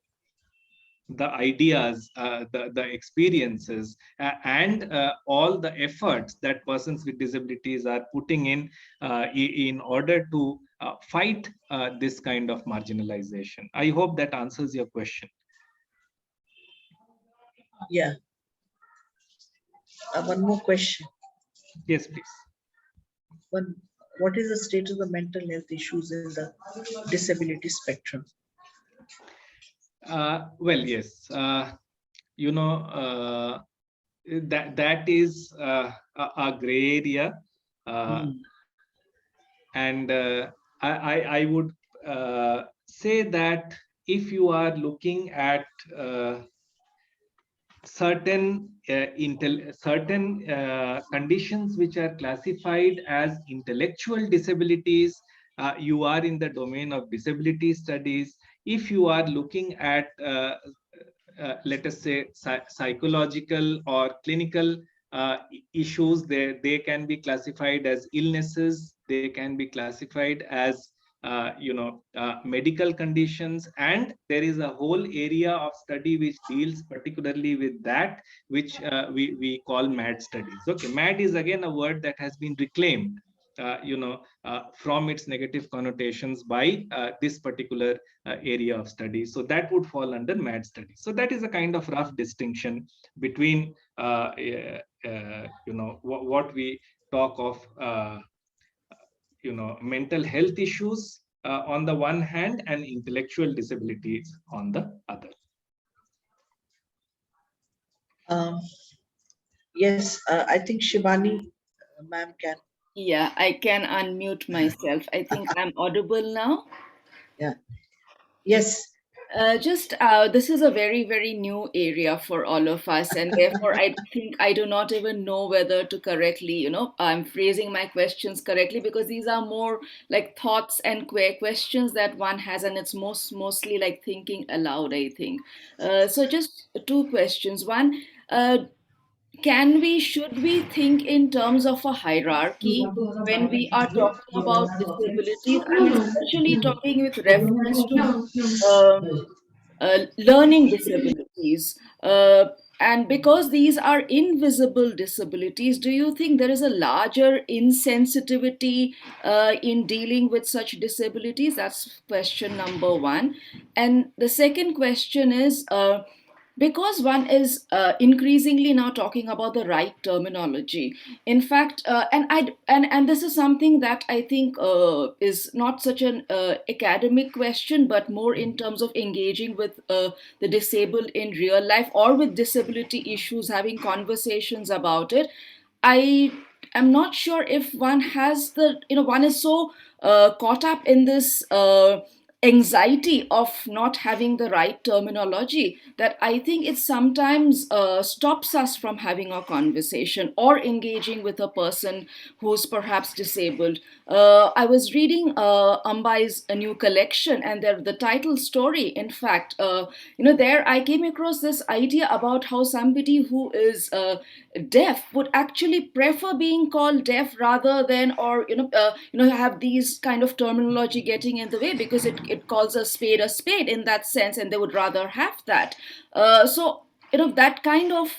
the ideas, the experiences, and all the efforts that persons with disabilities are putting in order to fight this kind of marginalization. I hope that answers your question. Yeah. One more question. Yes, please. What is the state of the mental health issues in the disability spectrum? Well, yes. That is a gray area, and I would say that if you are looking at certain conditions which are classified as intellectual disabilities, you are in the domain of disability studies. If you are looking at let us say psychological or clinical issues, they can be classified as illnesses, they can be classified as medical conditions, and there is a whole area of study which deals particularly with that, which we call MAD studies. Okay, MAD is again a word that has been reclaimed from its negative connotations by this particular area of study. So that would fall under MAD studies. So that is a kind of rough distinction between what we talk of mental health issues on the one hand and intellectual disabilities on the other. Yes, I think Shivani ma'am can. Yeah, I can unmute myself. I think I'm audible now. Yeah. Yes. This is a very, very new area for all of us, and therefore I think I do not even know whether to correctly, I'm phrasing my questions correctly, because these are more like thoughts and questions that one has, and it's mostly like thinking aloud, I think. So just two questions. One, should we think in terms of a hierarchy when we are talking about disabilities? I'm especially talking with reference to learning disabilities. And because these are invisible disabilities, do you think there is a larger insensitivity in dealing with such disabilities? That's question number one. And the second question is, because one is increasingly now talking about the right terminology. In fact, and this is something that I think is not such an academic question, but more in terms of engaging with the disabled in real life or with disability issues, having conversations about it. I am not sure if one has one is so caught up in this anxiety of not having the right terminology that I think it sometimes stops us from having a conversation or engaging with a person who's perhaps disabled. I was reading Ambai's new collection, and the title story, in fact, there I came across this idea about how somebody who is deaf would actually prefer being called deaf rather than, or have these kind of terminology getting in the way, because it calls a spade in that sense, and they would rather have that. So that kind of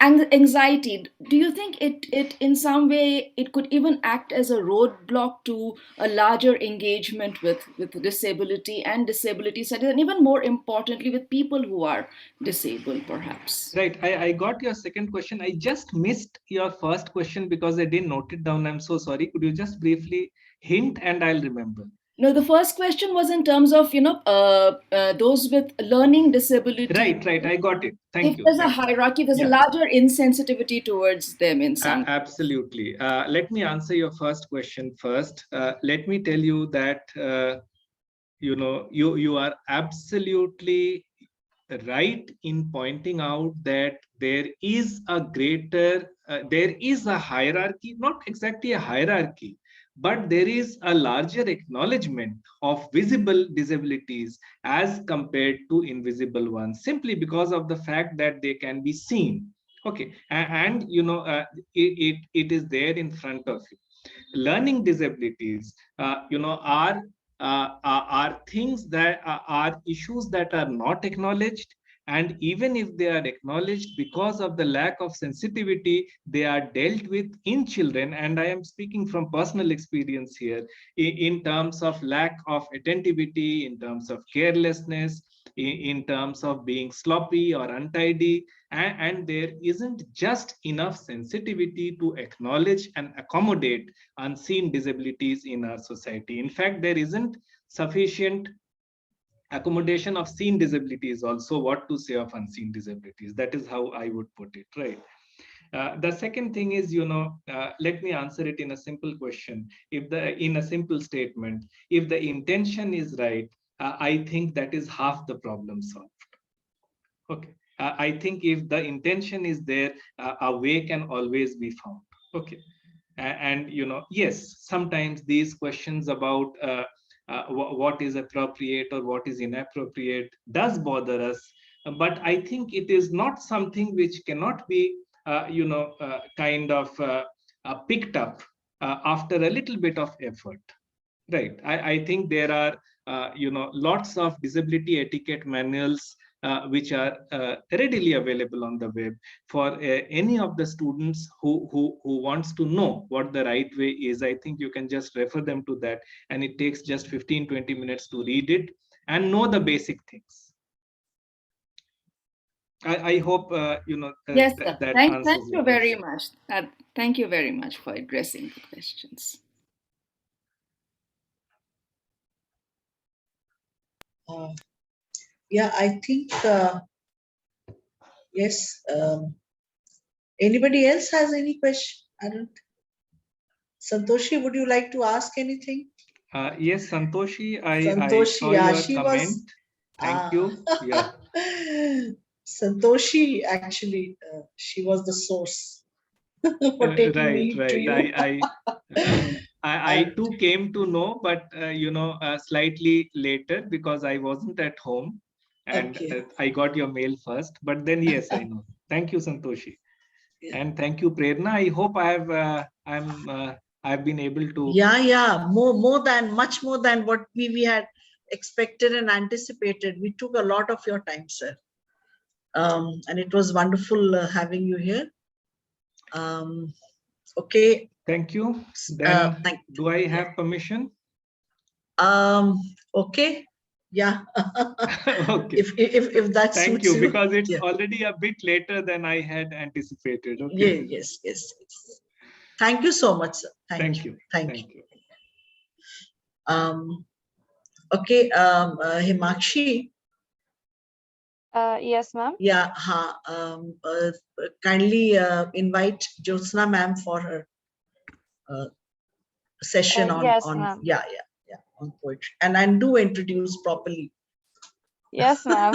anxiety, do you think it in some way it could even act as a roadblock to a larger engagement with disability and disability studies, and even more importantly with people who are disabled, perhaps? Right. I got your second question. I just missed your first question because I didn't note it down. I'm so sorry. Could you just briefly hint and I'll remember? No, the first question was in terms of, those with learning disability. Right. I got it. Thank If you. there's a Thank you. hierarchy, there's a Yeah. larger insensitivity towards them in some. Absolutely. Let me answer your first question first. Let me tell you that you are absolutely right in pointing out that there is a hierarchy, not exactly a hierarchy, but there is a larger acknowledgement of visible disabilities as compared to invisible ones, simply because of the fact that they can be seen. Okay, and it is there in front of you. Learning disabilities are things that are issues that are not acknowledged, and even if they are acknowledged, because of the lack of sensitivity, they are dealt with in children. And I am speaking from personal experience here, in terms of lack of attentivity, in terms of carelessness, in terms of being sloppy or untidy, and there isn't just enough sensitivity to acknowledge and accommodate unseen disabilities in our society. In fact, there isn't sufficient accommodation of seen disabilities also, what to say of unseen disabilities. That is how I would put it, right? The second thing is, let me answer it in a simple question. In a simple statement, if the intention is right, I think that is half the problem solved. Okay. I think if the intention is there, a way can always be found. Okay. And yes, sometimes these questions about what is appropriate or what is inappropriate does bother us, but I think it is not something which cannot be picked up after a little bit of effort. Right. I think there are lots of disability etiquette manuals which are readily available on the web for any of the students who wants to know what the right way is. I think you can just refer them to that, and it takes just 15-20 minutes to read it and know the basic things. I hope Yes, that thank answers you your very question. much. Thank you very much for addressing the questions. Yeah, I think, yes. Anybody else has any question? I don't. Santoshi, would you like to ask anything? Yes, Santoshi, I Santoshi, saw yeah, your she comment. was. Thank you. Yeah. Santoshi, actually, she was the source for taking Right. me to you. I too came to know, but slightly later, because I wasn't at home, and Okay. I got your mail first. But then yes, I know. Thank you, Santoshi, and thank you, Prerana. I hope I've been able to. Yeah, much more than what we had expected and anticipated. We took a lot of your time, sir. And it was wonderful having you here. Okay. Thank you. Then do I have yeah. permission? Okay. Yeah. Okay. If that Thank suits you, you. because it's Yeah. already a bit later than I had anticipated. Okay. Yes. Thank you so much, sir. Thank you. Thank you. Okay. Himakshi. Yes, ma'am. Yeah. Kindly invite Jyotsna ma'am for her session on yes, on ma'am. yeah on poetry, and do introduce properly. Yes, ma'am.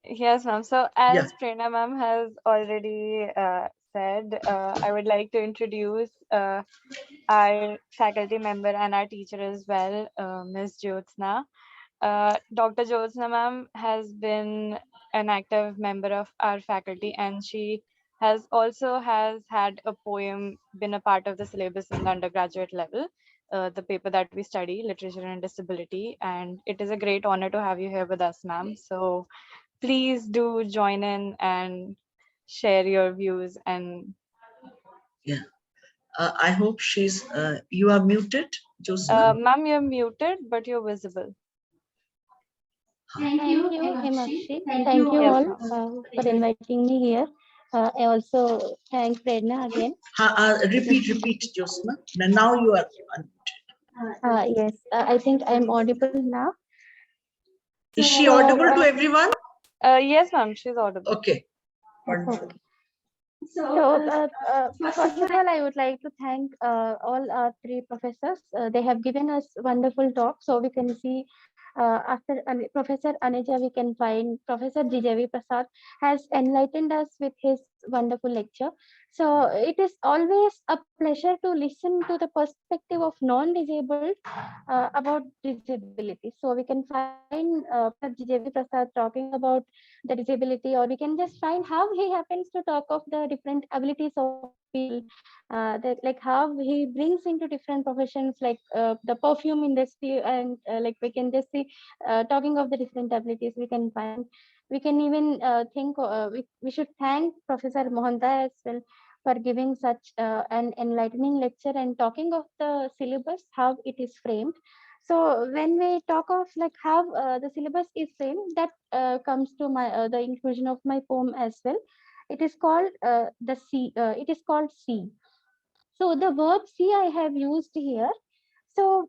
Yes, ma'am. So as Prerana ma'am has already said, I would like to introduce our faculty member and our teacher as well, Ms. Jyotsna. Dr. Jyotsna ma'am has been an active member of our faculty, and she has had a poem been a part of the syllabus in the undergraduate level, the paper that we study, literature and disability. And it is a great honor to have you here with us, ma'am. So please do join in and share your views. And Yeah. I hope you are muted, Josna. ma'am, you're muted, but you're visible. Thank you, Himakshi. Thank you Yes, all ma'am. for inviting me here. I also thank Prerana again. Repeat, Josna. Now you are unmuted. Yes, I think I'm audible now. Is she audible to everyone? Yes, ma'am, she's audible. Okay. Wonderful. Okay. So, first of all, I would like to thank all our three professors. They have given us wonderful talk. So we can see after Professor Aneja, we can find Professor G Jb Prasad has enlightened us with his wonderful lecture. So it is always a pleasure to listen to the perspective of non-disabled about disability. So we can find Professor G Jb Prasad talking about the disability, or we can just find how he happens to talk of the different abilities of people, that like how he brings into different professions, like the perfume industry, and like we can just see talking of the different abilities we can find. We can even think we should thank Professor Mahanta as well for giving such an enlightening lecture and talking of the syllabus, how it is framed. So when we talk of like how the syllabus is framed, that comes to my the inclusion of my poem as well. It is called the sea. It is called sea. So the verb see I have used here. So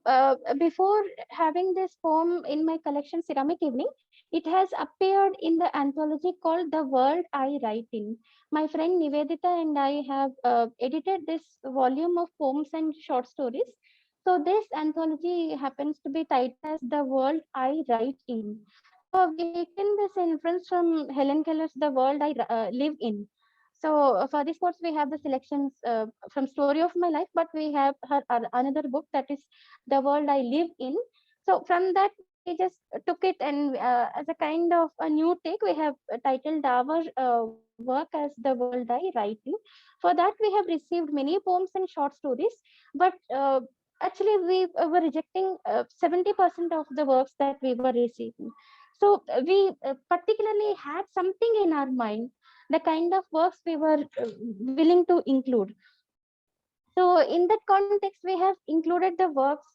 before having this poem in my collection, Ceramic Evening, it has appeared in the anthology called The World I Write In. My friend Nivedita and I have edited this volume of poems and short stories. So this anthology happens to be titled as The World I Write In. So we have taken this inference from Helen Keller's The World I Live In. So for this course, we have the selections from Story of My Life, but we have her another book, that is The World I Live In. So from that, we just took it, and as a kind of a new take, we have titled our work as The World I Write In. For that, we have received many poems and short stories, but actually we were rejecting 70% of the works that we were receiving. So we particularly had something in our mind, the kind of works we were willing to include. So in that context, we have included the works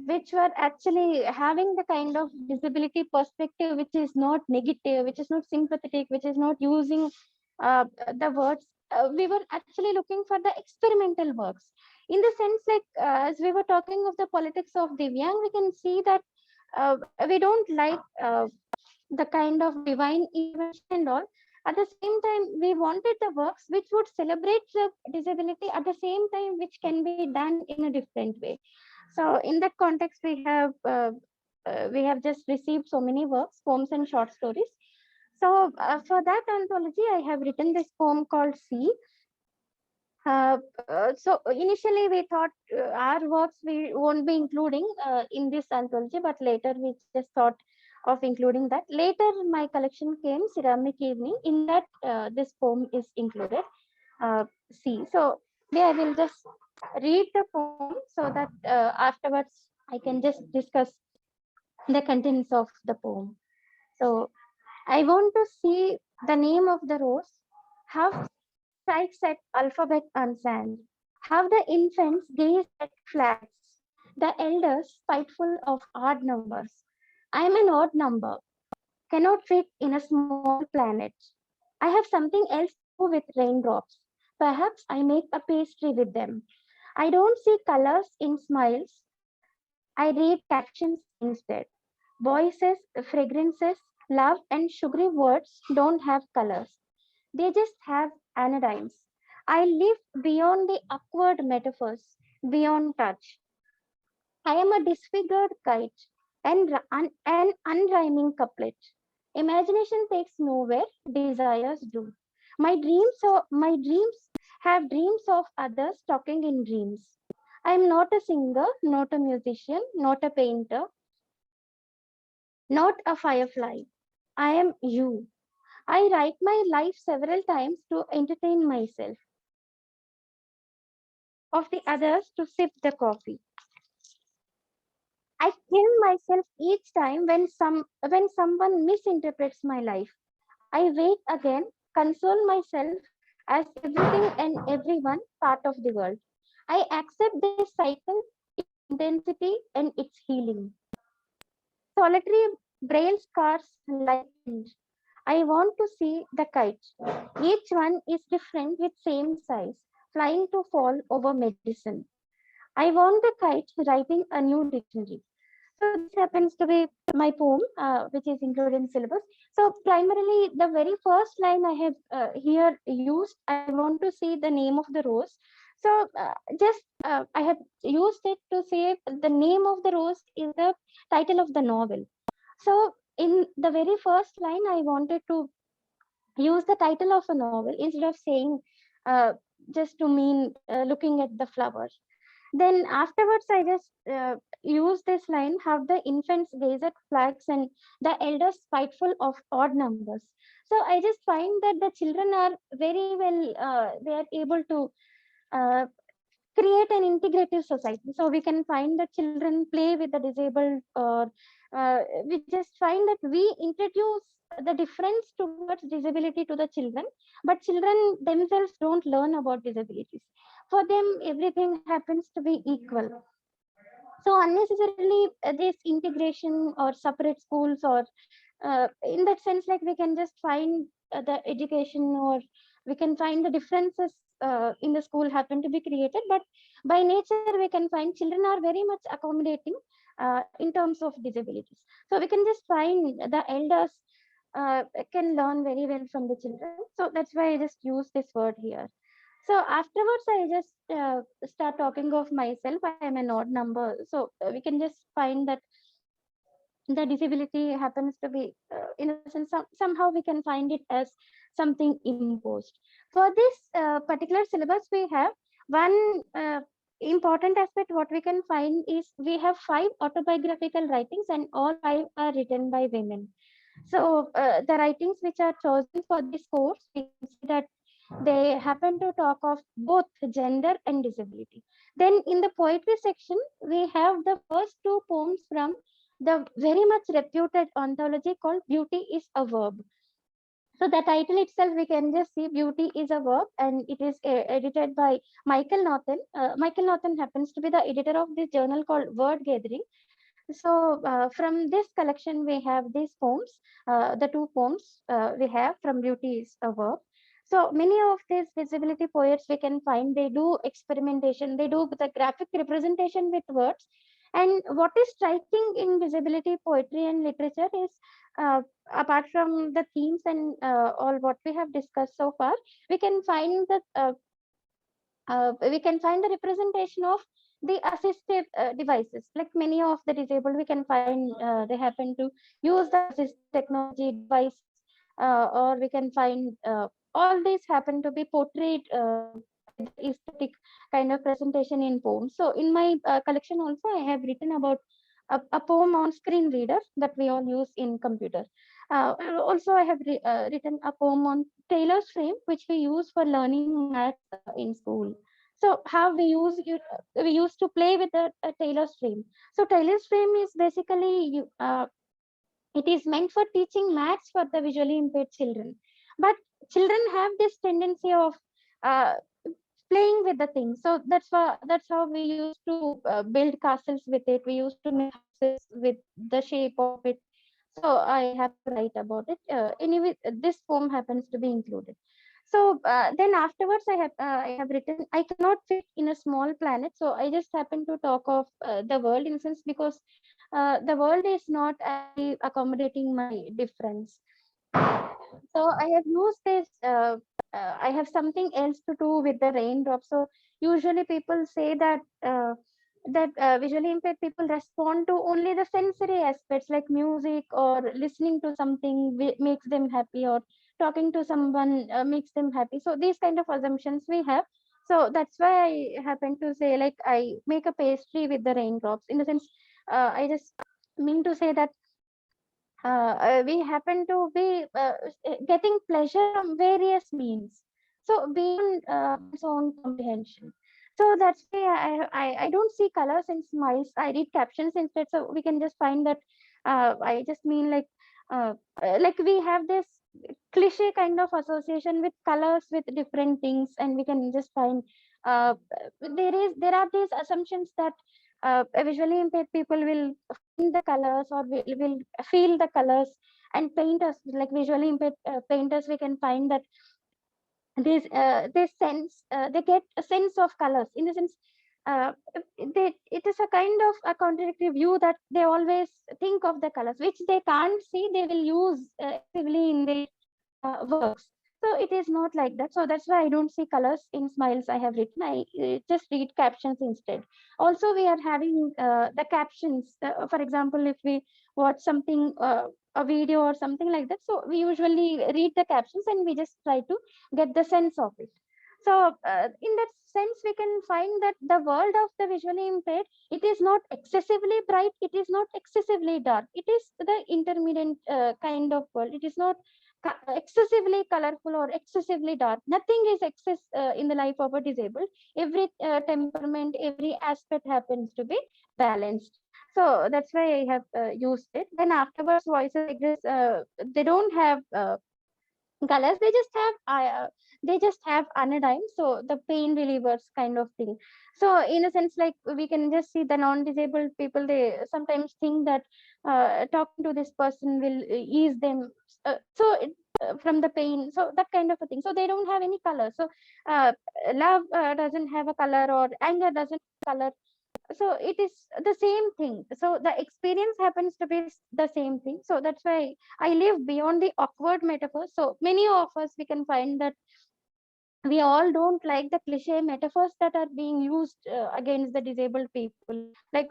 which were actually having the kind of disability perspective, which is not negative, which is not sympathetic, which is not using the words. We were actually looking for the experimental works. In the sense, like as we were talking of the politics of Divyang, we can see that we don't like the kind of divine intervention and all. At the same time, we wanted the works which would celebrate the disability at the same time, which can be done in a different way. So in that context, we have just received so many works, poems and short stories. So for that anthology, I have written this poem called Sea. So initially we thought our works we won't be including in this anthology, but later we just thought of including that. Later my collection came, Ceramic Evening. In that this poem is included. See, so yeah, I will just read the poem so that afterwards I can just discuss the contents of the poem. So I want to see the name of the rose, how strikes at alphabet on sand, how the infants gaze at flags, the elders spiteful of odd numbers. I am an odd number, cannot fit in a small planet. I have something else to do with raindrops. Perhaps I make a pastry with them. I don't see colors in smiles. I read captions instead. Voices, fragrances, love, and sugary words don't have colors. They just have anodynes. I live beyond the awkward metaphors, beyond touch. I am a disfigured kite and an unrhyming couplet. Imagination takes nowhere, desires do. My dreams have dreams of others talking in dreams. I am not a singer, not a musician, not a painter, not a firefly. I am you. I write my life several times to entertain myself, of the others to sip the coffee. I kill myself each time when someone misinterprets my life. I wake again, console myself as everything and everyone part of the world. I accept this cycle, its intensity, and its healing. Solitary braille scars lightened. I want to see the kite. Each one is different with same size, flying to fall over medicine. I want the kite writing a new dictionary. So this happens to be my poem, which is included in syllabus. So primarily, the very first line I have here used, I want to see the name of the rose. So just I have used it to say the name of the rose is the title of the novel. So in the very first line, I wanted to use the title of a novel instead of saying just to mean looking at the flowers. Then afterwards, I just use this line: "Have the infants gaze at flags, and the elders spiteful of odd numbers." So I just find that the children are very well. They are able to uh, create an integrative society. So we can find that children play with the disabled, or we just find that we introduce the difference towards disability to the children, but children themselves don't learn about disabilities. For them, everything happens to be equal. So unnecessarily, this integration or separate schools, or in that sense, like we can just find the education, or we can find the differences in the school happen to be created, but by nature we can find children are very much accommodating in terms of disabilities. So we can just find the elders can learn very well from the children. So that's why I just use this word here. So afterwards, I just start talking of myself. I am an odd number. So we can just find that the disability happens to be, in a sense, somehow we can find it as something imposed. For this particular syllabus, we have one important aspect. What we can find is we have 5 autobiographical writings, and all 5 are written by women. So the writings which are chosen for this course, we can see that they happen to talk of both gender and disability. Then in the poetry section, we have the first 2 poems from the very much reputed anthology called Beauty is a Verb. So the title itself, we can just see Beauty is a Verb, and it is edited by Michael Norton. Michael Norton happens to be the editor of this journal called Word Gathering. So from this collection, we have these poems, the 2 poems we have from Beauty is a Verb. So many of these visibility poets we can find, they do experimentation, they do the graphic representation with words. And what is striking in visibility poetry and literature is, apart from the themes and all what we have discussed so far, we can find that we can find the representation of the assistive devices. Like many of the disabled, we can find they happen to use the assistive technology devices, or we can find all these happen to be portrayed with aesthetic kind of presentation in poems. So in my collection also, I have written about a poem on screen reader that we all use in computer. Also, I have written a poem on Taylor's frame, which we use for learning maths in school. So how we used to play with the Taylor's frame. So Taylor's frame is basically it is meant for teaching maths for the visually impaired children. But children have this tendency of uh, playing with the things. So that's how we used to build castles with it. We used to make houses with the shape of it. So I have to write about it. Anyway, this poem happens to be included. So then afterwards, I have written, I cannot fit in a small planet. So I just happen to talk of the world, in a sense, because the world is not actually accommodating my difference. So I have used this. I have something else to do with the raindrops. So usually people say that visually impaired people respond to only the sensory aspects, like music or listening to something makes them happy, or talking to someone makes them happy. So these kind of assumptions we have. So that's why I happen to say, like, I make a pastry with the raindrops. In the sense, I just mean to say that we happen to be getting pleasure from various means, so beyond one's own comprehension. So that's why I don't see colors in smiles. I read captions instead. So we can just find that. I just mean like we have this cliche kind of association with colors with different things, and we can just find there are these assumptions that visually impaired people will find the colors or will feel the colors, and painters like visually impaired painters, we can find that they get a sense of colors in the sense it is a kind of a contradictory view that they always think of the colors which they can't see, they will use actively in their works. So it is not like that. So that's why I don't see colors in smiles I have written. I just read captions instead. Also, we are having the captions. For example, if we watch something, a video or something like that, so we usually read the captions and we just try to get the sense of it. So in that sense, we can find that the world of the visually impaired, it is not excessively bright, it is not excessively dark. It is the intermediate kind of world. It is not excessively colorful or excessively dark. Nothing is excess in the life of a disabled. Every temperament, every aspect happens to be balanced. So that's why I have used it. Then afterwards, voices like this, they don't have colors. They just have anodyne, so the pain relievers kind of thing. So in a sense, like we can just see the non-disabled people, they sometimes think that talking to this person will ease them from the pain, so that kind of a thing. So they don't have any color. So uh, love doesn't have a color, or anger doesn't have color. So it is the same thing. So the experience happens to be the same thing. So that's why I live beyond the awkward metaphor. So many of us, we can find that we all don't like the cliche metaphors that are being used against the disabled people. Like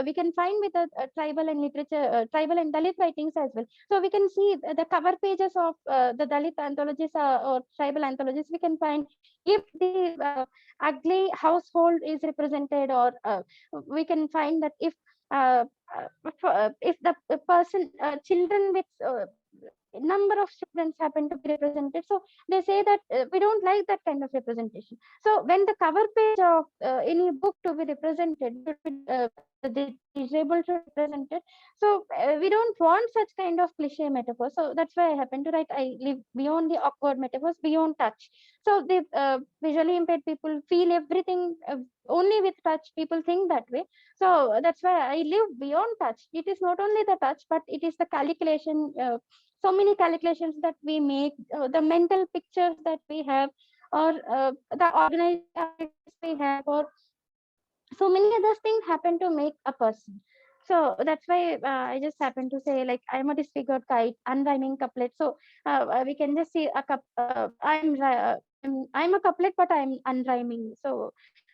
we can find with the tribal and literature, tribal and Dalit writings as well. So we can see the cover pages of the Dalit anthologies or tribal anthologies. We can find if the ugly household is represented, or we can find that if the person children with number of students happen to be represented, so they say that we don't like that kind of representation. So when the cover page of any book to be represented should be the disabled to represent it, so we don't want such kind of cliche metaphors. So that's why I happen to write I live beyond the awkward metaphors, beyond touch. So the visually impaired people feel everything only with touch. People think that way. So that's why I live beyond touch. It is not only the touch, but it is the calculation, so many calculations that we make, the mental pictures that we have, or the organized activities we have, or so many other things happen to make a person. So that's why I just happen to say, like, I'm a disfigured kite, unrhyming couplet. So we can just see I'm a couplet, but I'm unrhyming. So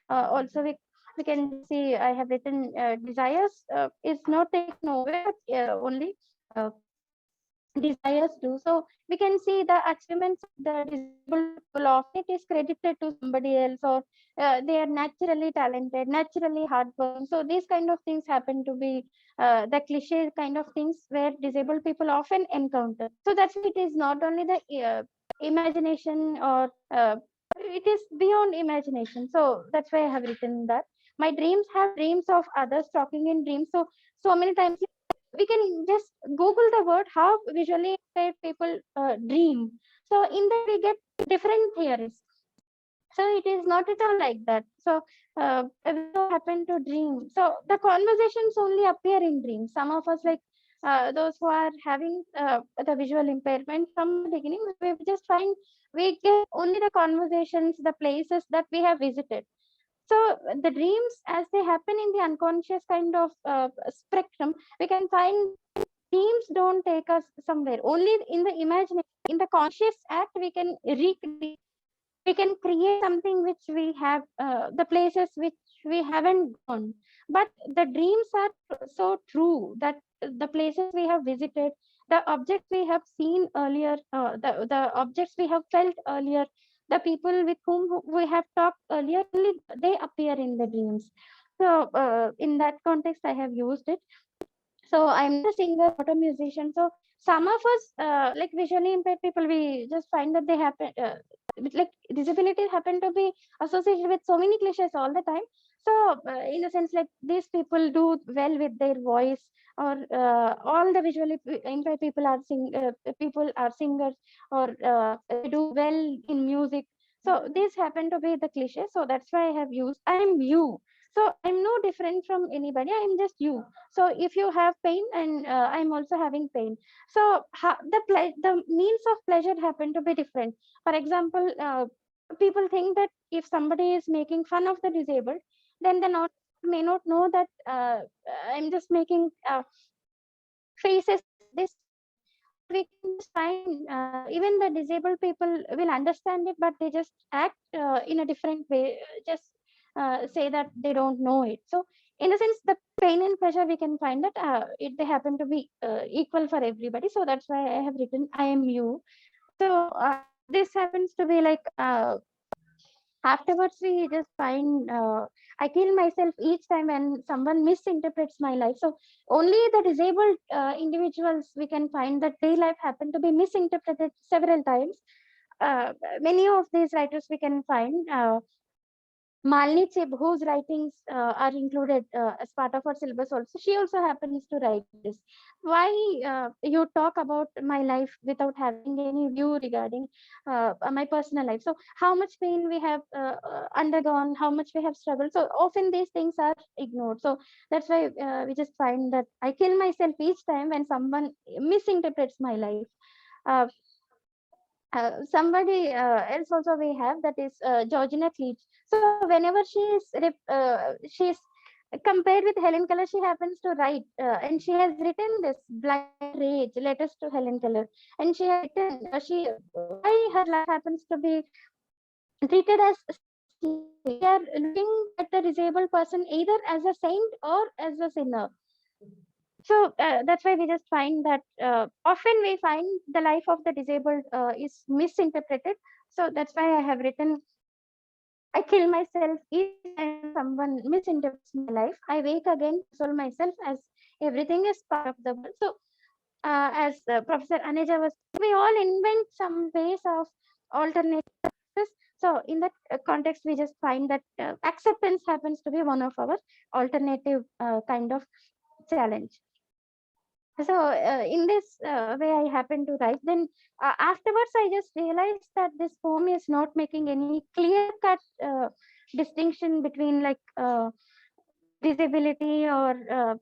also we can just see I have written desires is not taken away, but only uh, desires do. So we can see the achievements of the disabled people, often it is credited to somebody else, or they are naturally talented, naturally hardworking. So these kind of things happen to be the cliche kind of things where disabled people often encounter. So that's why it is not only the imagination, or it is beyond imagination. So that's why I have written that. My dreams have dreams of others talking in dreams. So many times we can just Google the word how visually impaired people dream. So in that we get different theories. So it is not at all like that. So we don't happen to dream. So the conversations only appear in dreams. Some of us, like those who are having the visual impairment from the beginning, we just find we get only the conversations, the places that we have visited. So the dreams, as they happen in the unconscious kind of spectrum, we can find dreams don't take us somewhere. Only in the imagination, in the conscious act, we can recreate, we can create something which we have, the places which we haven't gone. But the dreams are so true that the places we have visited, the objects we have seen earlier, the objects we have felt earlier, the people with whom we have talked earlier, only they appear in the dreams. So in that context, I have used it. So I'm not a singer, not a musician. So some of us, like visually impaired people, we just find that they happen, like disabilities happen to be associated with so many cliches all the time. So in a sense, like these people do well with their voice, or all the visually impaired people are singers, or they do well in music. So these happen to be the cliches. So that's why I have used I am you. So I'm no different from anybody. I'm just you. So if you have pain, and I'm also having pain. So the means of pleasure happen to be different. For example, people think that if somebody is making fun of the disabled, then the not may not know that I'm just making faces like this. But we can just find even the disabled people will understand it, but they just act in a different way. Just say that they don't know it. So in a sense, the pain and pleasure, we can find that they happen to be equal for everybody. So that's why I have written I am you. So this happens to be like afterwards we just find I kill myself each time when someone misinterprets my life. So only the disabled individuals, we can find that their life happened to be misinterpreted several times. Many of these writers we can find Malini Chib, whose writings are included as part of our syllabus also, she also happens to write this. Why you talk about my life without having any view regarding my personal life? So how much pain we have undergone, how much we have struggled. So often these things are ignored. So that's why we just find that I kill myself each time when someone misinterprets my life. Uh, Somebody else also we have, that is Georgina Cleach. So whenever she's compared with Helen Keller, she happens to write and she has written this Blind Rage letters to Helen Keller, and she has written she why her life happens to be treated as saintly. We are looking at the disabled person either as a saint or as a sinner. So that's why we just find that often we find the life of the disabled is misinterpreted. So that's why I have written I kill myself each time someone misinterprets my life. I wake again, console myself as everything is part of the world. So as Professor Aneja was, we all invent some ways of alternatives. So in that context, we just find that acceptance happens to be one of our alternative kind of challenge. So in this way I happen to write. Then afterwards I just realized that this poem is not making any clear cut distinction between like disability or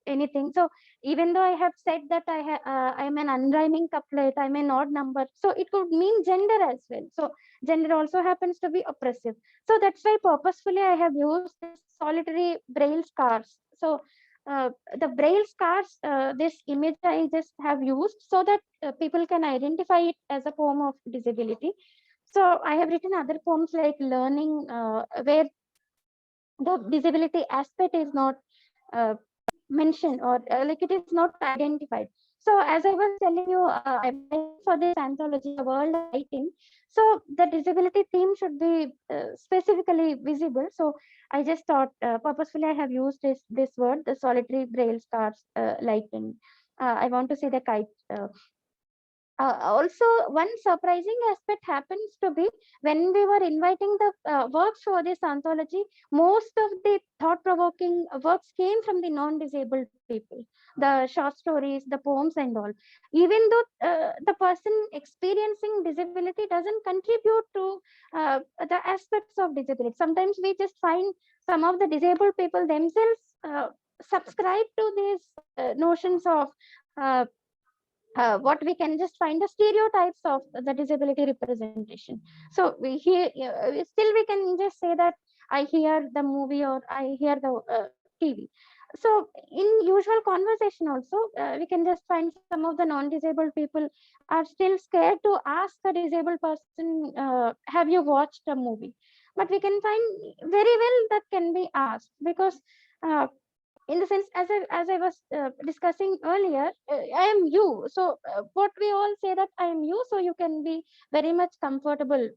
anything. So even though I have said that I'm an unrhyming couplet, I'm an odd number, so it could mean gender as well. So gender also happens to be oppressive. So that's why purposefully I have used this solitary braille scars. So the braille scars, this image I just have used so that people can identify it as a poem of disability. So I have written other poems like Learning, where the disability aspect is not uh, mentioned, or like it is not identified. So as I was telling you, I'm writing for this anthology, The World of Writing. So the disability theme should be specifically visible. So I just thought purposefully I have used this word, the solitary braille scars, lighten. I want to see the kite. Also, one surprising aspect happens to be when we were inviting the works for this anthology, most of the thought-provoking works came from the non-disabled people, the short stories, the poems and all. Even though the person experiencing disability doesn't contribute to the aspects of disability. Sometimes we just find some of the disabled people themselves subscribe to these notions of what we can just find the stereotypes of the disability representation. So we hear still we can just say that I hear the movie or I hear the TV. So in usual conversation also, we can just find some of the non-disabled people are still scared to ask a disabled person, have you watched a movie? But we can find very well that can be asked, because in the sense, as I was discussing earlier, I am you. So what we all say that I am you, so you can be very much comfortable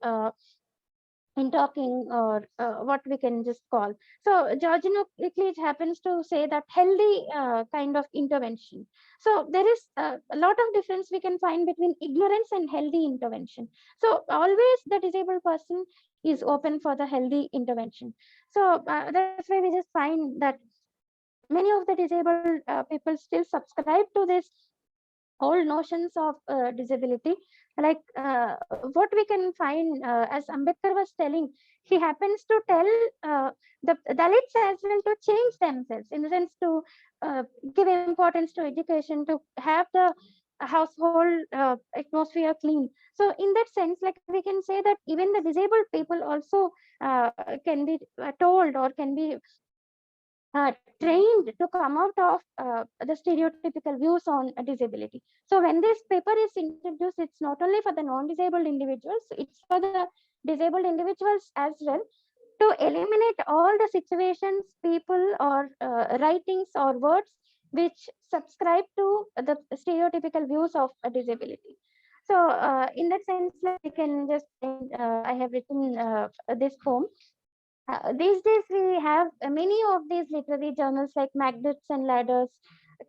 in talking, or what we can just call. So Georgino Euclid happens to say that healthy kind of intervention. So there is a lot of difference we can find between ignorance and healthy intervention. So always the disabled person is open for the healthy intervention. So that's why we just find that many of the disabled people still subscribe to this old notions of disability. Like what we can find, as Ambedkar was telling, he happens to tell the Dalits as well to change themselves, in the sense to give importance to education, to have the household atmosphere clean. So in that sense, like we can say that even the disabled people also can be told, or can be trained to come out of the stereotypical views on disability. So when this paper is introduced, it's not only for the non-disabled individuals, it's for the disabled individuals as well, to eliminate all the situations, people, or writings or words which subscribe to the stereotypical views of a disability. So in that sense, like we can just, I have written this poem. These days, we have many of these literary journals like Magnets and Ladders,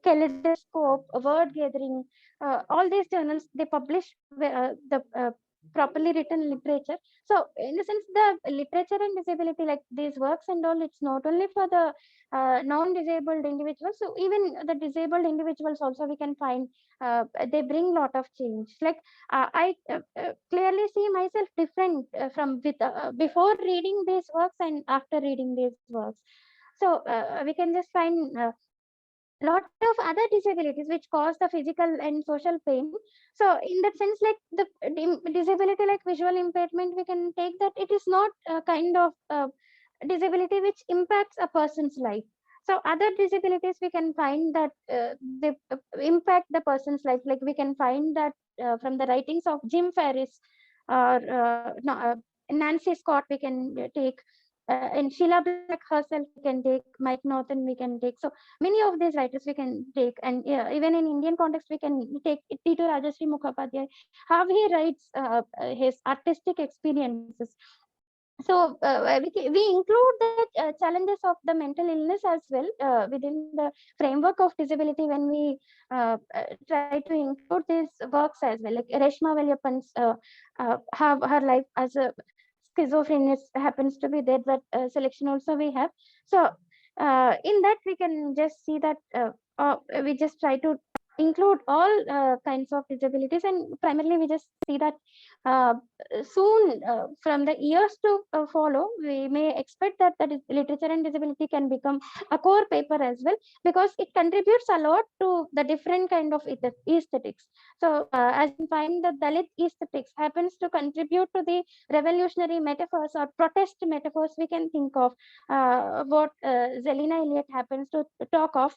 Kaleidoscope, Word Gathering. All these journals, they publish the properly written literature. So, in a sense, the literature and disability, like these works and all, it's not only for the non-disabled individuals. So, even the disabled individuals also we can find they bring a lot of change. Like I clearly see myself different from with before reading these works and after reading these works. So we can just find lot of other disabilities which cause the physical and social pain. So in that sense, like the disability like visual impairment, we can take that it is not a kind of disability which impacts a person's life. So other disabilities we can find that they impact the person's life. Like we can find that from the writings of Jim Ferris or no, Nancy Scott we can take, and Sheila Black herself we can take, Mike Norton we can take. So many of these writers we can take, and even in Indian context we can take Tito Rajashree Mukhopadhyay, how he writes his artistic experiences. So we include the challenges of the mental illness as well within the framework of disability when we try to include these works as well. Like Reshma Veliappan's have her life as a schizophrenia happens to be there. That selection also we have. So in that we can just see that we just try to include all kinds of disabilities, and primarily we just see that uh, soon from the years to follow, we may expect that literature and disability can become a core paper as well, because it contributes a lot to the different kind of aesthetics. So as you find, the Dalit aesthetics happens to contribute to the revolutionary metaphors or protest metaphors we can think of, what Zelina Elliott happens to talk of.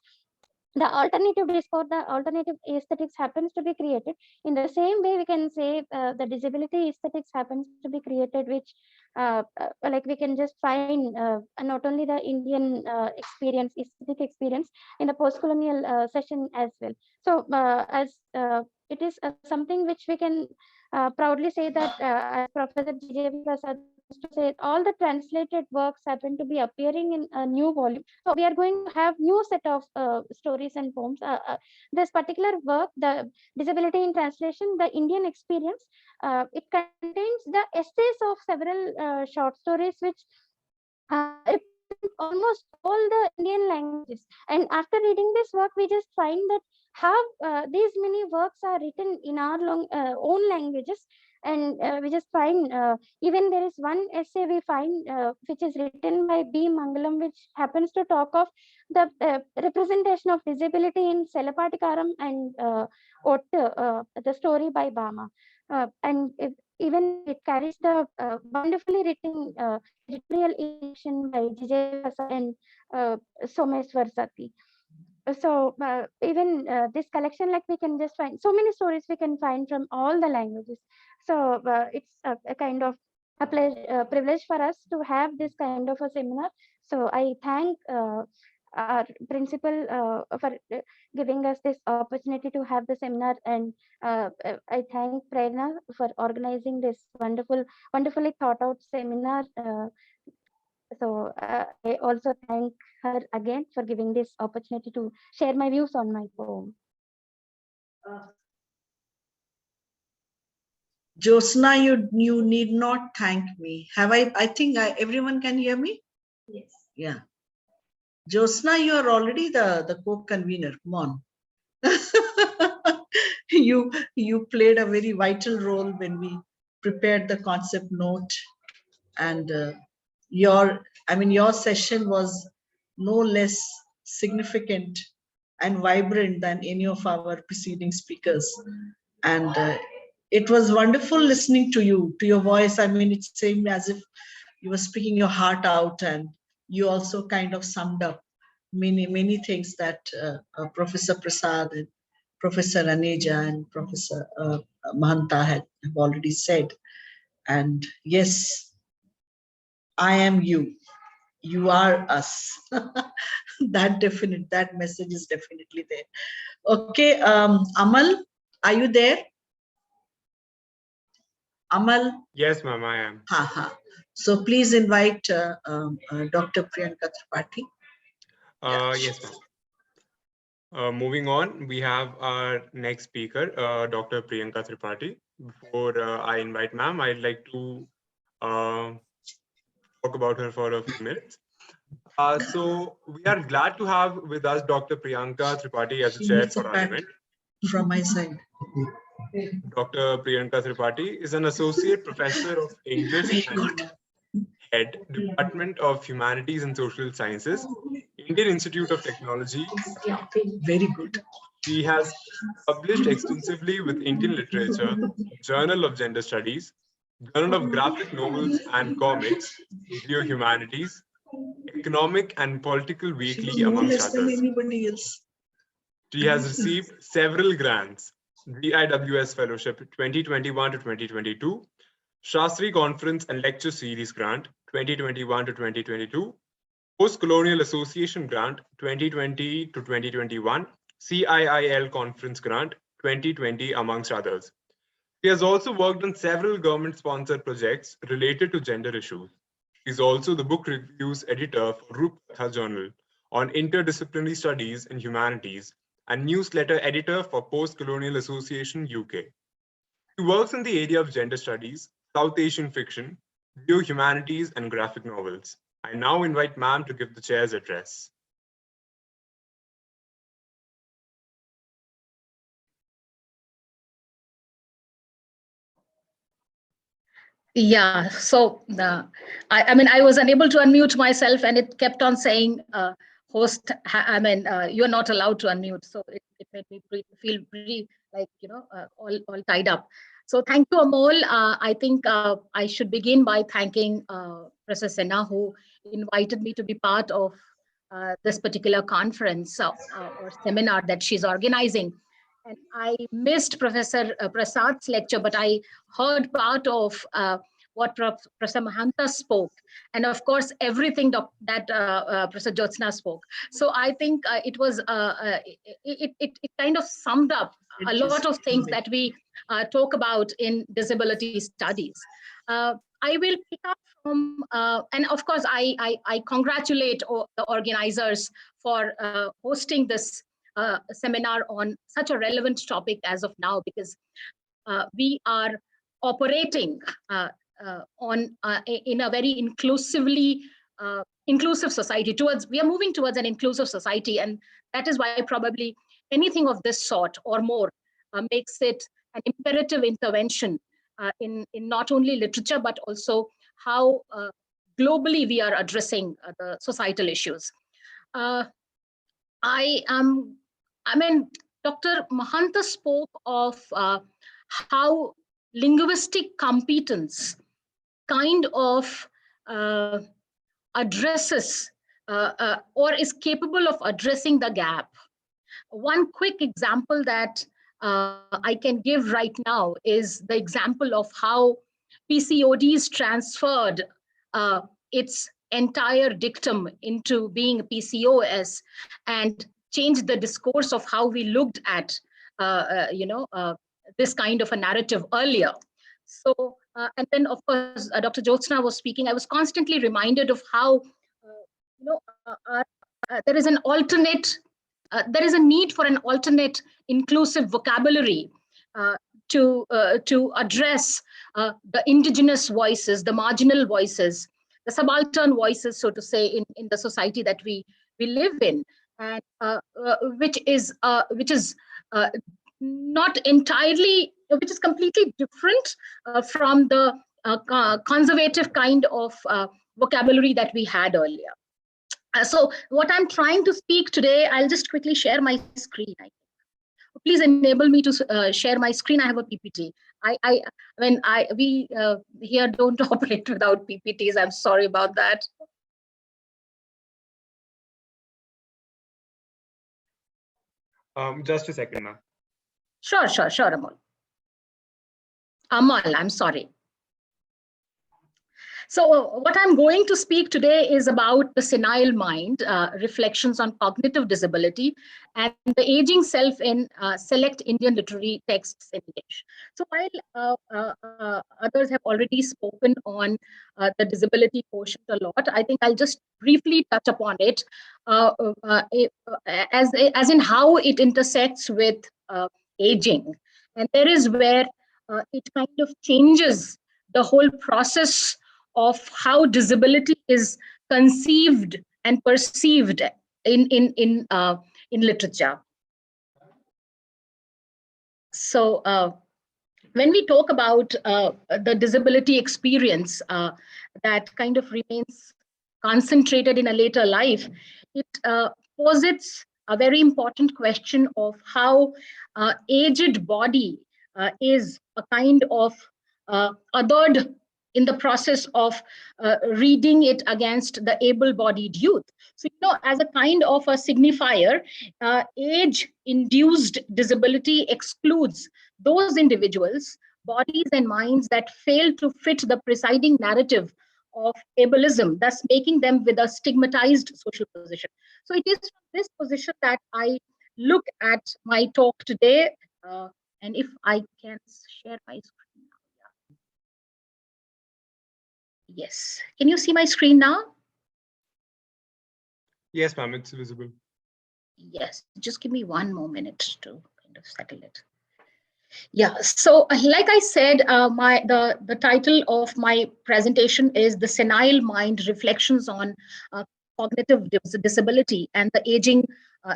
The alternative discourse, the alternative aesthetics happens to be created. In the same way, we can say the disability aesthetics happens to be created, which like we can just find not only the Indian experience, aesthetic experience in the post-colonial session as well. So as it is something which we can proudly say that as Professor G Jb Prasad used to say, all the translated works happen to be appearing in a new volume. So we are going to have new set of stories and poems. This particular work, the Disability in Translation, the Indian Experience, it contains the essays of several short stories which represent almost all the Indian languages. And after reading this work, we just find that how these many works are written in our own languages. And we just find even there is one essay we find which is written by B. Mangalam, which happens to talk of the representation of disability in Selepatikaram and the story by Bama. Even it carries the wonderfully written editorial introduction by G Jb Prasad and Someshwar Sati. So even this collection, like we can just find so many stories we can find from all the languages. So it's a kind of a privilege for us to have this kind of a seminar. So I thank our principal for giving us this opportunity to have the seminar, and I thank Prerana for organizing this wonderfully thought out seminar. I also thank her again for giving this opportunity to share my views on my poem. Jyotsna, you need not thank me. I think everyone can hear me? Yes. Yeah. Jyotsna, you are already the co-convener. Come on. You played a very vital role when we prepared the concept note, and your session was no less significant and vibrant than any of our preceding speakers. And it was wonderful listening to your voice. I mean, it seemed as if you were speaking your heart out, and you also kind of summed up many things that Professor Prasad and Professor Aneja and Professor Mahanta have already said. And yes, I am you. You are us. That message is definitely there. Okay, Amal, are you there? Amal? Yes, ma'am, I am. So please invite Dr. Priyanka Tripathi. Yes, ma'am. Moving on, we have our next speaker, Dr. Priyanka Tripathi. Before I invite ma'am, I'd like to talk about her for a few minutes. So we are glad to have with us Dr. Priyanka Tripathi as a chair for our event. From my side. Dr. Priyanka Tripathi is an associate professor of English and head, Department of Humanities and Social Sciences, Indian Institute of Technology. Very good. She has published extensively with Indian literature, Journal of Gender Studies, Journal of Graphic Novels and Comics, Humanities, Economic and Political Weekly, amongst others. Anybody else. She has received several grants: GIWS Fellowship 2021 to 2022, Shastri Conference and Lecture Series Grant 2021 to 2022, Post-Colonial Association Grant 2020 to 2021, CIIL Conference Grant 2020, amongst others. She has also worked on several government-sponsored projects related to gender issues. She is also the book reviews editor for Rupkatha Journal on Interdisciplinary Studies in Humanities and newsletter editor for Post-Colonial Association UK. She works in the area of gender studies, South Asian fiction, humanities, and graphic novels. I now invite ma'am to give the chair's address. Yeah, so I was unable to unmute myself, and it kept on saying, host, you're not allowed to unmute. So it made me feel pretty like, all tied up. So thank you, Amol. I think I should begin by thanking Professor Sinha, who invited me to be part of this particular conference or seminar that she's organizing. And I missed Professor Prasad's lecture, but I heard part of what Professor Mahanta spoke, and of course everything that Professor Jyotsna spoke. So I think it was it kind of summed up a lot of things that we talk about in disability studies. I will pick up from, and of course I congratulate the organizers for hosting this seminar on such a relevant topic as of now, because we are operating in a very inclusive society. We are moving towards an inclusive society, and that is why probably anything of this sort or more makes it an imperative intervention in not only literature but also how globally we are addressing the societal issues. Dr. Mahanta spoke of how linguistic competence kind of addresses or is capable of addressing the gap. One quick example that I can give right now is the example of how PCODs transferred its entire dictum into being PCOS and changed the discourse of how we looked at, this kind of a narrative earlier. So, and then of course, Dr. Jyotsna was speaking. I was constantly reminded of how, there is an alternate, there is a need for an alternate inclusive vocabulary to address the indigenous voices, the marginal voices, the subaltern voices, so to say, in the society that we live in, and which is not entirely, which is completely different from the conservative kind of vocabulary that we had earlier. So what I'm trying to speak today, I'll just quickly share my screen. Please enable me to share my screen. I have a PPT. We here don't operate without PPTs. I'm sorry about that. Just a second, ma'am. Sure, Amol. I'm sorry. So what I'm going to speak today is about the senile mind, reflections on cognitive disability, and the aging self in select Indian literary texts in English. So while others have already spoken on the disability quotient a lot, I think I'll just briefly touch upon it as in how it intersects with aging. And there is where it kind of changes the whole process of how disability is conceived and perceived in literature. So when we talk about the disability experience that kind of remains concentrated in a later life, it posits a very important question of how aged body is a kind of othered in the process of reading it against the able-bodied youth. So, as a kind of a signifier, age-induced disability excludes those individuals, bodies and minds that fail to fit the presiding narrative of ableism, thus making them with a stigmatized social position. So it is from this position that I look at my talk today. And if I can share my screen. Yes. Can you see my screen now? Yes, ma'am, it's visible. Yes. Just give me one more minute to kind of settle it. Yeah. So, like I said, the title of my presentation is "The Senile Mind: Reflections on Cognitive Disability and the Aging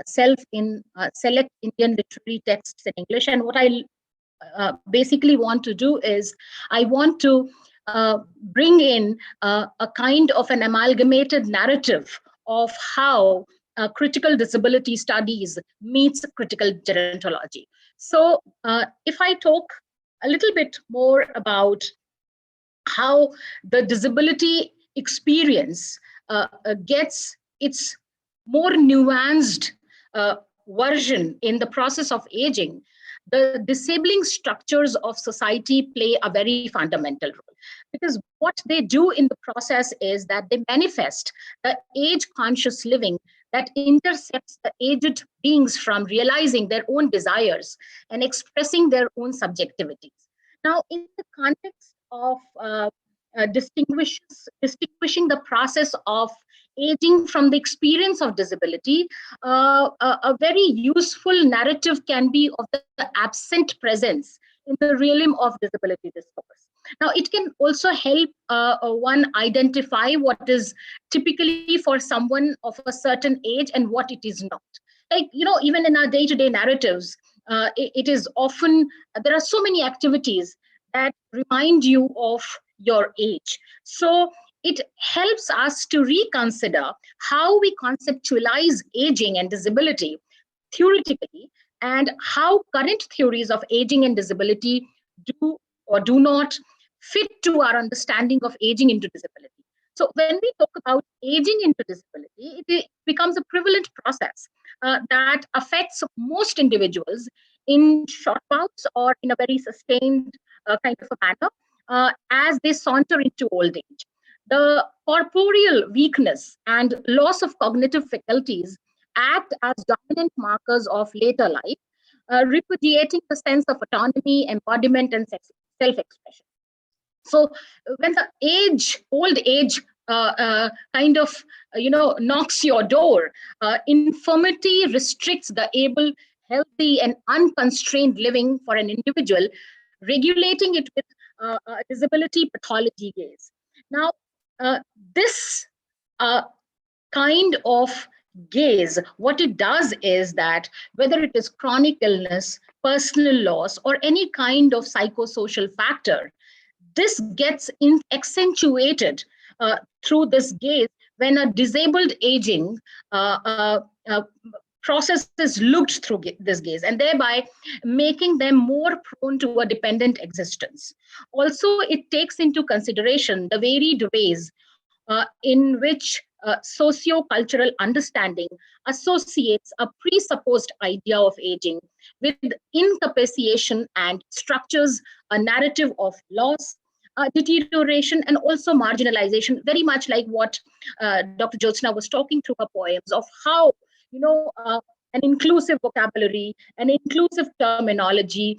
Self in Select Indian Literary Texts in English." And what I basically want to do is I want to bring in a kind of an amalgamated narrative of how critical disability studies meets critical gerontology. So if I talk a little bit more about how the disability experience gets its more nuanced version in the process of aging, the disabling structures of society play a very fundamental role. Because what they do in the process is that they manifest the age-conscious living that intercepts the aged beings from realizing their own desires and expressing their own subjectivities. Now, in the context of distinguishing the process of aging from the experience of disability, a very useful narrative can be of the absent presence in the realm of disability discourse. Now, it can also help one identify what is typically for someone of a certain age and what it is not. Like, even in our day-to-day narratives, it is often, there are so many activities that remind you of your age. So it helps us to reconsider how we conceptualize aging and disability theoretically, and how current theories of aging and disability do or do not fit to our understanding of aging into disability. So when we talk about aging into disability, it becomes a prevalent process that affects most individuals in short bouts or in a very sustained kind of a manner as they saunter into old age. the corporeal weakness and loss of cognitive faculties act as dominant markers of later life, repudiating the sense of autonomy, embodiment, and self-expression. So when the old age kind of, knocks your door, infirmity restricts the able, healthy, and unconstrained living for an individual, regulating it with a disability pathology gaze. Now, this kind of gaze, what it does is that whether it is chronic illness, personal loss, or any kind of psychosocial factor, this gets accentuated through this gaze when a disabled aging process is looked through this gaze, and thereby making them more prone to a dependent existence. Also, it takes into consideration the varied ways in which socio-cultural understanding associates a presupposed idea of aging with incapacitation and structures a narrative of loss, deterioration, and also marginalization, very much like what Dr. Jyotsna was talking through her poems of how, an inclusive vocabulary, an inclusive terminology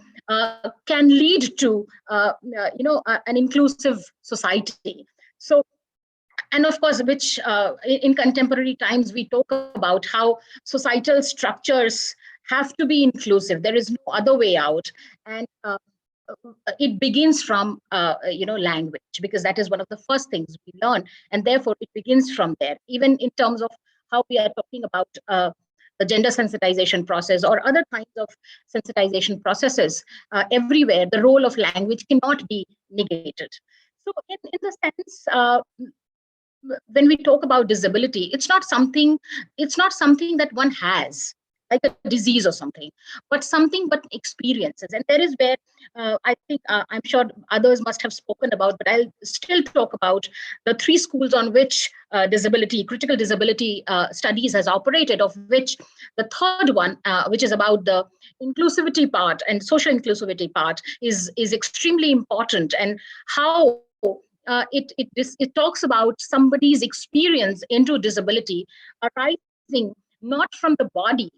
can lead to, an inclusive society. So, and of course, which in contemporary times, we talk about how societal structures have to be inclusive. There is no other way out. And it begins from, language, because that is one of the first things we learn. And therefore, it begins from there, even in terms of how we are talking about the gender sensitization process or other kinds of sensitization processes. Everywhere, the role of language cannot be negated. So in the sense, when we talk about disability, it's not something that one has, like a disease or something, but experiences. And there is where I think I'm sure others must have spoken about, but I'll still talk about the three schools on which critical disability studies has operated, of which the third one, which is about the inclusivity part and social inclusivity part, is extremely important, and how it talks about somebody's experience into disability arising not from the body,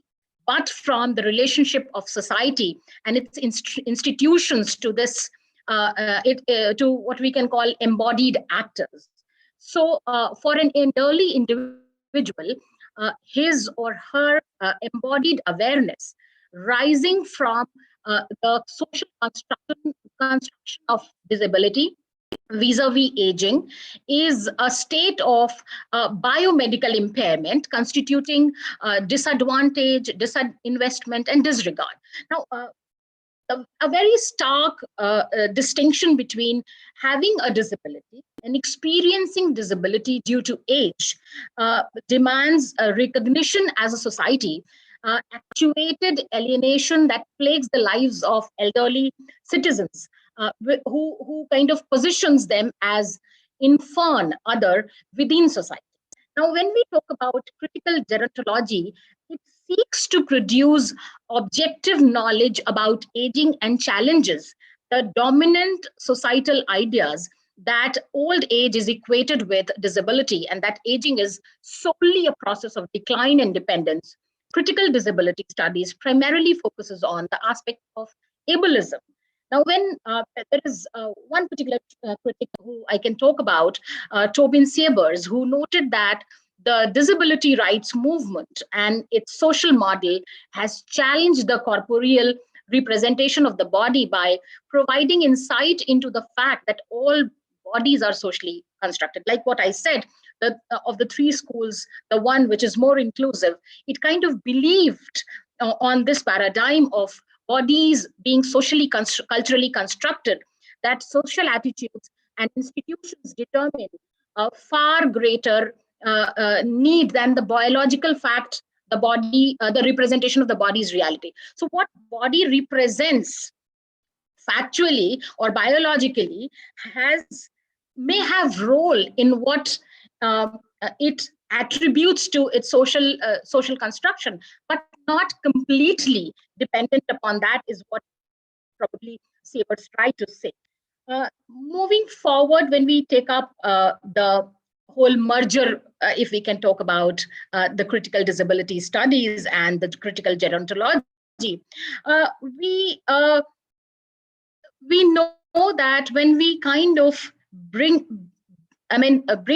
but from the relationship of society and its institutions to this, to what we can call embodied actors. So for an elderly individual, his or her embodied awareness rising from the social construction of disability vis-a-vis aging is a state of biomedical impairment constituting disadvantage, disinvestment, and disregard. Now, a very stark distinction between having a disability and experiencing disability due to age demands a recognition as a society, actuated alienation that plagues the lives of elderly citizens, who kind of positions them as infern other within society. Now, when we talk about critical gerontology, it seeks to produce objective knowledge about aging and challenges the dominant societal ideas that old age is equated with disability and that aging is solely a process of decline and dependence. Critical disability studies primarily focuses on the aspect of ableism. Now, when there is one particular critic who I can talk about, Tobin Siebers, who noted that the disability rights movement and its social model has challenged the corporeal representation of the body by providing insight into the fact that all bodies are socially constructed. Like what I said, of the three schools, the one which is more inclusive, it kind of believed on this paradigm of bodies being socially, culturally constructed, that social attitudes and institutions determine a far greater need than the biological fact, the representation of the body's reality. So what body represents factually or biologically may have role in what it attributes to its social construction, but not completely dependent upon that, is what probably Siebers tried to say. Moving forward, when we take up the whole merger, if we can talk about the critical disability studies and the critical gerontology, we know that when we kind of bring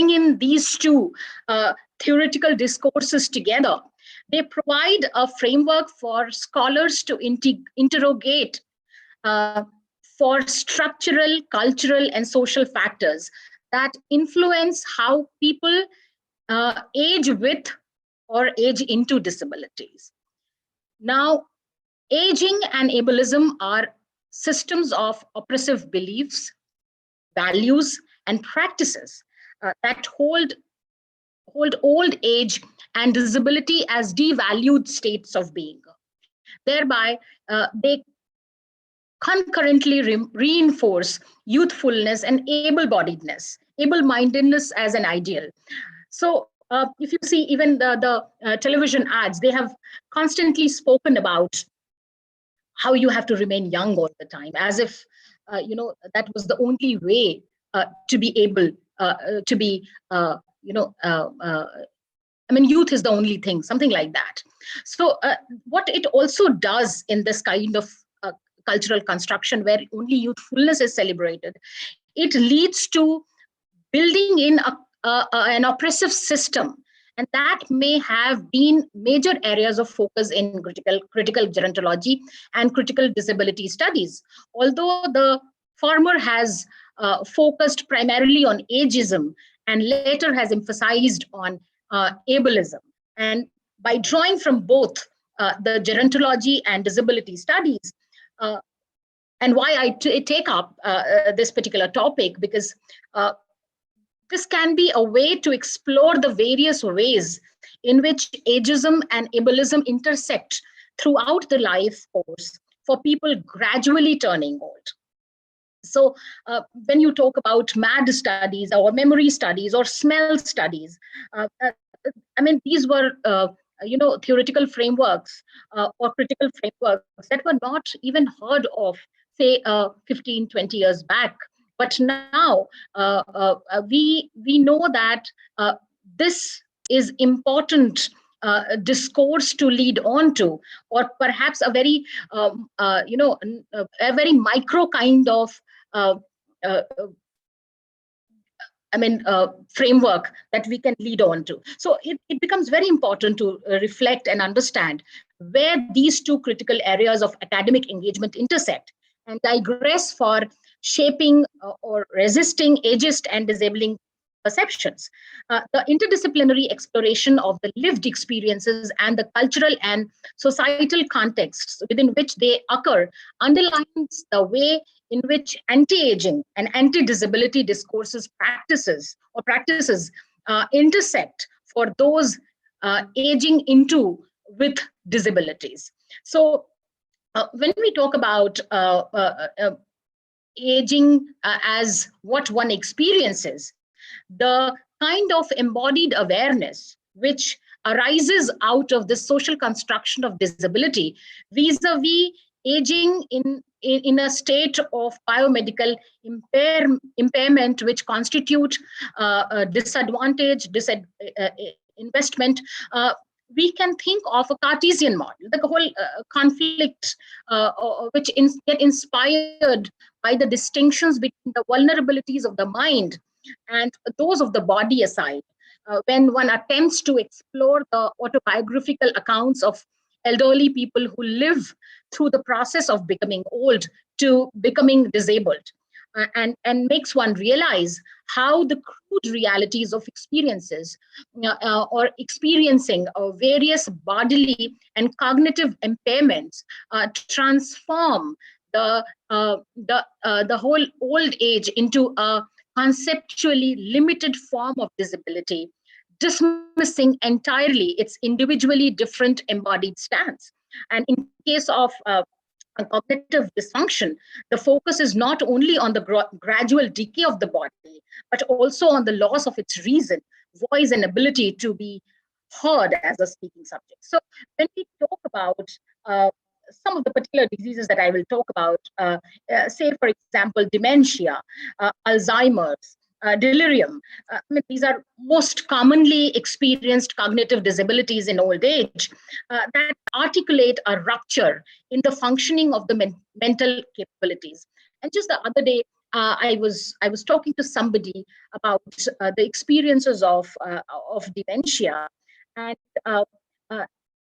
in these two theoretical discourses together, they provide a framework for scholars to interrogate uh, for structural, cultural, and social factors that influence how people age with or age into disabilities. Now, aging and ableism are systems of oppressive beliefs, values, and practices that hold old age and disability as devalued states of being. Thereby, they concurrently reinforce youthfulness and able-mindedness as an ideal. So if you see even the television ads, they have constantly spoken about how you have to remain young all the time, as if that was the only way to be able to be youth is the only thing, something like that. So what it also does in this kind of cultural construction where only youthfulness is celebrated, it leads to building in an oppressive system. And that may have been major areas of focus in critical gerontology and critical disability studies. Although the former has focused primarily on ageism and later has emphasized on ableism. And by drawing from both the gerontology and disability studies, and why I take up this particular topic, because this can be a way to explore the various ways in which ageism and ableism intersect throughout the life course for people gradually turning old. So when you talk about MAD studies or memory studies or smell studies, these were theoretical frameworks or critical frameworks that were not even heard of, say, 15, 20 years back. But now we know that this is important discourse to lead on to, or perhaps a very a very micro kind of framework that we can lead on to. So it becomes very important to reflect and understand where these two critical areas of academic engagement intersect and digress for shaping or resisting ageist and disabling perceptions. The interdisciplinary exploration of the lived experiences and the cultural and societal contexts within which they occur underlines the way in which anti-aging and anti-disability discourses practices intersect for those aging into with disabilities. So when we talk about aging as what one experiences, the kind of embodied awareness which arises out of the social construction of disability vis-a-vis aging in a state of biomedical impairment, which constitute a disadvantage, investment, we can think of a Cartesian model, the whole conflict which get inspired by the distinctions between the vulnerabilities of the mind and those of the body aside. When one attempts to explore the autobiographical accounts of elderly people who live through the process of becoming old to becoming disabled, and makes one realize how the crude realities of experiences or experiencing various bodily and cognitive impairments transform the whole old age into a conceptually limited form of disability, dismissing entirely its individually different embodied stance. And in case of cognitive dysfunction, the focus is not only on the gradual decay of the body, but also on the loss of its reason, voice, and ability to be heard as a speaking subject. So when we talk about some of the particular diseases that I will talk about, say, for example, dementia, Alzheimer's, delirium. I mean, these are most commonly experienced cognitive disabilities in old age that articulate a rupture in the functioning of the mental capabilities. And just the other day, I was talking to somebody about the experiences of dementia, and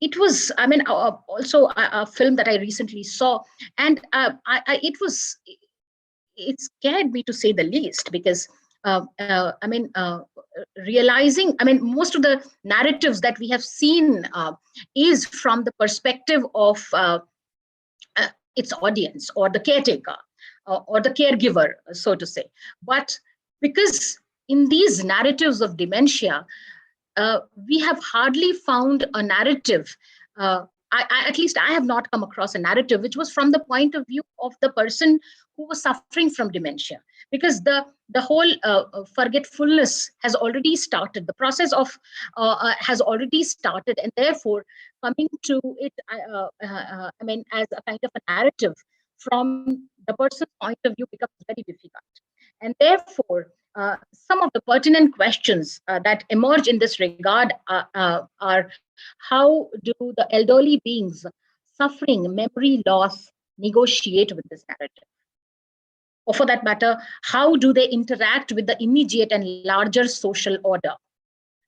it was, I mean, also a film that I recently saw, and it scared me, to say the least, because realizing, I mean, most of the narratives that we have seen is from the perspective of its audience, or the caretaker, or the caregiver, so to say. But because in these narratives of dementia, we have hardly found a narrative. At least I have not come across a narrative which was from the point of view of the person who was suffering from dementia, because the whole forgetfulness has already started. The process of has already started, and therefore coming to it, I mean, as a kind of a narrative from the person's point of view becomes very difficult. And therefore, some of the pertinent questions that emerge in this regard are how do the elderly beings suffering memory loss negotiate with this narrative? Or for that matter, how do they interact with the immediate and larger social order?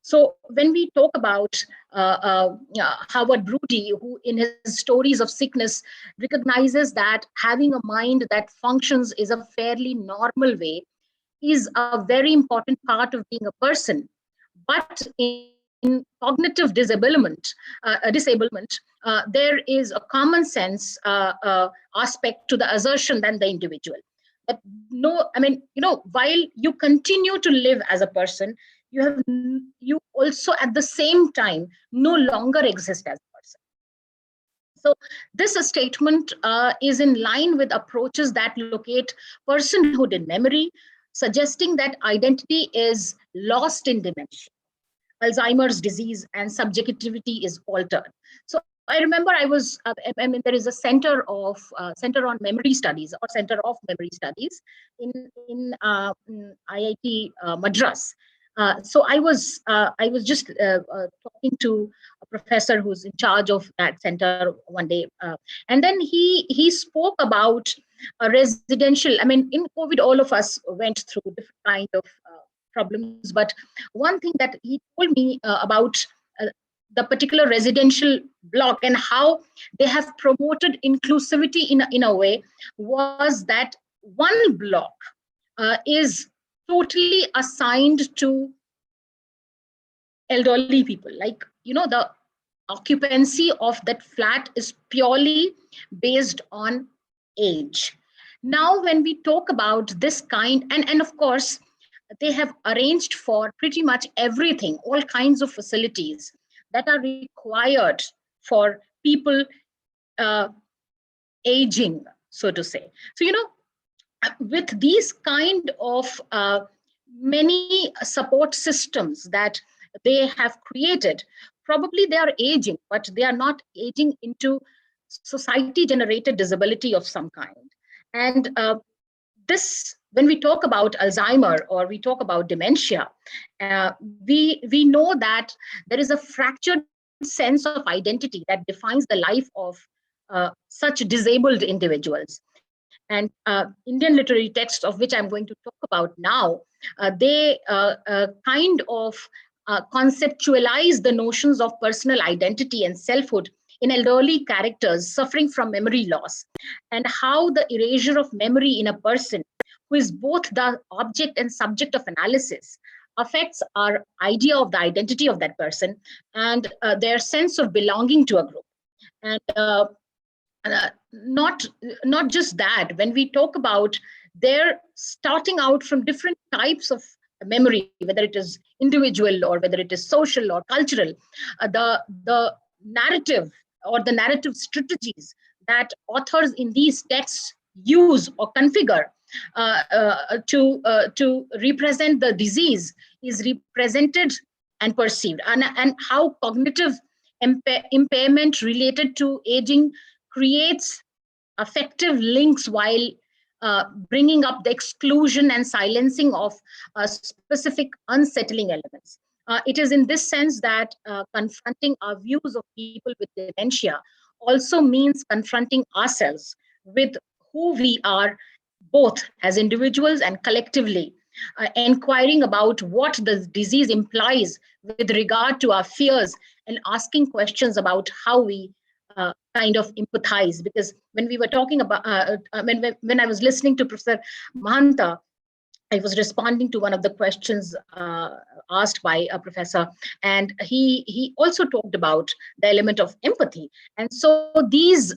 So when we talk about Howard Broody, who in his stories of sickness recognizes that having a mind that functions is a fairly normal way, is a very important part of being a person. But in cognitive disablement, there is a common sense aspect to the assertion than the individual. But no, I mean, while you continue to live as a person, you also at the same time no longer exist as a person. So this statement is in line with approaches that locate personhood in memory, suggesting that identity is lost in dementia. Alzheimer's disease and subjectivity is altered. So I remember there is a center on memory studies, or Center of Memory Studies in IIT Madras. So I was just talking to a professor who's in charge of that center one day, and then he spoke about a residential. I mean, in COVID, all of us went through different kind of problems, but one thing that he told me about the particular residential block and how they have promoted inclusivity in a way was that one block is totally assigned to elderly people. Like, the occupancy of that flat is purely based on age. Now, when we talk about this kind, and of course, they have arranged for pretty much everything, all kinds of facilities that are required for people aging, so to say. So, with these kind of many support systems that they have created, probably they are aging, but they are not aging into society-generated disability of some kind. And when we talk about Alzheimer or we talk about dementia, we know that there is a fractured sense of identity that defines the life of such disabled individuals. And Indian literary texts, of which I'm going to talk about now, they kind of conceptualize the notions of personal identity and selfhood in elderly characters suffering from memory loss, and how the erasure of memory in a person who is both the object and subject of analysis affects our idea of the identity of that person and their sense of belonging to a group. And not just that, when we talk about they're starting out from different types of memory, whether it is individual or whether it is social or cultural, the narrative or the narrative strategies that authors in these texts use or configure to represent the disease is represented and perceived, and how cognitive impairment related to aging creates effective links while bringing up the exclusion and silencing of specific unsettling elements. It is in this sense that confronting our views of people with dementia also means confronting ourselves with who we are, both as individuals and collectively, inquiring about what the disease implies with regard to our fears and asking questions about how we kind of empathize. Because when we were talking about, when I was listening to Professor Mahanta, I was responding to one of the questions asked by a professor, and he also talked about the element of empathy. And so these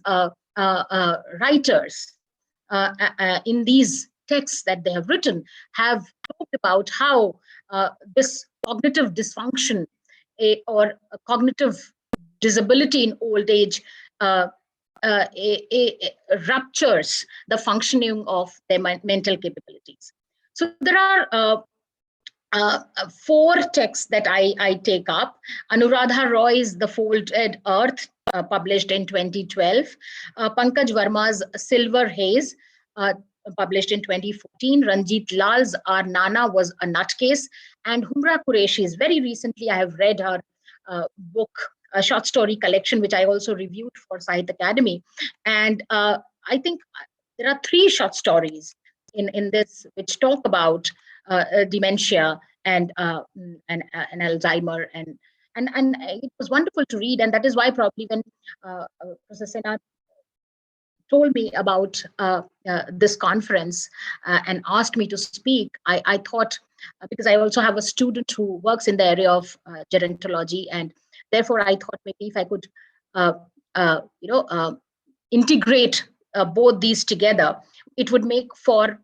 writers in these texts that they have written have talked about how this cognitive dysfunction or a cognitive disability in old age ruptures the functioning of their mental capabilities. So there are 4 texts that I take up. Anuradha Roy's The Folded Earth, published in 2012. Pankaj Verma's Silver Haze, published in 2014. Ranjit Lal's Our Nana Was a Nutcase. And Humra Qureshi's, very recently I have read her book, a short story collection, which I also reviewed for Sahitya Academy. And I think there are 3 short stories in this which talk about dementia and Alzheimer, and it was wonderful to read. And that is why probably when Professor Sinha told me about this conference and asked me to speak, I thought, because I also have a student who works in the area of gerontology, and therefore I thought maybe if I could integrate both these together, it would make for,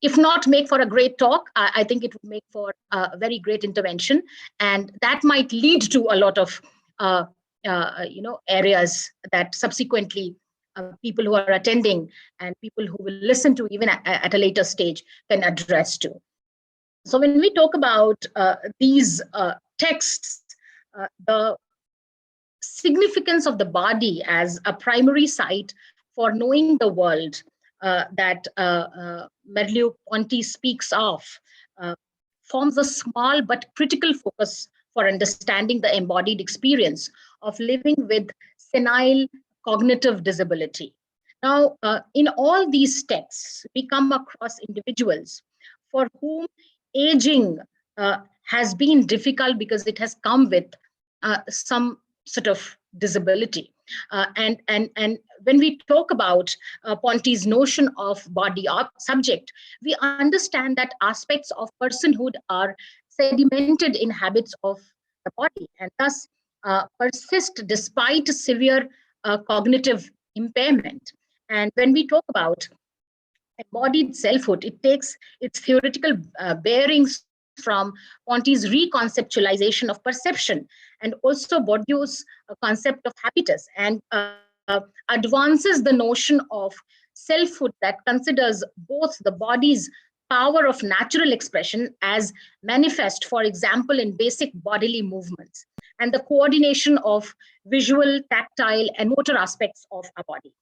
if not make for a great talk, I think it would make for a very great intervention, and that might lead to a lot of areas that subsequently people who are attending and people who will listen to even at a later stage can address to. So when we talk about these texts, the significance of the body as a primary site for knowing the world that Merleau-Ponty speaks of forms a small but critical focus for understanding the embodied experience of living with senile cognitive disability. Now, in all these texts, we come across individuals for whom aging has been difficult because it has come with some sort of disability. And when we talk about Ponty's notion of body subject, we understand that aspects of personhood are sedimented in habits of the body and thus persist despite severe cognitive impairment. And when we talk about embodied selfhood, it takes its theoretical bearings from Ponty's reconceptualization of perception and also Bourdieu's concept of habitus, and advances the notion of selfhood that considers both the body's power of natural expression as manifest, for example, in basic bodily movements, and the coordination of visual, tactile, and motor aspects of our body.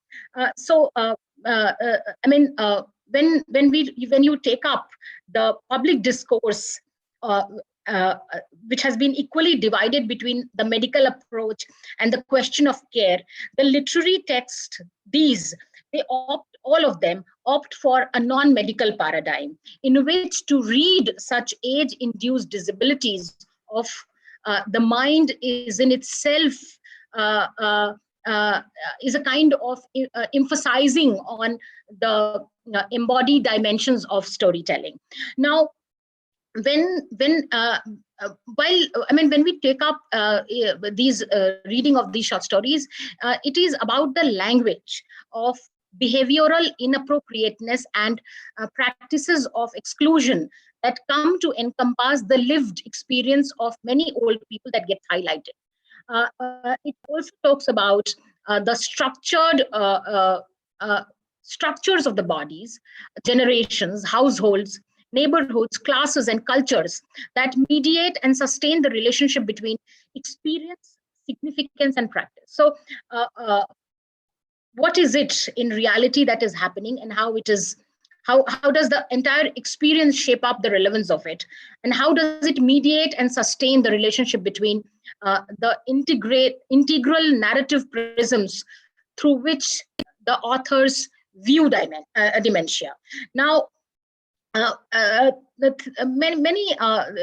When you take up the public discourse, which has been equally divided between the medical approach and the question of care, the literary text, all of them opt for a non-medical paradigm in which to read such age-induced disabilities of the mind is in itself is a kind of emphasizing on the embodied dimensions of storytelling. Now, when we take up these reading of these short stories, it is about the language of behavioral inappropriateness and practices of exclusion that come to encompass the lived experience of many old people that get highlighted. It also talks about the structures of the bodies, generations, households, neighborhoods, classes, and cultures that mediate and sustain the relationship between experience, significance, and practice. So what is it in reality that is happening, and how it is, how does the entire experience shape up the relevance of it, and how does it mediate and sustain the relationship between the integral narrative prisms through which the authors view dementia. Now,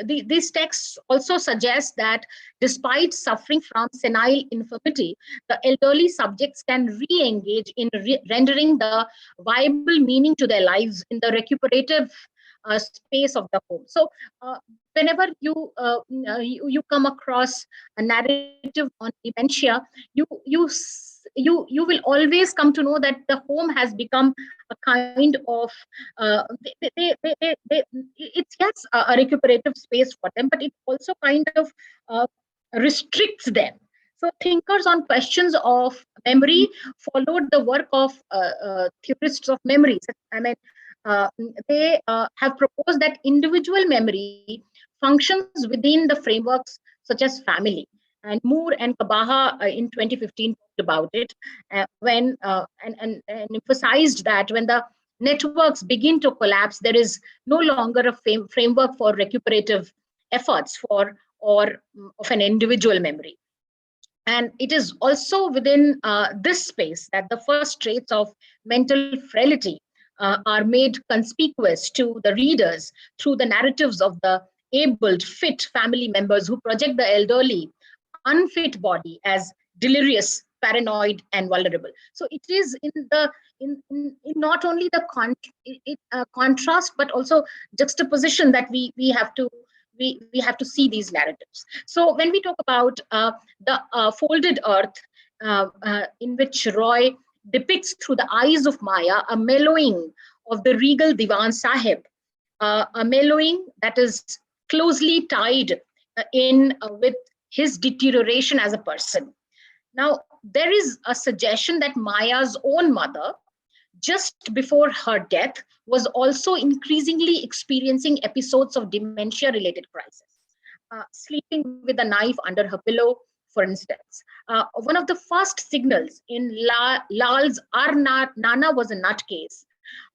these texts also suggest that despite suffering from senile infirmity, the elderly subjects can re-engage in rendering the viable meaning to their lives in the recuperative space of the home. So whenever you come across a narrative on dementia, you will always come to know that the home has become a kind of it's yes a recuperative space for them, but it also kind of restricts them. So thinkers on questions of memory followed the work of theorists of memory. I mean, they have proposed that individual memory functions within the frameworks such as family. And Moore and Kabaha in 2015 talked about it and emphasized that when the networks begin to collapse, there is no longer a framework for recuperative efforts of an individual memory. And it is also within this space that the first traits of mental frailty are made conspicuous to the readers through the narratives of the abled, fit family members who project the elderly, unfit body as delirious, paranoid, and vulnerable. So it is in not only the contrast, but also juxtaposition that we have to see these narratives. So when we talk about the folded earth, in which Roy depicts through the eyes of Maya a mellowing of the regal Diwan Sahib, a mellowing that is closely tied in with his deterioration as a person. Now, there is a suggestion that Maya's own mother, just before her death, was also increasingly experiencing episodes of dementia-related crisis. Sleeping with a knife under her pillow, for instance. One of the first signals in Lal's Nana was a nutcase,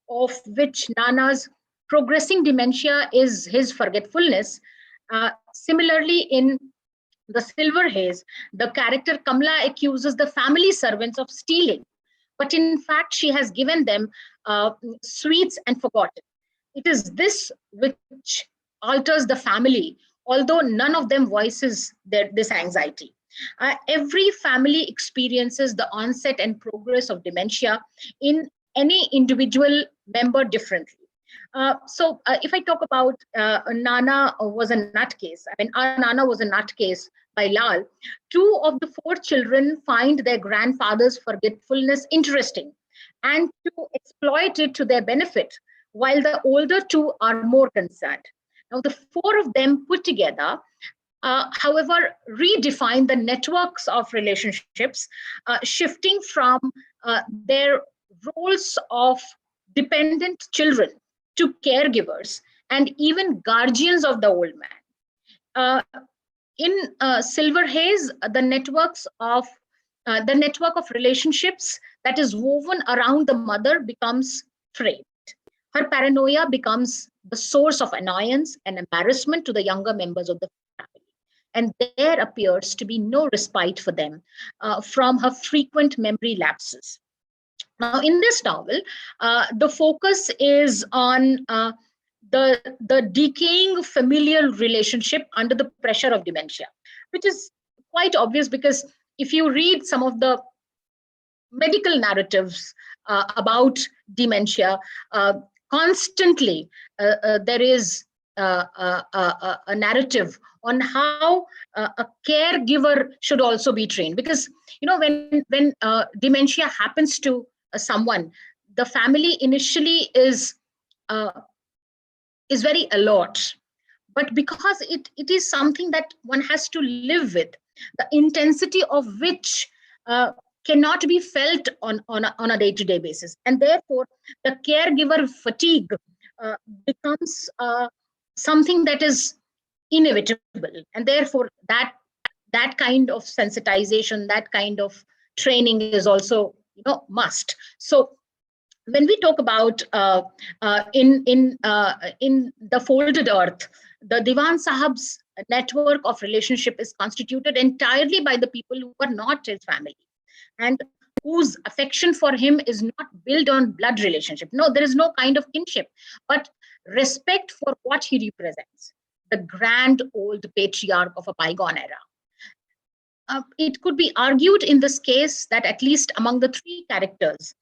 of which Nana's progressing dementia is his forgetfulness. Similarly, in The Silver Haze, the character Kamla accuses the family servants of stealing, but in fact, she has given them sweets and forgotten. It is this which alters the family, although none of them voices this anxiety. Every family experiences the onset and progress of dementia in any individual member differently. So if I talk about Nana was a nutcase, I mean, our Nana was a nutcase by Lal, 2 of the 4 children find their grandfather's forgetfulness interesting and to exploit it to their benefit, while the older 2 are more concerned. Now, the 4 of them put together, however, redefine the networks of relationships, shifting from their roles of dependent children to caregivers and even guardians of the old man. In Silver Haze, the network of relationships that is woven around the mother becomes frayed. Her paranoia becomes the source of annoyance and embarrassment to the younger members of the family. And there appears to be no respite for them from her frequent memory lapses. Now, in this novel, the focus is on the decaying familial relationship under the pressure of dementia, which is quite obvious because if you read some of the medical narratives about dementia, constantly there is a narrative on how a caregiver should also be trained, because when dementia happens to someone, the family initially is very alert, but because it is something that one has to live with, the intensity of which cannot be felt on a day-to-day basis, and therefore the caregiver fatigue becomes something that is inevitable, and therefore that kind of sensitization, that kind of training is also must. So when we talk about in the folded earth, the Diwan Sahab's network of relationship is constituted entirely by the people who are not his family, and whose affection for him is not built on blood relationship. No, there is no kind of kinship, but respect for what he represents, the grand old patriarch of a bygone era. It could be argued in this case that at least among the three characters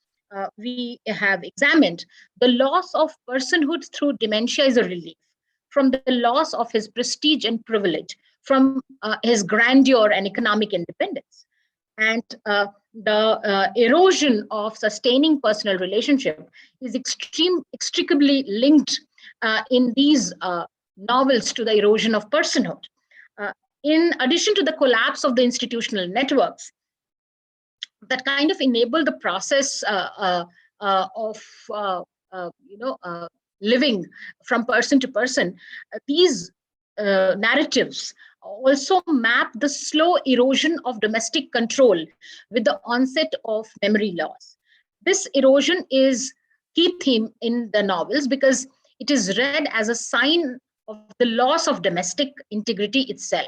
we have examined, the loss of personhood through dementia is a relief from the loss of his prestige and privilege, from his grandeur and economic independence. And the erosion of sustaining personal relationship is extremely linked in these novels to the erosion of personhood. In addition to the collapse of the institutional networks that kind of enable the process of living from person to person, these narratives also map the slow erosion of domestic control with the onset of memory loss. This erosion is key theme in the novels because it is read as a sign of the loss of domestic integrity itself.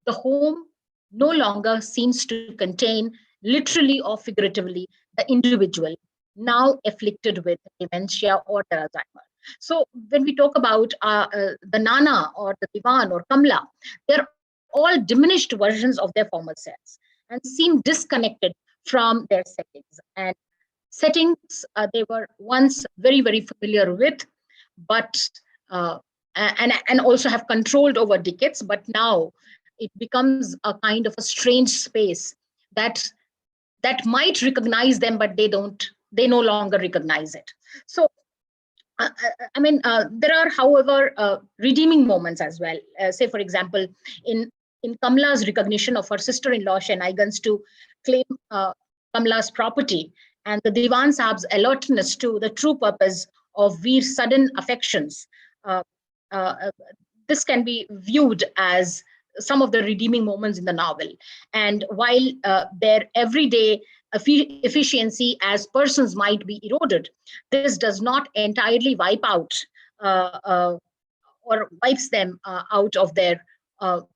The home no longer seems to contain, literally or figuratively, the individual now afflicted with dementia or Alzheimer. So when we talk about the Nana or the Divan or Kamla, they're all diminished versions of their former selves and seem disconnected from their settings. And settings they were once very, very familiar with, but and also have controlled over decades, but now it becomes a kind of a strange space that might recognize them, but they no longer recognize it. So there are, however, redeeming moments as well. Say, for example, in Kamla's recognition of her sister-in-law Shenaigans to claim Kamla's property, and the Diwan Sahab's alertness to the true purpose of Veer's sudden affections. This can be viewed as some of the redeeming moments in the novel. And while their everyday efficiency as persons might be eroded, this does not entirely wipe out or wipes them out of their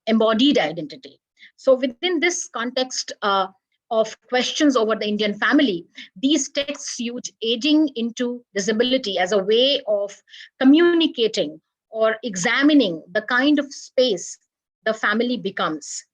embodied identity. So within this context of questions over the Indian family, these texts use aging into disability as a way of communicating or examining the kind of space the family becomes.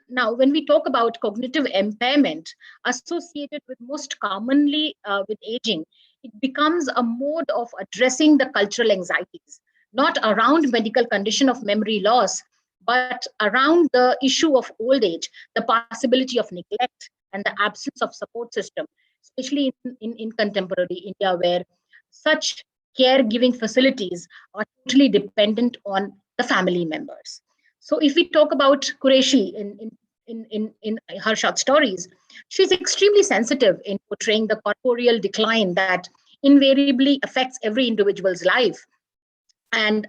Now, when we talk about cognitive impairment associated with most commonly with aging, it becomes a mode of addressing the cultural anxieties, not around medical condition of memory loss, but around the issue of old age, the possibility of neglect and the absence of support system, especially in contemporary India, where such caregiving facilities are totally dependent on the family members. So if we talk about Qureshi in her short stories, she's extremely sensitive in portraying the corporeal decline that invariably affects every individual's life. And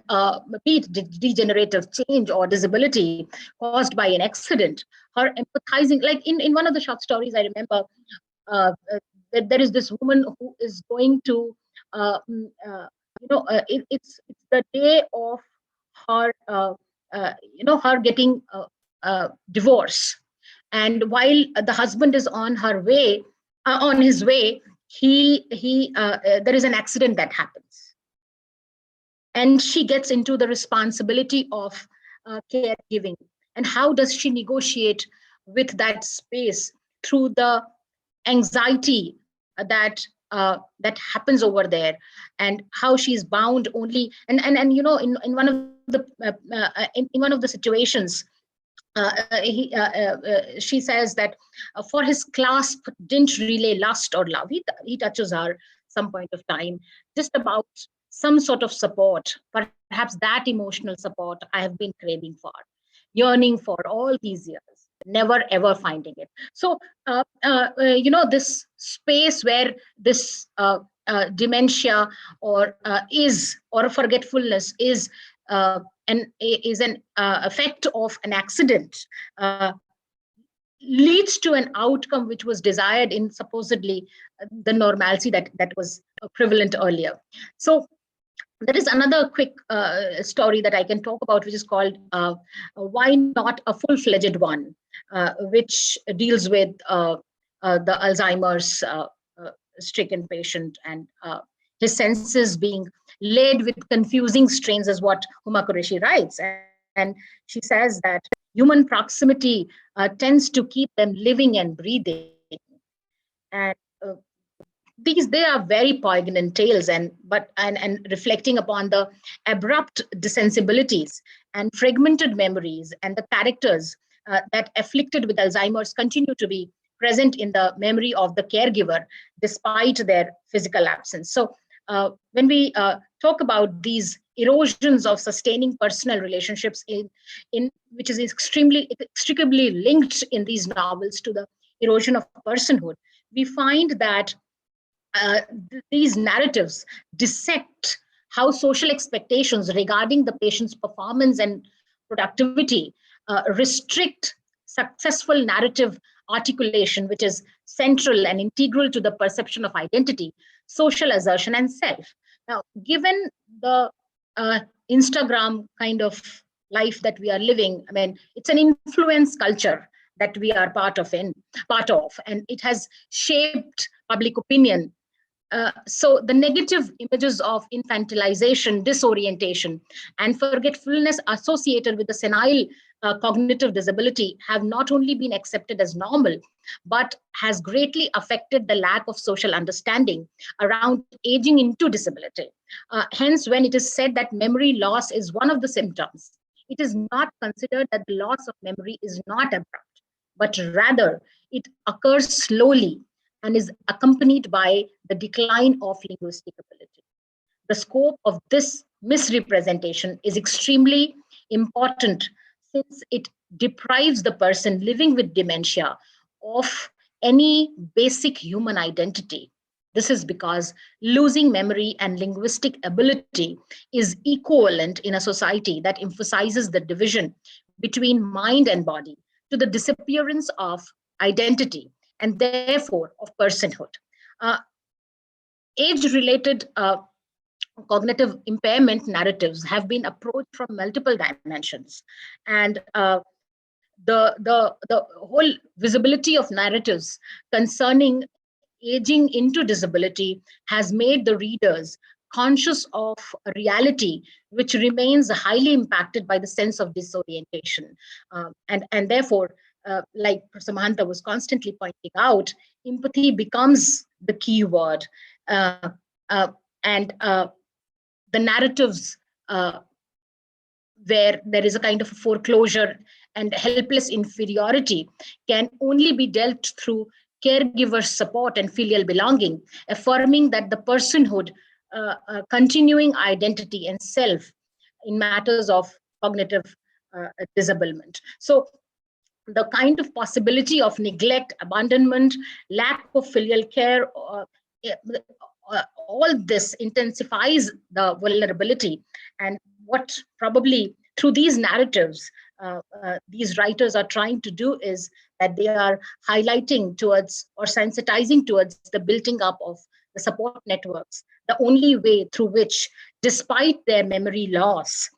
be it degenerative change or disability caused by an accident, her empathizing, like in one of the short stories, I remember that there is this woman who is going to, it's the day of her, her getting divorce. And while the husband is on his way, there is an accident that happens. And she gets into the responsibility of caregiving. And how does she negotiate with that space through the anxiety that happens over there, and how she's bound only. And in one of the situations, she says that for his clasp didn't relay lust or love. He touches her some point of time, just about some sort of support, perhaps that emotional support I have been craving for, yearning for all these years, never ever finding it. So, this space where this dementia or forgetfulness is an effect of an accident, leads to an outcome which was desired in supposedly the normalcy that was prevalent earlier. So there is another quick story that I can talk about, which is called Why Not a Full-Fledged One, which deals with the Alzheimer's stricken patient and his senses being laid with confusing strains, is what Huma Qureshi writes. And she says that human proximity tends to keep them living and breathing. And they are very poignant tales, and reflecting upon the abrupt desensibilities and fragmented memories and the characters that afflicted with Alzheimer's continue to be present in the memory of the caregiver despite their physical absence. So when we talk about these erosions of sustaining personal relationships in which is inextricably linked in these novels to the erosion of personhood, we find that these narratives dissect how social expectations regarding the patient's performance and productivity restrict successful narrative articulation, which is central and integral to the perception of identity, social assertion, and self. Now, given the Instagram kind of life that we are living, I mean, it's an influence culture that we are part of, and it has shaped public opinion. So the negative images of infantilization, disorientation, and forgetfulness associated with the senile cognitive disability have not only been accepted as normal, but has greatly affected the lack of social understanding around aging into disability. Hence, when it is said that memory loss is one of the symptoms, it is not considered that the loss of memory is not abrupt, but rather it occurs slowly and is accompanied by the decline of linguistic ability. The scope of this misrepresentation is extremely important, since it deprives the person living with dementia of any basic human identity. This is because losing memory and linguistic ability is equivalent in a society that emphasizes the division between mind and body to the disappearance of identity and therefore of personhood. Age-related cognitive impairment narratives have been approached from multiple dimensions, and the whole visibility of narratives concerning aging into disability has made the readers conscious of a reality which remains highly impacted by the sense of disorientation. And therefore, like Professor Mahanta was constantly pointing out, empathy becomes the key word. And the narratives where there is a kind of foreclosure and helpless inferiority can only be dealt through caregiver support and filial belonging, affirming that the personhood, continuing identity and self in matters of cognitive disablement. So the kind of possibility of neglect, abandonment, lack of filial care, all this intensifies the vulnerability. And what probably through these narratives, these writers are trying to do is that they are highlighting towards or sensitizing towards the building up of the support networks, the only way through which, despite their memory loss,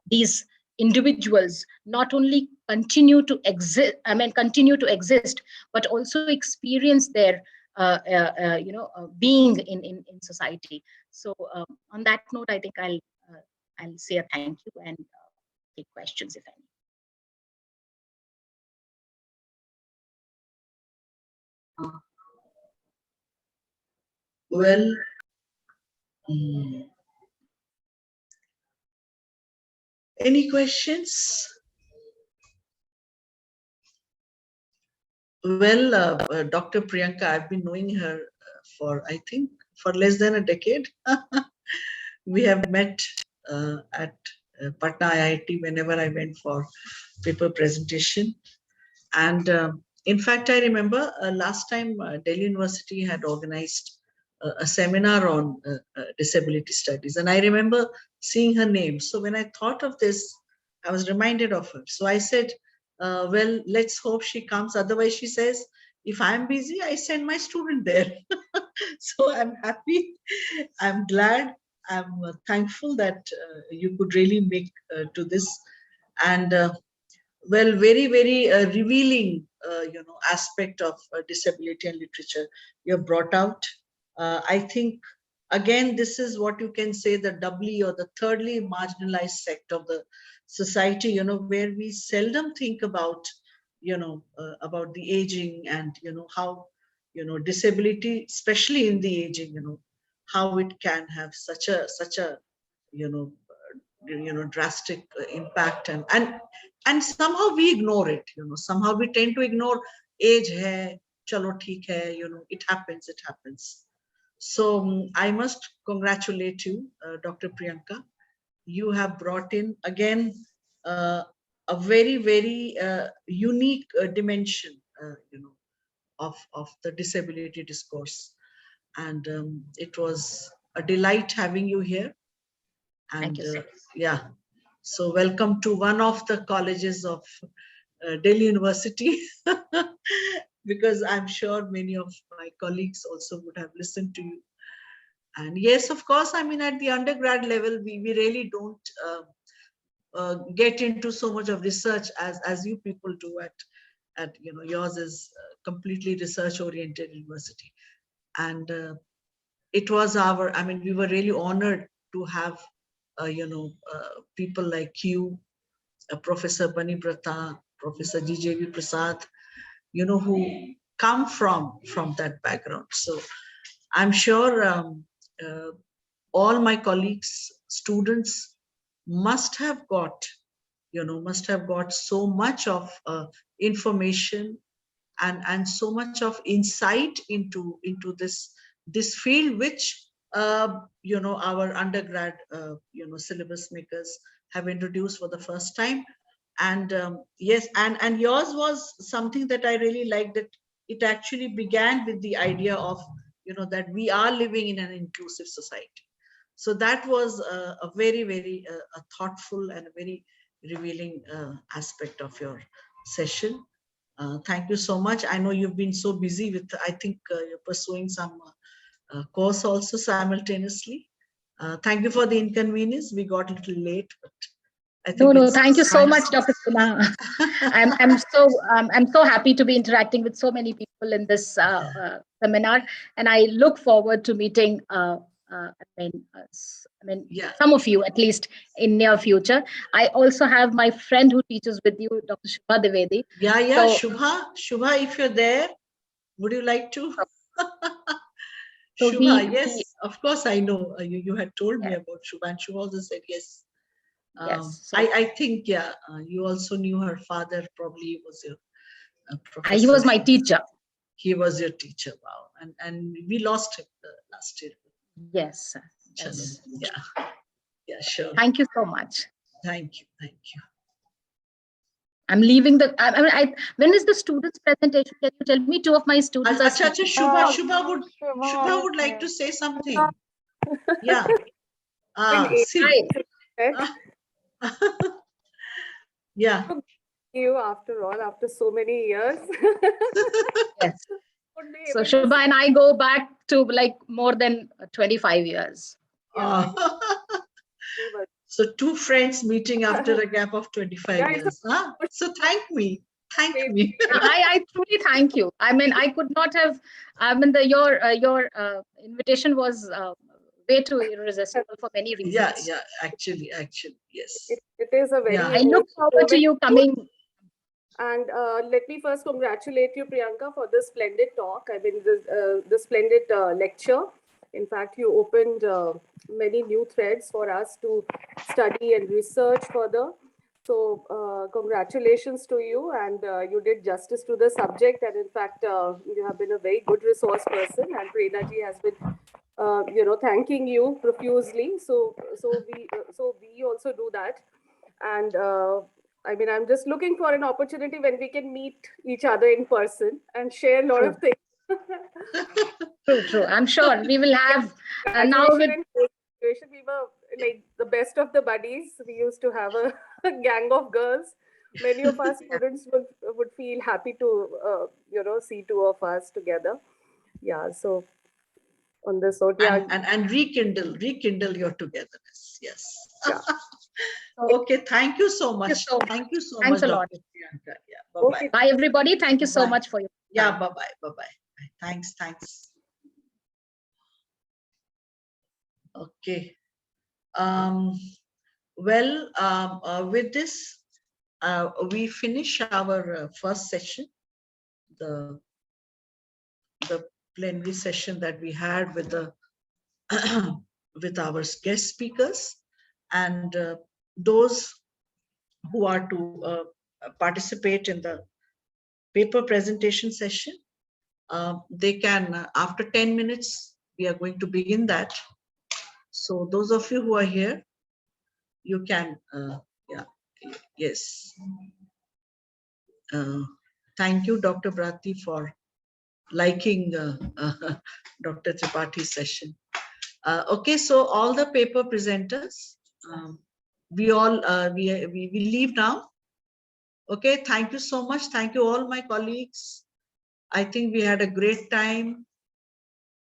these individuals not only continue to exist, but also experience their being in society. So on that note, I think I'll say a thank you and take questions if any. Well, any questions? Well, Dr. Priyanka, I've been knowing her for, I think, for less than a decade. We have met at Patna IIT whenever I went for paper presentation. And in fact, I remember last time Delhi University had organized a seminar on disability studies. And I remember seeing her name. So when I thought of this, I was reminded of her. So I said, Well, let's hope she comes. Otherwise, she says, if I'm busy, I send my student there. So I'm happy. I'm glad. I'm thankful that you could really make to this. And well, very, very revealing, aspect of disability and literature you have brought out. I think, again, this is what you can say the doubly or the thirdly marginalized sect of the society, where we seldom think about, about the aging and, how, disability, especially in the aging, how it can have such a, drastic impact, and somehow we ignore it, somehow we tend to ignore age hai, chalo theek hai, it happens. So I must congratulate you, Dr. Priyanka. You have brought in again a very, very unique dimension, of the disability discourse, and it was a delight having you here. And Thank you, sir. yeah, so welcome to one of the colleges of Delhi University, because I'm sure many of my colleagues also would have listened to you. And yes, of course, I mean, at the undergrad level, we really don't get into so much of research as you people do at yours is completely research oriented university. And it was we were really honored to have people like you, Professor Banibrata, Professor G Jb Prasad, who come from that background. So I'm sure all my colleagues, students must have got so much of information and so much of insight into this field, which our undergrad syllabus makers have introduced for the first time. And yes, and yours was something that I really liked, that it actually began with the idea of that we are living in an inclusive society. So that was a very, very a thoughtful and a very revealing aspect of your session. Thank you so much. I know you've been so busy with, I think you're pursuing some course also simultaneously. Thank you for the inconvenience. We got a little late, but I think No, thank you so much, Dr. Kumar. I'm so happy to be interacting with so many people in this seminar, and I look forward to meeting yeah, some of you at least in near future. I also have my friend who teaches with you, Dr. Shubha Dwivedi. yeah. So, Shubha, if you're there, would you like to? So Shubha, yes, of course I know. You had told me about Shubha, and Shubha also said yes. Yes. So, I think, yeah, you also knew her father, probably was your professor. he was my teacher. He was your teacher, wow. And we lost him last year. Yes. Yes. Yeah, sure. Thank you so much. Thank you. I'm leaving the. When is the students' presentation? Can you tell me? Two of my students are speaking. Shubha would like to say something. Yeah. See. Yeah. You after so many years. Yes. So Shubha and I go back to like more than 25 years. Yeah. So two friends meeting after a gap of 25 years. Huh? So thank me. I truly thank you. I mean, I could not have. I mean, your invitation was way too irresistible for many reasons. Yeah. Actually, yes. It is a very. I look forward to you coming. And let me first congratulate you, Priyanka, for this splendid talk. I mean, this splendid lecture. In fact, you opened many new threads for us to study and research further. So congratulations to you, and you did justice to the subject. And in fact, you have been a very good resource person, and Prerana ji has been, thanking you profusely. So we also do that. And I mean, I'm just looking for an opportunity when we can meet each other in person and share a lot of things. True. I'm sure we will have now with we were like the best of the buddies. We used to have a gang of girls many of our students would feel happy to, see two of us together. Yeah, so on this note, yeah. And rekindle your togetherness. Yes. Yeah. Okay, thank you so much. Thank you so Thanks much, a lot. Dr. Priyanka. Yeah, bye-bye. Okay. Bye, everybody. Thank you so Bye. much for your Yeah, time. bye-bye, bye-bye. Thanks. Okay. With this, we finish our first session, the plenary session that we had with the with our guest speakers, and those who are to participate in the paper presentation session, they can, after 10 minutes, we are going to begin that. So those of you who are here, you can, yes. Thank you, Dr. Bharati, for liking Dr. Tripathi's session. Okay, so all the paper presenters, we leave now. Okay, thank you so much. Thank you all my colleagues. I think we had a great time.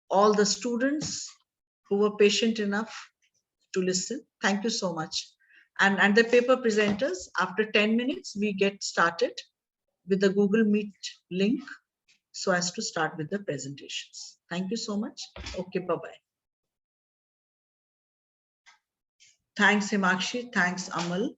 All the students who were patient enough to listen, thank you so much. And the paper presenters, after 10 minutes, we get started with the Google Meet link so as to start with the presentations. Thank you so much. Okay, bye-bye. Thanks, Himakshi. Thanks, Amal.